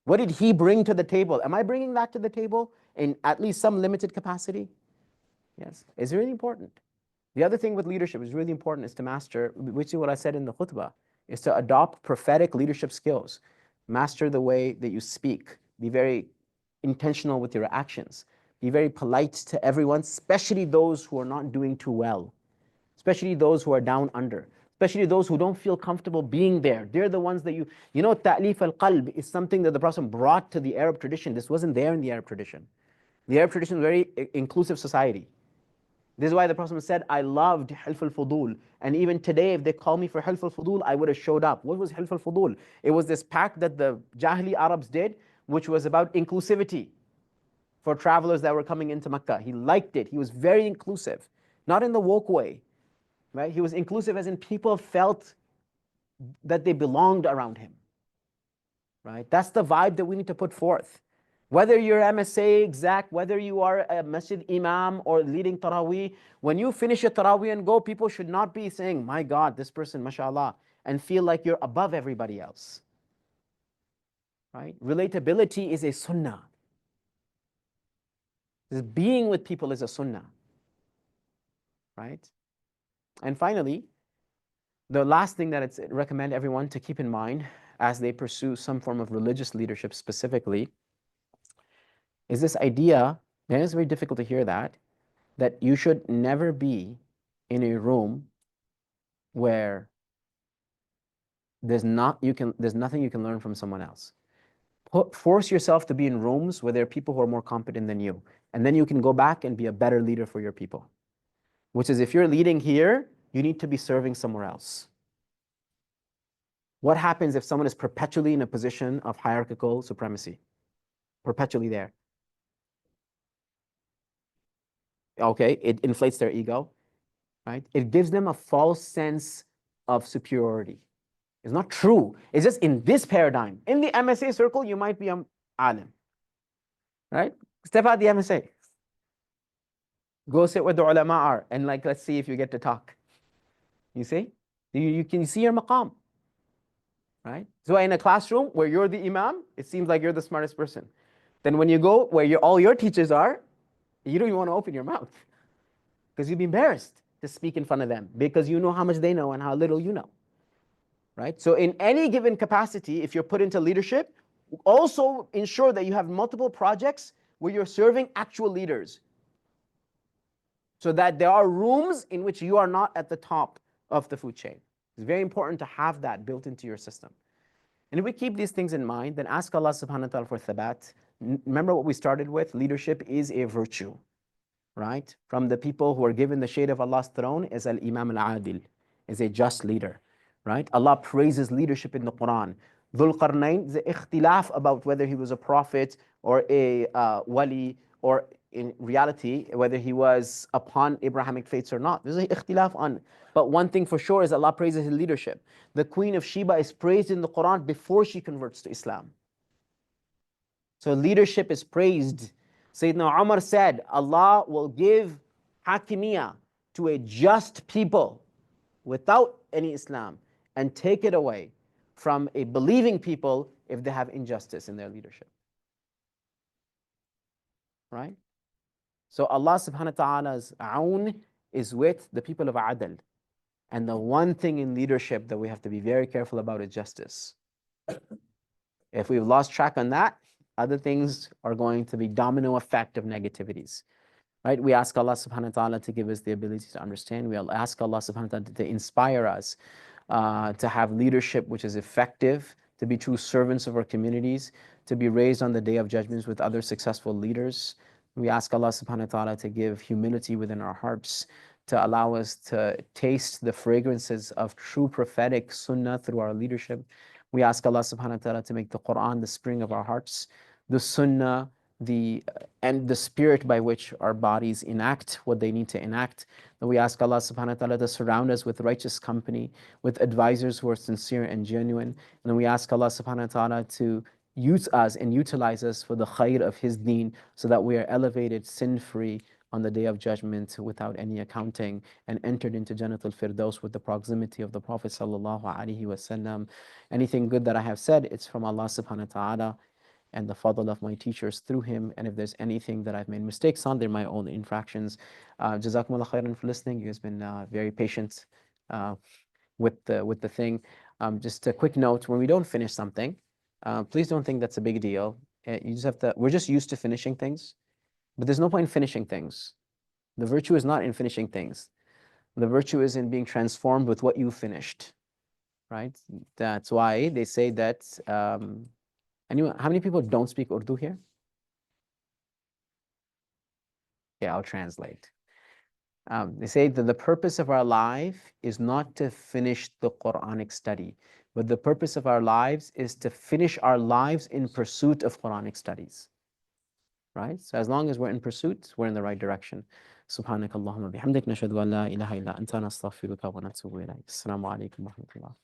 What did he bring to the table? Am I bringing that to the table in at least some limited capacity? Yes, it's really important. The other thing with leadership is really important is to master, which is what I said in the khutbah, is to adopt prophetic leadership skills. Master the way that you speak. Be very intentional with your actions. Be very polite to everyone, especially those who are not doing too well. Especially those who are down under. especially those who don't feel comfortable being there. They're the ones that ta'lif al-qalb is something that the Prophet brought to the Arab tradition. This wasn't there in the Arab tradition. The Arab tradition is a very inclusive society. This is why the Prophet said, I loved Hilf al-Fudul. And even today, if they call me for Hilf al-Fudul, I would have showed up. What was Hilf al-Fudul? It was this pact that the Jahili Arabs did, which was about inclusivity for travelers that were coming into Makkah. He liked it. He was very inclusive, not in the woke way, right? He was inclusive as in people felt that they belonged around him, right? That's the vibe that we need to put forth. Whether you're MSA exec, whether you are a masjid imam or leading Taraweeh, when you finish a Taraweeh and go, people should not be saying, my God, this person, mashallah, and feel like you're above everybody else, right? Relatability is a sunnah. This being with people is a sunnah, right? And finally, the last thing that it's recommend everyone to keep in mind as they pursue some form of religious leadership specifically is this idea, and it's very difficult to hear that you should never be in a room where there's nothing you can learn from someone else. Force yourself to be in rooms where there are people who are more competent than you, and then you can go back and be a better leader for your people. Which is, if you're leading here, you need to be serving somewhere else. What happens if someone is perpetually in a position of hierarchical supremacy? Perpetually there. Okay, it inflates their ego, right? It gives them a false sense of superiority. It's not true. It's just in this paradigm. In the MSA circle, you might be an alim, right? Step out the MSA. Go sit where the ulama are, and let's see if you get to talk. You see? You can see your maqam, right? So in a classroom where you're the imam, it seems like you're the smartest person. Then when you go where all your teachers are, you don't even want to open your mouth because you'd be embarrassed to speak in front of them because you know how much they know and how little you know, right? So in any given capacity, if you're put into leadership, also ensure that you have multiple projects where you're serving actual leaders so that there are rooms in which you are not at the top of the food chain. It's very important to have that built into your system. And if we keep these things in mind, then ask Allah subhanahu wa ta'ala for thabat. Remember what we started with? Leadership is a virtue, right? From the people who are given the shade of Allah's throne is al-Imam al-Adil, is a just leader, right? Allah praises leadership in the Quran. Dhul Qarnayn, the ikhtilaf about whether he was a prophet or a wali, or in reality, whether he was upon Abrahamic faiths or not. There's an ikhtilaf on. But one thing for sure is Allah praises his leadership. The Queen of Sheba is praised in the Quran before she converts to Islam. So leadership is praised. Sayyidina Umar said, Allah will give hakimiyah to a just people without any Islam and take it away from a believing people if they have injustice in their leadership. Right? So Allah subhanahu wa ta'ala's aun is with the people of Adl. And the one thing in leadership that we have to be very careful about is justice. If we've lost track on that, other things are going to be domino effect of negativities. Right? We ask Allah subhanahu wa ta'ala to give us the ability to understand. We ask Allah subhanahu wa ta'ala to inspire us to have leadership which is effective, to be true servants of our communities, to be raised on the day of judgments with other successful leaders. We ask Allah subhanahu wa ta'ala to give humility within our hearts, to allow us to taste the fragrances of true prophetic sunnah through our leadership. We ask Allah subhanahu wa ta'ala to make the Quran the spring of our hearts, the sunnah, and the spirit by which our bodies enact what they need to enact. And we ask Allah subhanahu wa ta'ala to surround us with righteous company, with advisors who are sincere and genuine. And then we ask Allah subhanahu wa ta'ala to use us and utilize us for the khair of His deen so that we are elevated sin-free on the day of judgment without any accounting and entered into Jannatul Firdaus with the proximity of the Prophet sallallahu alaihi wasallam. Anything good that I have said, it's from Allah subhanahu wa ta'ala and the fadl of my teachers through him. And if there's anything that I've made mistakes on, they're my own infractions. Jazakumullah khairan for listening. You guys been very patient with the thing. Just a quick note, when we don't finish something, please don't think that's a big deal. You just have to, we're just used to finishing things, but there's no point in finishing things. The virtue is not in finishing things. The virtue is in being transformed with what you finished, right? That's why they say that, anyone, how many people don't speak Urdu here? Yeah, I'll translate. They say that the purpose of our life is not to finish the Quranic study, but the purpose of our lives is to finish our lives in pursuit of Quranic studies. Right? So as long as we're in pursuit, we're in the right direction. سبحانك اللهم بحمدك نشهد أن لا إله إلا أنت نستغفرك ونتوب إليك. السلام عليكم ورحمة الله.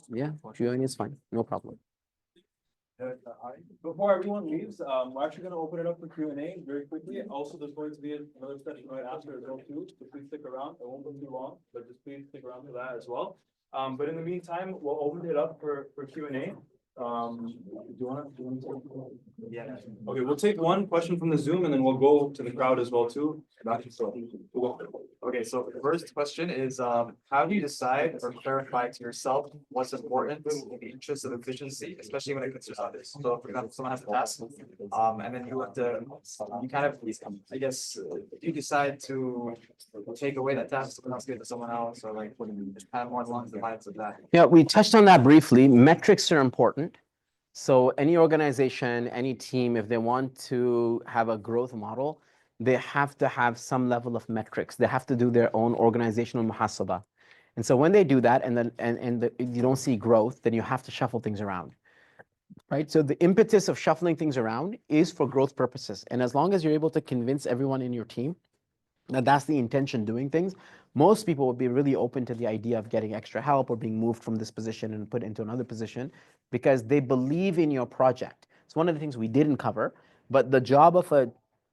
Yeah, Q&A is fine, no problem. Before everyone leaves, we're actually gonna open it up for Q&A very quickly. Also, there's going to be another session right after as well too, so please stick around. It won't be too long, but just please stick around for that as well. But in the meantime, we'll open it up for Q&A. Do you wanna? Yeah. Okay, we'll take one question from the Zoom and then we'll go to the crowd as well too. Okay, so the first question is, how do you decide or clarify to yourself what's important in the interest of efficiency, especially when it comes to others? So for example, someone has a task, and then you have to, you kind of, I guess, you decide to take away that task, someone else give it to someone else, or like have more along the lines of that. Yeah, we touched on that briefly. Metrics are important. So any organization, any team, if they want to have a growth model, they have to have some level of metrics. They have to do their own organizational muhasabah. And so when they do that and then you don't see growth, then you have to shuffle things around. Right? So the impetus of shuffling things around is for growth purposes. And as long as you're able to convince everyone in your team that that's the intention doing things, most people would be really open to the idea of getting extra help or being moved from this position and put into another position because they believe in your project. It's one of the things we didn't cover, but the job of a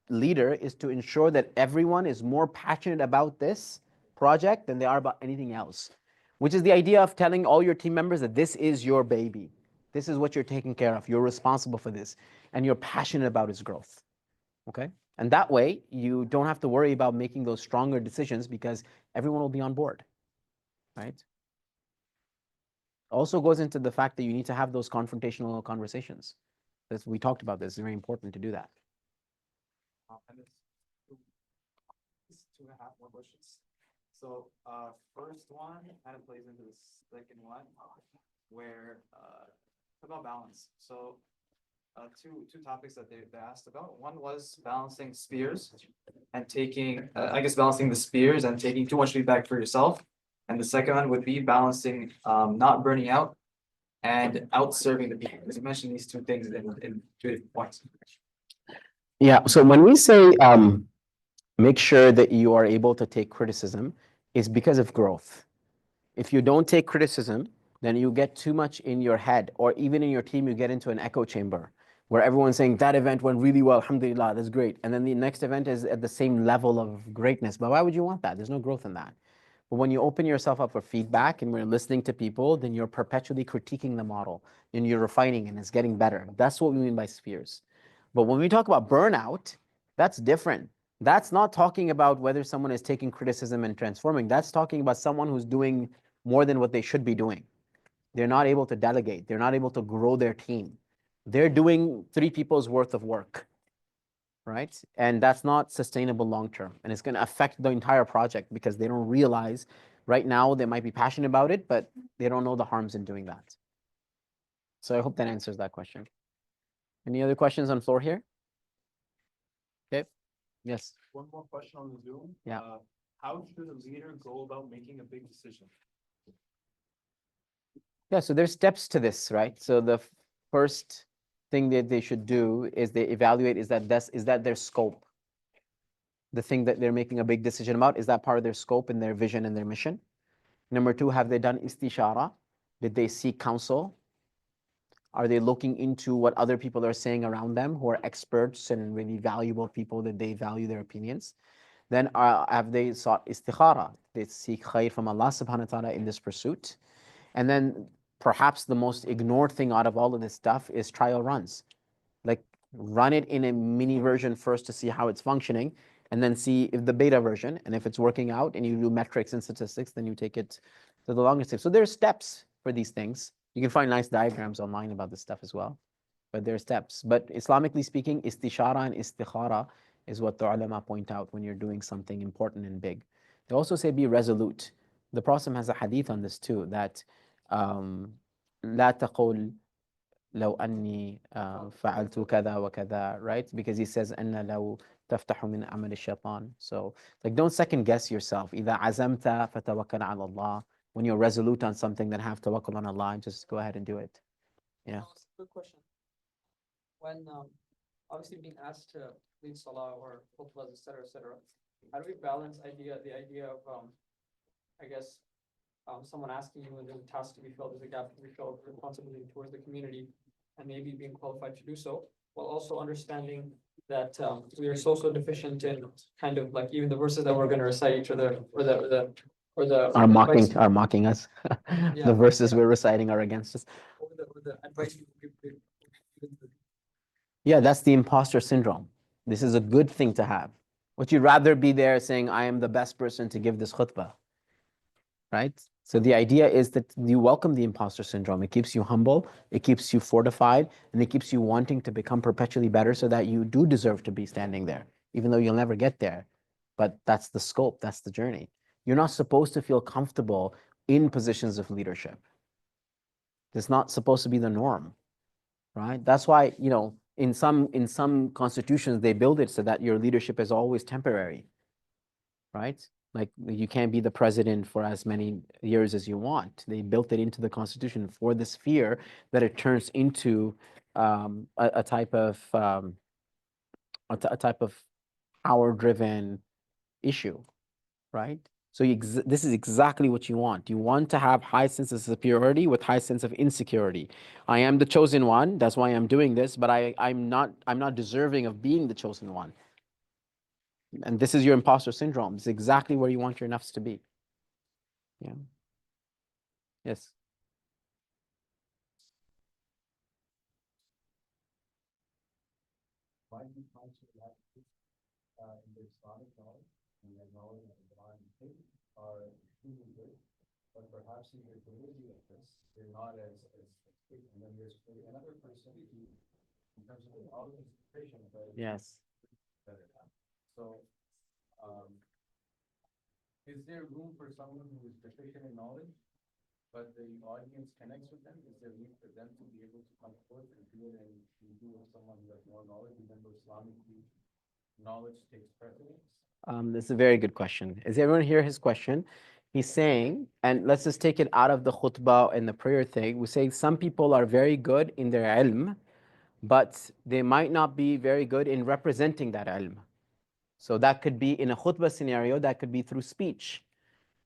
leader is to ensure that everyone is more passionate about this project than they are about anything else, which is the idea of telling all your team members that this is your baby. This is what you're taking care of. You're responsible for this, and you're passionate about its growth. Okay? And that way, you don't have to worry about making those stronger decisions because everyone will be on board, right? Also goes into the fact that you need to have those confrontational conversations. We talked about this. It's very important to do that. And it's two and a half more questions. So, first one kind of plays into the second one, where about balance. So, two topics that they asked about. One was balancing spears and taking, I guess, balancing the spears and taking too much feedback for yourself. And the second one would be balancing not burning out and out serving the people. Because you mentioned these two things in two different points. Yeah. So when we say make sure that you are able to take criticism, it's because of growth. If you don't take criticism, then you get too much in your head, or even in your team, you get into an echo chamber where everyone's saying that event went really well, alhamdulillah, that's great. And then the next event is at the same level of greatness. But why would you want that? There's no growth in that. But when you open yourself up for feedback and we're listening to people, then you're perpetually critiquing the model and you're refining and it's getting better. That's what we mean by spheres. But when we talk about burnout, that's different. That's not talking about whether someone is taking criticism and transforming. That's talking about someone who's doing more than what they should be doing. They're not able to delegate. They're not able to grow their team. They're doing 3 people's worth of work, right? And that's not sustainable long-term. And it's going to affect the entire project because they don't realize right now they might be passionate about it, but they don't know the harms in doing that. So I hope that answers that question. Any other questions on floor here? Okay. Yes. One more question on the Zoom. Yeah. How should a leader go about making a big decision? Yeah, so there's steps to this, right? So the first thing that they should do is they evaluate is that their scope. The thing that they're making a big decision about, is that part of their scope and their vision and their mission? Number 2, have they done istishara? Did they seek counsel? Are they looking into what other people are saying around them who are experts and really valuable people that they value their opinions? Then have they sought istikhara? They seek khair from Allah subhanahu wa ta'ala in this pursuit. And then perhaps the most ignored thing out of all of this stuff is trial runs. Like run it in a mini version first to see how it's functioning, and then see if the beta version, and if it's working out and you do metrics and statistics, then you take it to the longest step. So there's steps for these things. You can find nice diagrams online about this stuff as well. but there are steps. But Islamically speaking, istishara and istikhara is what the ulama point out when you're doing something important and big. They also say be resolute. The Prophet has a hadith on this too, that لا تقول لو أني فعلت كذا وكذا, right? Because he says أن لو تفتح من عمل الشيطان. So like don't second guess yourself. إذا عزمت فتوكل على الله. When you're resolute on something, then have tawakkul on Allah and just go ahead and do it. Yeah. Good question. When obviously being asked to lead salah or khutbahs, etc., how do we balance the idea of I guess someone asking you and there's a task to be filled, there's a gap to be filled, responsibility towards the community, and maybe being qualified to do so, while also understanding that we are so deficient in kind of like even the verses that we're going to recite each other or the Are advice, mocking us. Yeah, The verses yeah. we're reciting are against us. or the advice you give. Yeah, that's the imposter syndrome. This is a good thing to have. Would you rather be there saying, I am the best person to give this khutbah? Right? So the idea is that you welcome the imposter syndrome. It keeps you humble, it keeps you fortified, and it keeps you wanting to become perpetually better so that you do deserve to be standing there, even though you'll never get there. But that's the scope, that's the journey. You're not supposed to feel comfortable in positions of leadership. It's not supposed to be the norm, right? That's why, in some constitutions, they build it so that your leadership is always temporary, right? Like you can't be the president for as many years as you want. They built it into the constitution for this fear that it turns into a type of power-driven issue, right? So this is exactly what you want. You want to have high sense of superiority with high sense of insecurity. I am the chosen one. That's why I'm doing this, but I'm not deserving of being the chosen one. And this is your imposter syndrome. It's exactly where you want your nafs to be. Yeah. Yes. Why do you find in the Islamic knowledge and the knowledge of the Quran and faith are truly good, but perhaps in the validity of this, they're not as good. And then there's another person who, in terms of the knowledge and interpretation, but Yes. better. So, is there room for someone who is deficient in knowledge, but the audience connects with them? Is there room for them to be able to come forth and do it and do with someone who has more knowledge, even though Islamically knowledge takes precedence? This is a very good question. Does everyone hear his question? He's saying, and let's just take it out of the khutbah and the prayer thing. We say some people are very good in their ilm, but they might not be very good in representing that ilm. So that could be in a khutbah scenario, that could be through speech,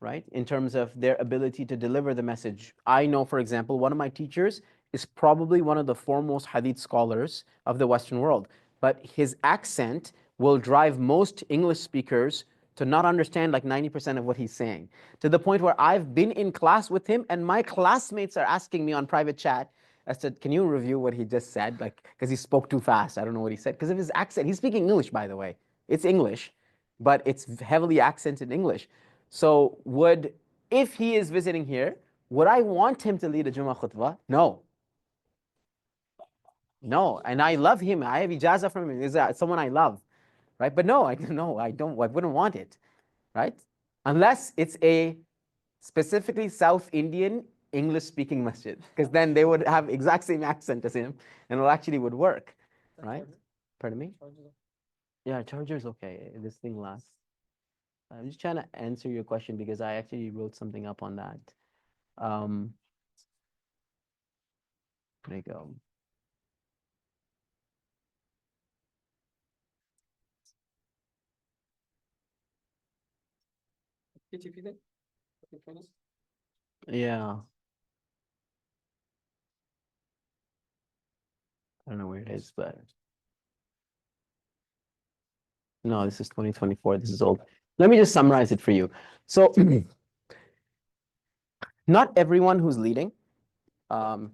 right? In terms of their ability to deliver the message. I know, for example, one of my teachers is probably one of the foremost hadith scholars of the Western world, but his accent will drive most English speakers to not understand like 90% of what he's saying, to the point where I've been in class with him and my classmates are asking me on private chat, I said, can you review what he just said? Like, because he spoke too fast. I don't know what he said. Because of his accent. He's speaking English, by the way. It's English, but it's heavily accented English. So if he is visiting here, would I want him to lead a Jummah khutbah? No. No. And I love him. I have ijazah from him. He's someone I love, right? But no, I wouldn't want it, right? Unless it's a specifically South Indian English-speaking masjid, because then they would have exact same accent as him, and it actually would work, right? Pardon me? Yeah, charger's okay. This thing lasts. I'm just trying to answer your question because I actually wrote something up on that. There you go. Yeah. I don't know where it is, but no, this is 2024. This is old. Let me just summarize it for you. So not everyone who's leading can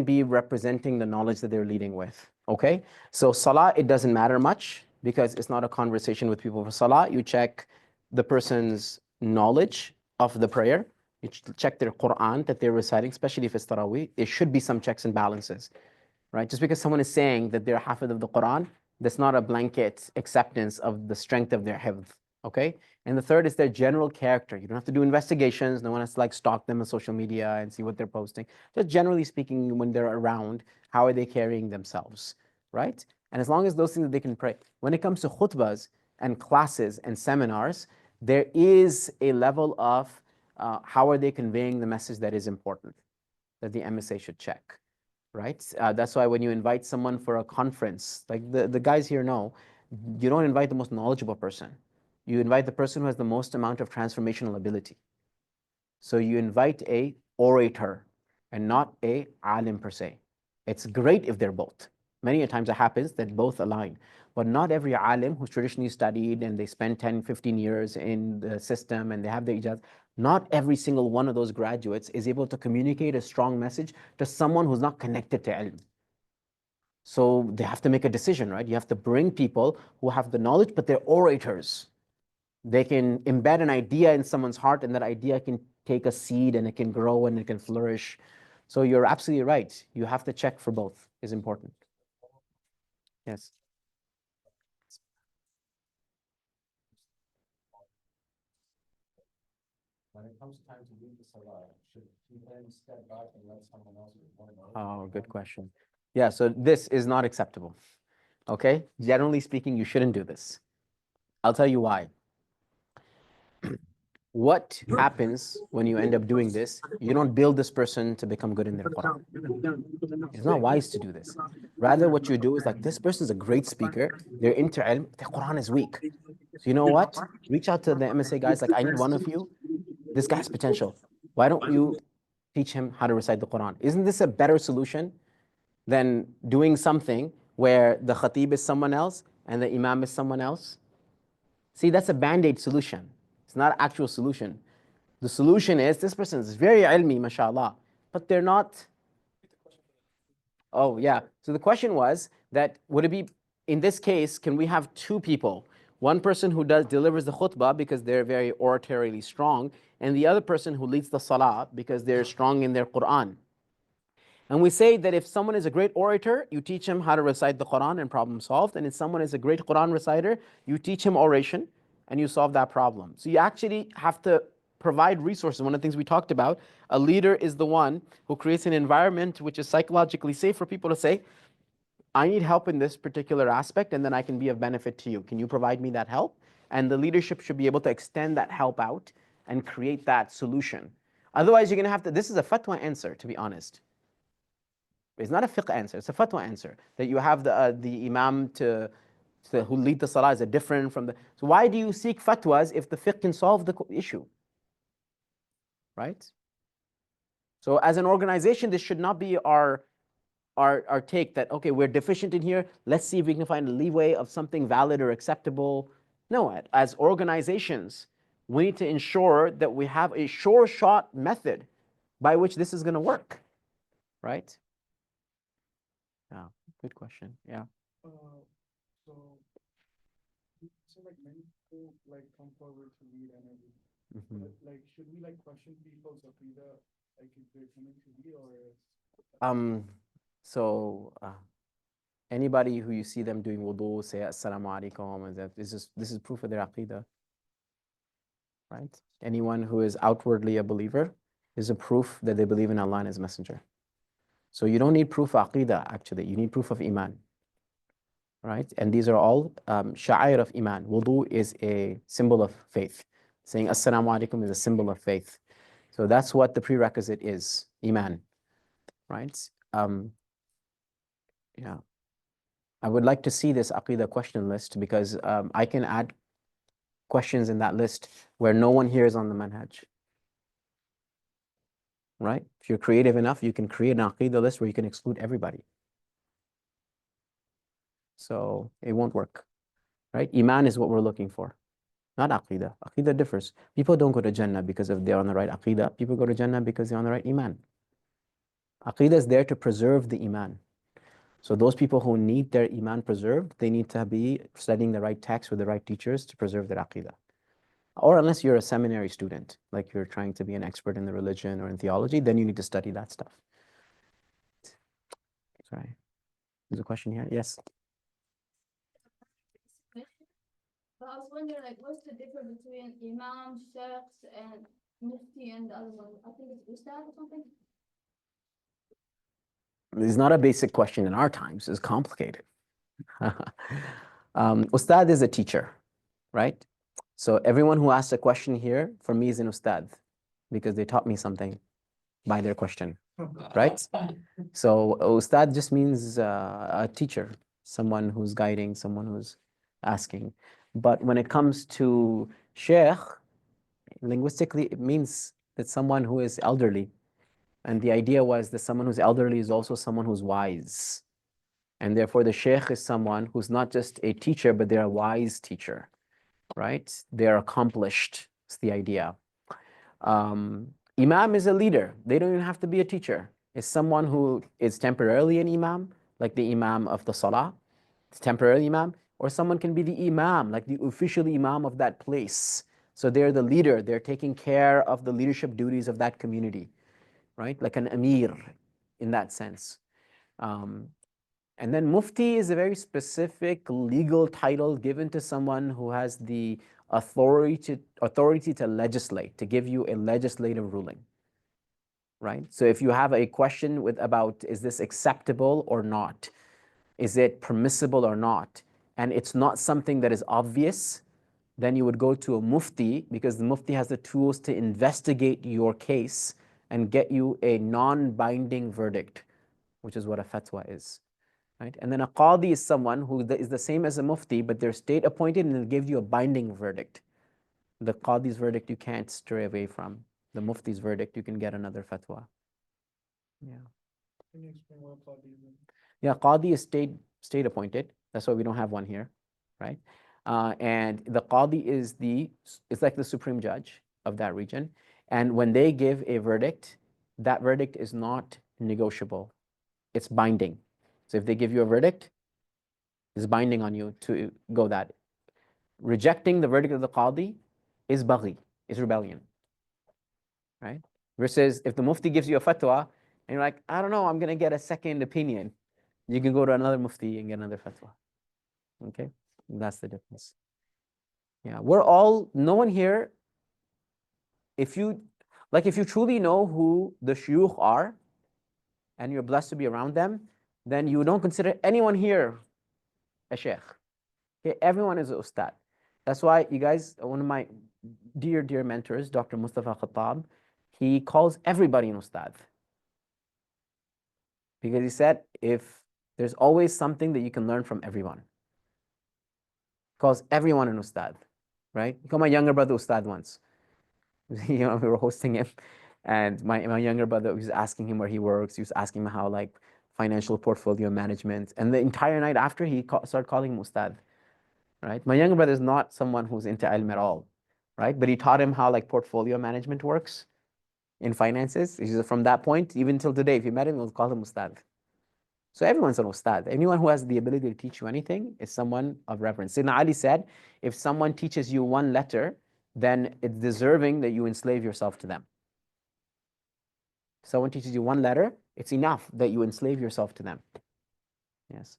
be representing the knowledge that they're leading with, okay? So salah, it doesn't matter much because it's not a conversation with people for salah. You check the person's knowledge of the prayer. You check their Quran that they're reciting, especially if it's Taraweeh. There should be some checks and balances. right? Just because someone is saying that they're a hafid of the Quran, that's not a blanket acceptance of the strength of their hifd, okay? And the third is their general character. You don't have to do investigations. No one has to like stalk them on social media and see what they're posting. Just generally speaking, when they're around, how are they carrying themselves, right? And as long as those things that they can pray. When it comes to khutbahs and classes and seminars, there is a level of how are they conveying the message that is important, that the MSA should check, right? That's why when you invite someone for a conference, like the guys here know, you don't invite the most knowledgeable person. You invite the person who has the most amount of transformational ability. So you invite a orator and not a alim per se. It's great if they're both. Many a times it happens that both align, but not every alim who's traditionally studied and they spend 10, 15 years in the system and they have their ijaz, not every single one of those graduates is able to communicate a strong message to someone who's not connected to ilm. So they have to make a decision, right? You have to bring people who have the knowledge, but they're orators. They can embed an idea in someone's heart, and that idea can take a seed and it can grow and it can flourish. So you're absolutely right. You have to check for both, is important. Yes. When it comes time to leave the salah, should he then step back and let someone else with one knowledge? Oh, good question. Yeah, so this is not acceptable. Okay? Generally speaking, you shouldn't do this. I'll tell you why. What happens when you end up doing this? You don't build this person to become good in their Quran. It's not wise to do this. Rather, what you do is like, this person is a great speaker. They're into ilm. Their Quran is weak. So you know what? Reach out to the MSA guys. Like, I need one of you. This guy has potential. Why don't you teach him how to recite the Quran? Isn't this a better solution than doing something where the khatib is someone else and the imam is someone else? See, that's a band-aid solution. It's not an actual solution. The solution is this person is very ilmi, mashallah, but they're not. Oh, yeah. So the question was that would it be, in this case, can we have two people? One person who delivers the khutbah because they're very oratorily strong, and the other person who leads the salah because they're strong in their Quran. And we say that if someone is a great orator, you teach him how to recite the Quran and problem solved. And if someone is a great Quran reciter, you teach him oration and you solve that problem. So you actually have to provide resources. One of the things we talked about, a leader is the one who creates an environment which is psychologically safe for people to say, I need help in this particular aspect, and then I can be of benefit to you. Can you provide me that help? And the leadership should be able to extend that help out and create that solution. Otherwise, you're going to have to, this is a fatwa answer, to be honest. It's not a fiqh answer, it's a fatwa answer. That you have the imam who lead the salah is a different from the, so why do you seek fatwas if the fiqh can solve the issue? Right? So as an organization, this should not be our take that, okay, we're deficient in here, let's see if we can find a leeway of something valid or acceptable. No, as organizations, we need to ensure that we have a sure shot method by which this is going to work, right? Yeah, good question. Yeah. So, like many people like come forward to lead and everything. Mhm. But, like, should we like question people's aqidah, like if they're coming to lead or? So anybody who you see them doing wudu, say Assalamu alaikum, and this is proof of their aqidah, right? Anyone who is outwardly a believer is a proof that they believe in Allah and His Messenger. So you don't need proof of aqidah, actually. You need proof of iman, right? And these are all sha'air of iman. Wudu is a symbol of faith. Saying Assalamu alaikum is a symbol of faith. So that's what the prerequisite is, iman, right? Yeah. I would like to see this aqidah question list because I can add questions in that list where no one here is on the manhaj. Right? If you're creative enough, you can create an aqidah list where you can exclude everybody. So it won't work. Right? Iman is what we're looking for, not aqidah. Aqidah differs. People don't go to Jannah because of they're on the right aqidah. People go to Jannah because they're on the right iman. Aqidah is there to preserve the iman. So those people who need their iman preserved, they need to be studying the right text with the right teachers to preserve their aqidah. Or unless you're a seminary student, like you're trying to be an expert in the religion or in theology, then you need to study that stuff. Sorry. There's a question here. Yes. But I was wondering, like, what's the difference between Imam, Sheikhs, and Mufti and the other one? I think it's Ustad or something. It's not a basic question in our times. It's complicated. Ustad is a teacher, right? So everyone who asks a question here, for me, is an Ustad because they taught me something by their question, right? So Ustad just means a teacher, someone who's guiding, someone who's asking. But when it comes to Sheikh, linguistically, it means that someone who is elderly. And the idea was that someone who's elderly is also someone who's wise. And therefore, the sheikh is someone who's not just a teacher, but they're a wise teacher, right? They're accomplished. It's the idea. Imam is a leader. They don't even have to be a teacher. It's someone who is temporarily an imam, like the imam of the salah, it's temporary imam, or someone can be the imam, like the official imam of that place. So they're the leader. They're taking care of the leadership duties of that community, right? Like an emir in that sense. And then mufti is a very specific legal title given to someone who has the authority to legislate, to give you a legislative ruling, right? So if you have a question about is this acceptable or not, is it permissible or not, and it's not something that is obvious, then you would go to a mufti because the mufti has the tools to investigate your case and get you a non-binding verdict, which is what a fatwa is. Right? And then a qadi is someone who is the same as a mufti, but they're state appointed and it gives you a binding verdict. The qadi's verdict you can't stray away from. The mufti's verdict, you can get another fatwa. Yeah. Can you explain what qadi is? Yeah, qadi is state appointed. That's why we don't have one here, right? And the qadi is it's like the supreme judge of that region. And when they give a verdict, that verdict is not negotiable. It's binding. So if they give you a verdict, it's binding on you to go that. Rejecting the verdict of the qadi is baghi, is rebellion, right? Versus if the mufti gives you a fatwa and you're like, I don't know, I'm going to get a second opinion, you can go to another mufti and get another fatwa. Okay, that's the difference. Yeah, no one here, if you truly know who the shuyukh are and you're blessed to be around them, then you don't consider anyone here a sheikh. Okay, everyone is a ustad. That's why you guys, one of my dear mentors, Dr. Mustafa Khattab, he calls everybody an ustad. Because he said, if there's always something that you can learn from everyone. He calls everyone an ustad, right? He called my younger brother ustad once. We were hosting him, and my younger brother was asking him where he works. He was asking him how, like, financial portfolio management. And the entire night after, he started calling him ustad, right? My younger brother is not someone who's into ilm at all, right? But he taught him how, like, portfolio management works in finances. From that point, even till today, if you met him, you'll call him ustad. So everyone's an ustad. Anyone who has the ability to teach you anything is someone of reverence. Sayyidina Ali said, if someone teaches you one letter, then it's deserving that you enslave yourself to them. If someone teaches you one letter, it's enough that you enslave yourself to them. Yes.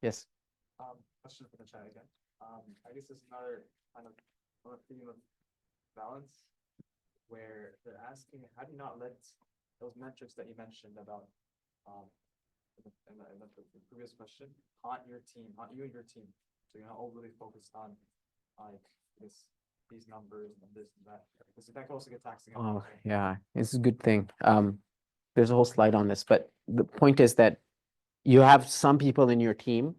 Yes. Question for the chat again. I guess there's another kind of theme of balance where they're asking, how do you not let those metrics that you mentioned about in the previous question haunt you and your team? So you're not overly focused on like these numbers and this and that. Because that can also get taxing. Oh, yeah, it's a good thing. There's a whole slide on this, but the point is that you have some people in your team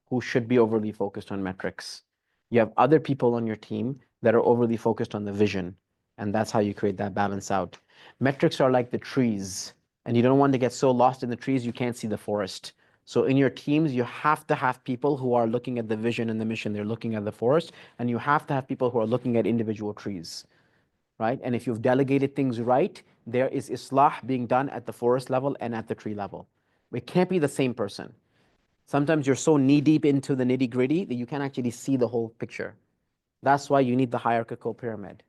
who should be overly focused on metrics. You have other people on your team that are overly focused on the vision, and that's how you create that balance out. Metrics are like the trees, and you don't want to get so lost in the trees you can't see the forest. So in your teams, you have to have people who are looking at the vision and the mission. They're looking at the forest, and you have to have people who are looking at individual trees, right? And if you've delegated things right, there is islah being done at the forest level and at the tree level. It can't be the same person. Sometimes you're so knee-deep into the nitty-gritty that you can't actually see the whole picture. That's why you need the hierarchical pyramid,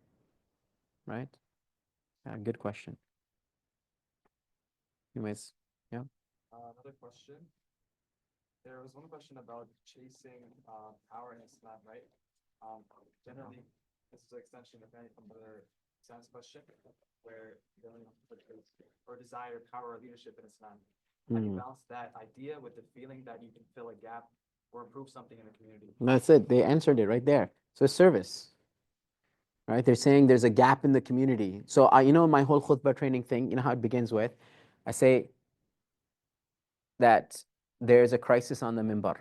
right? Yeah, good question. Anyways, yeah. Another question. there was one question about chasing power in Islam, right? Generally, this is an extension of any from Brother Sam's question, where or desire power or leadership in Islam. How do you balance that idea with the feeling that you can fill a gap or improve something in the community? That's it. They answered it right there. So service, right? They're saying there's a gap in the community. So you know, my whole khutbah training thing, you know how it begins with? I say that there's a crisis on the mimbar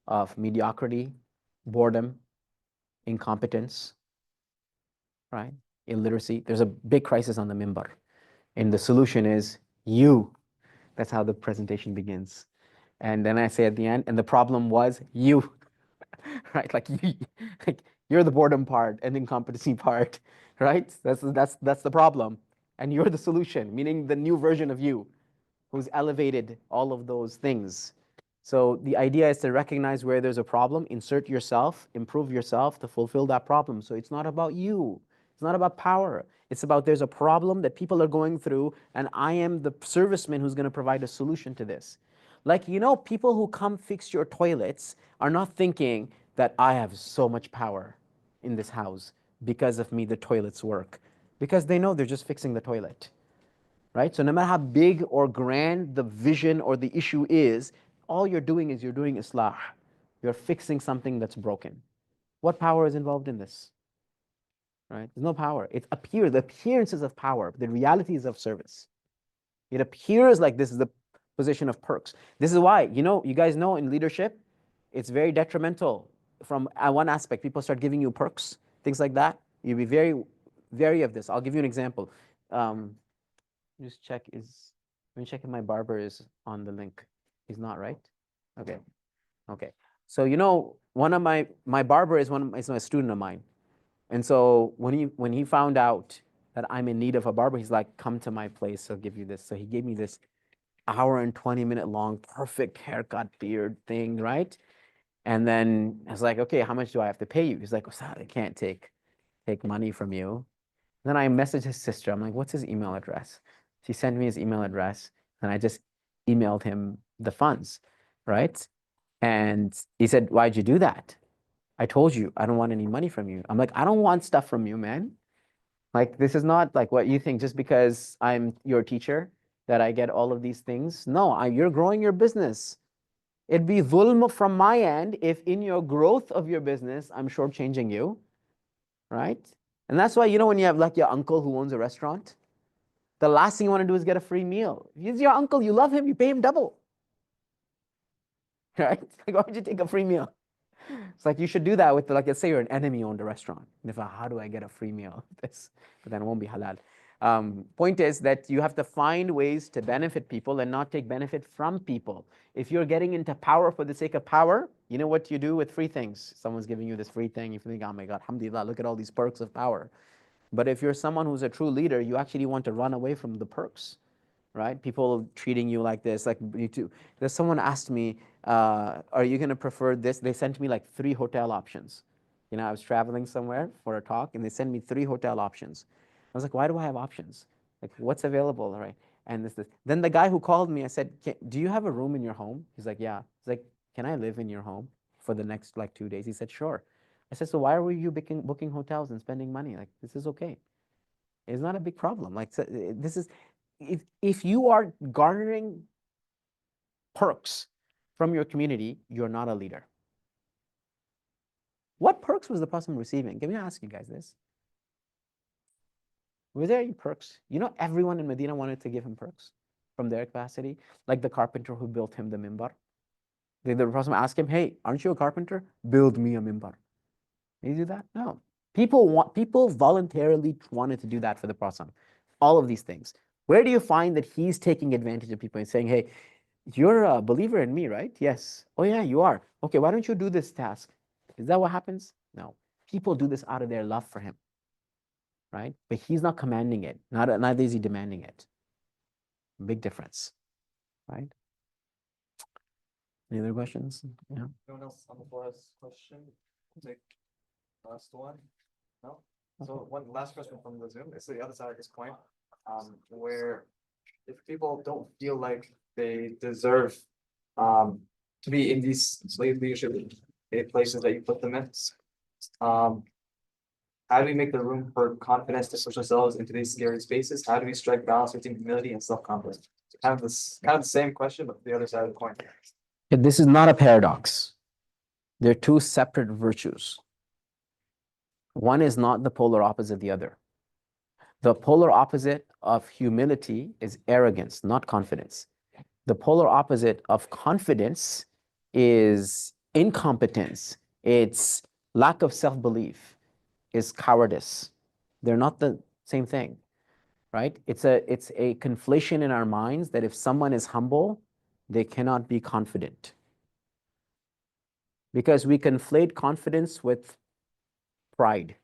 of mediocrity, boredom, incompetence, right? Illiteracy. There's a big crisis on the mimbar. And the solution is you. That's how the presentation begins. And then I say at the end, and the problem was you, right? Like you're the boredom part and incompetency part, right? That's the problem. And you're the solution, meaning the new version of you who's elevated all of those things. So the idea is to recognize where there's a problem, insert yourself, improve yourself to fulfill that problem. So it's not about you. It's not about power. It's about there's a problem that people are going through, and I am the serviceman who's going to provide a solution to this. Like, you know, people who come fix your toilets are not thinking that I have so much power in this house because of me the toilets work. Because they know they're just fixing the toilet. Right? So no matter how big or grand the vision or the issue is, all you're doing is you're doing islah. You're fixing something that's broken. What power is involved in this? Right? There's no power. It appears, the appearances of power, the realities of service. It appears like this is the position of perks. This is why, you know, you guys know in leadership, it's very detrimental from one aspect. People start giving you perks, things like that. You'll be very wary of this. I'll give you an example. Just check let me check if my barber is on the link. He's not, right? Okay. Okay. So, you know, one of my barber is is a student of mine. And so when he found out that I'm in need of a barber, he's like, come to my place, I'll give you this. So he gave me this hour and 20-minute long, perfect haircut, beard thing, right? And then I was like, okay, how much do I have to pay you? He's like, Ustadh, I can't take money from you. Then I messaged his sister. I'm like, what's his email address? She sent me his email address, and I just emailed him the funds, right? And he said, why'd you do that? I told you, I don't want any money from you. I'm like, I don't want stuff from you, man. Like, this is not like what you think just because I'm your teacher that I get all of these things. No, you're growing your business. It'd be dhulm from my end if in your growth of your business, I'm shortchanging you, right? And that's why, you know, when you have like your uncle who owns a restaurant, the last thing you want to do is get a free meal. If he's your uncle, you love him, you pay him double. Right? Like, why would you take a free meal? It's like you should do that with, like, let's say you're an enemy owned a restaurant. And if how do I get a free meal? This, but then it won't be halal. Point is that you have to find ways to benefit people and not take benefit from people. If you're getting into power for the sake of power, you know what you do with free things? Someone's giving you this free thing. You think, oh my God, alhamdulillah, look at all these perks of power. But if you're someone who's a true leader, you actually want to run away from the perks, right? People treating you like this, like you too. There's someone asked me, are you going to prefer this? They sent me like 3 hotel options. You know, I was traveling somewhere for a talk and they sent me 3 hotel options. I was like, why do I have options? Like, what's available, right? And this. Then the guy who called me, I said, do you have a room in your home? He's like, yeah. He's like, can I live in your home for the next like 2 days? He said, sure. I said, so why are you booking hotels and spending money? Like, this is okay. It's not a big problem. Like, so, this is, if you are garnering perks from your community, you're not a leader. What perks was the Prophet receiving? Let me ask you guys this. Were there any perks? You know, everyone in Medina wanted to give him perks from their capacity, like the carpenter who built him the mimbar. Did the Prophet ask him, hey, aren't you a carpenter? Build me a mimbar. Did he do that? No. People voluntarily wanted to do that for the Prophet. All of these things. Where do you find that he's taking advantage of people and saying, hey, you're a believer in me, right? Yes. Oh, yeah, you are. Okay, why don't you do this task? Is that what happens? No. People do this out of their love for him, right? But he's not commanding it. Neither is he demanding it. Big difference, right? Any other questions? Yeah. Anyone else on the floor has a question? Take last one. No? So one last question from the Zoom. It's the other side of this coin, where if people don't feel like they deserve to be in these slave leadership places that you put them in. How do we make the room for confidence to push ourselves into these scary spaces? How do we strike balance between humility and self-confidence? Kind of the same question, but the other side of the coin. This is not a paradox. They're two separate virtues. One is not the polar opposite of the other. The polar opposite of humility is arrogance, not confidence. The polar opposite of confidence is incompetence. It's lack of self-belief, is cowardice. They're not the same thing, right? It's a conflation in our minds that if someone is humble, they cannot be confident. Because we conflate confidence with pride.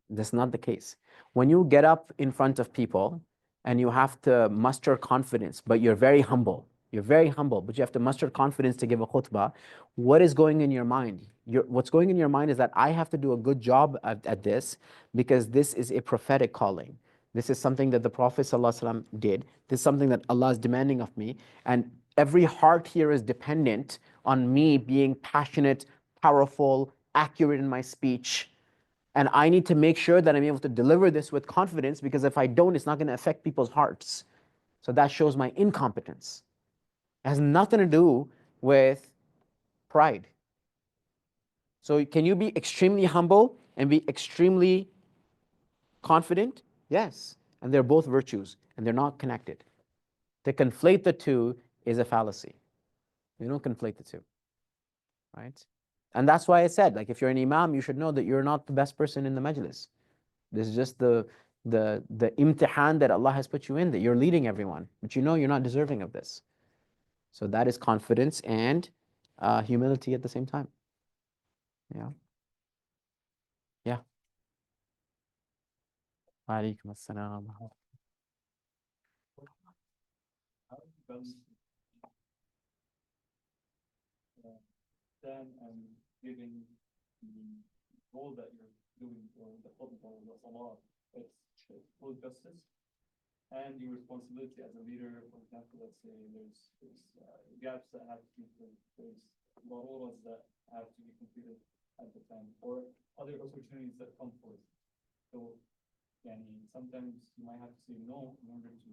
That's not the case. When you get up in front of people and you have to muster confidence, but you're very humble, but you have to muster confidence to give a khutbah, what is going in your mind? What's going in your mind is that I have to do a good job at this because this is a prophetic calling. This is something that the Prophet ﷺ did. This is something that Allah is demanding of me. And every heart here is dependent on me being passionate, powerful, accurate in my speech. And I need to make sure that I'm able to deliver this with confidence because if I don't, it's not going to affect people's hearts. So that shows my incompetence. It has nothing to do with pride. So can you be extremely humble and be extremely confident? Yes. And they're both virtues and they're not connected. To conflate the two is a fallacy. You don't conflate the two, right? And that's why I said, like, if you're an imam, you should know that you're not the best person in the majlis. This is just the imtihan that Allah has put you in, that you're leading everyone, but you know you're not deserving of this. So that is confidence and humility at the same time. Yeah. Yeah. Alaikum assalam. Then and giving the role that you're doing for the khutbah or the salah, it's full justice and your responsibility as a leader. For example, let's say there's gaps that have to be filled, there's daruras that have to be completed at the time, or other opportunities that come forth. So, sometimes you might have to say no in order to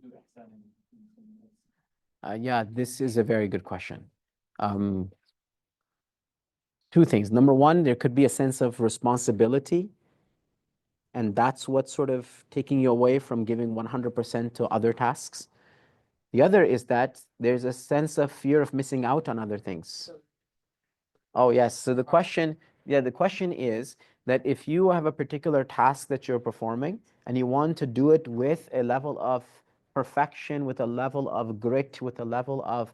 do ihsan in someone else. Yeah, this is a very good question. Two things. Number one, there could be a sense of responsibility, and that's what's sort of taking you away from giving 100% to other tasks. The other is that there's a sense of fear of missing out on other things. Oh, yes. So the question is that if you have a particular task that you're performing and you want to do it with a level of perfection, with a level of grit, with a level of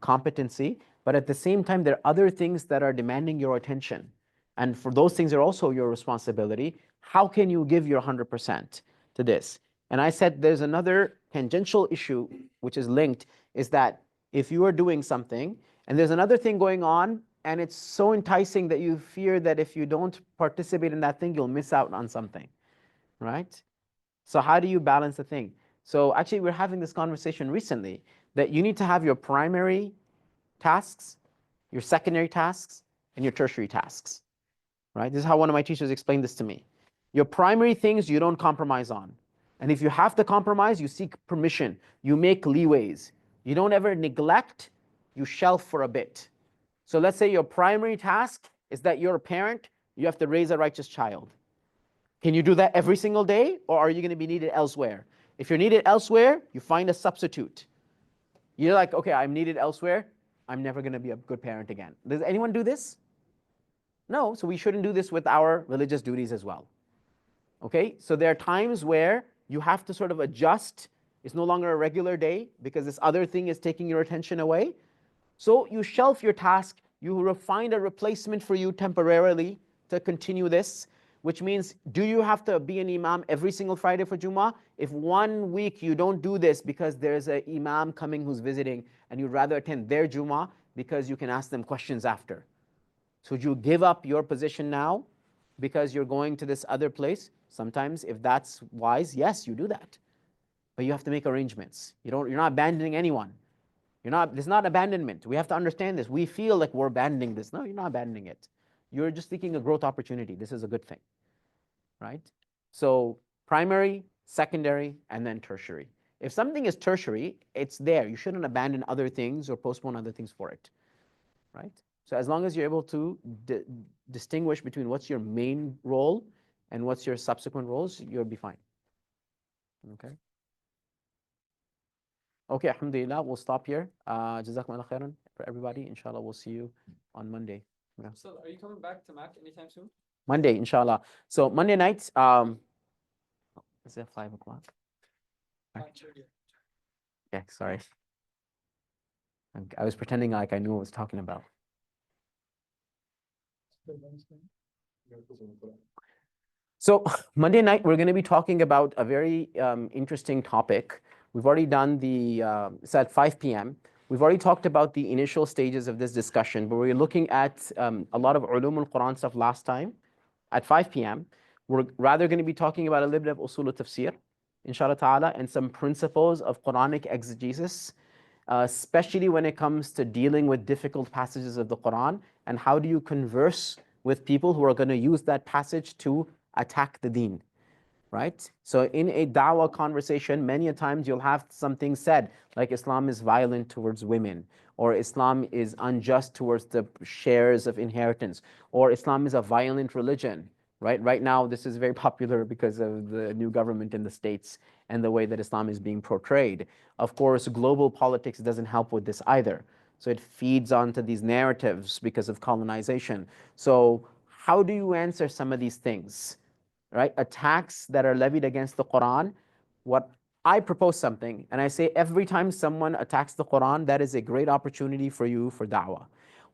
competency, but at the same time, there are other things that are demanding your attention. And for those things are also your responsibility. How can you give your 100% to this? And I said there's another tangential issue which is linked, is that if you are doing something and there's another thing going on and it's so enticing that you fear that if you don't participate in that thing, you'll miss out on something, right? So how do you balance the thing? So actually we're having this conversation recently that you need to have your primary tasks, your secondary tasks, and your tertiary tasks, right? This is how one of my teachers explained this to me. Your primary things you don't compromise on. And if you have to compromise, you seek permission. You make leeways. You don't ever neglect, you shelf for a bit. So let's say your primary task is that you're a parent, you have to raise a righteous child. Can you do that every single day, or are you going to be needed elsewhere? If you're needed elsewhere, you find a substitute. You're like, okay, I'm needed elsewhere, I'm never going to be a good parent again. Does anyone do this? No, so we shouldn't do this with our religious duties as well. Okay, so there are times where you have to sort of adjust. It's no longer a regular day because this other thing is taking your attention away. So you shelf your task, you find a replacement for you temporarily to continue this, which means, do you have to be an imam every single Friday for Jummah? If 1 week you don't do this because there's an imam coming who's visiting and you'd rather attend their Jummah because you can ask them questions after. So would you give up your position now because you're going to this other place? Sometimes if that's wise, yes, you do that. But you have to make arrangements. You're not abandoning anyone. There's not abandonment. We have to understand this. We feel like we're abandoning this. No, you're not abandoning it. You're just seeking a growth opportunity. This is a good thing, right? So primary, secondary, and then tertiary. If something is tertiary, it's there. You shouldn't abandon other things or postpone other things for it, right? So as long as you're able to distinguish between what's your main role and what's your subsequent roles, you'll be fine. Okay. Okay, alhamdulillah, we'll stop here. Jazakumullah khairan for everybody. Inshallah, we'll see you on Monday. Yeah. So are you coming back to Mac anytime soon? Monday, inshallah. So Monday nights, is it 5 o'clock? Yeah, sorry. I was pretending like I knew what I was talking about. So Monday night, we're going to be talking about a very interesting topic. We've already done it's at 5 p.m. We've already talked about the initial stages of this discussion, but we're looking at a lot of ulum al-Quran stuff last time at 5 p.m. We're rather going to be talking about a little bit of usul al-tafsir, inshallah ta'ala, and some principles of Quranic exegesis, especially when it comes to dealing with difficult passages of the Quran, and how do you converse with people who are going to use that passage to attack the deen, right? So in a da'wah conversation, many a times you'll have something said, like Islam is violent towards women, or Islam is unjust towards the shares of inheritance, or Islam is a violent religion, right? Right now, this is very popular because of the new government in the States and the way that Islam is being portrayed. Of course, global politics doesn't help with this either. So it feeds onto these narratives because of colonization. So how do you answer some of these things, right? Attacks that are levied against the Quran. What I propose something, and I say every time someone attacks the Quran, that is a great opportunity for you for da'wah.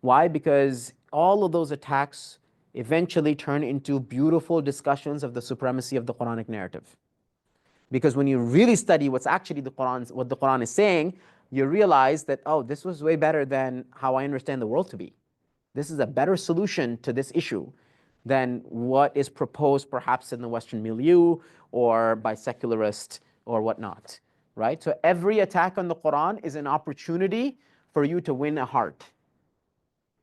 Why? Because all of those attacks eventually turn into beautiful discussions of the supremacy of the Quranic narrative. Because when you really study what's actually what the Quran is saying, you realize that, oh, this was way better than how I understand the world to be. This is a better solution to this issue than what is proposed perhaps in the Western milieu or by secularists or whatnot, right? So every attack on the Quran is an opportunity for you to win a heart.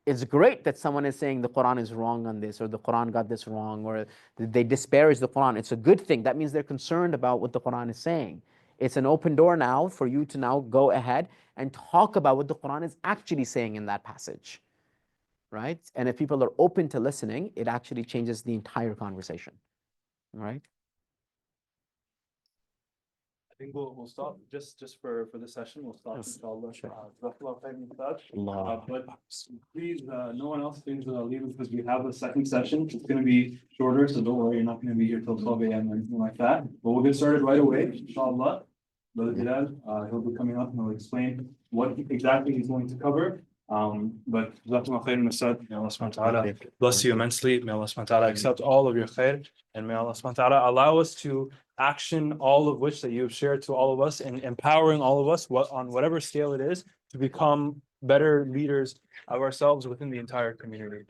It's great that someone is saying the Quran is wrong on this, or the Quran got this wrong, or they disparage the Quran. It's a good thing. That means they're concerned about what the Quran is saying. It's an open door now for you to now go ahead and talk about what the Quran is actually saying in that passage, right? And if people are open to listening, it actually changes the entire conversation, right? I think we'll stop just for this session. We'll stop, Yes. inshallah. Sure. Jazakallah khairan, Ustadh. Allah. But please, no one else please leave us, because we have a second session. It's going to be shorter, so don't worry, you're not going to be here till 12 a.m. or anything like that. But we'll get started right away, inshallah. Brother Bilal, he'll be coming up and he'll explain what exactly he's going to cover. But Jazakallah khairan, Ustadh. May Allah subhanahu wa ta'ala bless you immensely. May Allah subhanahu wa ta'ala accept all of your khair. And may Allah subhanahu wa ta'ala allow us to action all of which that you have shared to all of us, and empowering all of us on whatever scale it is to become better leaders of ourselves within the entire community.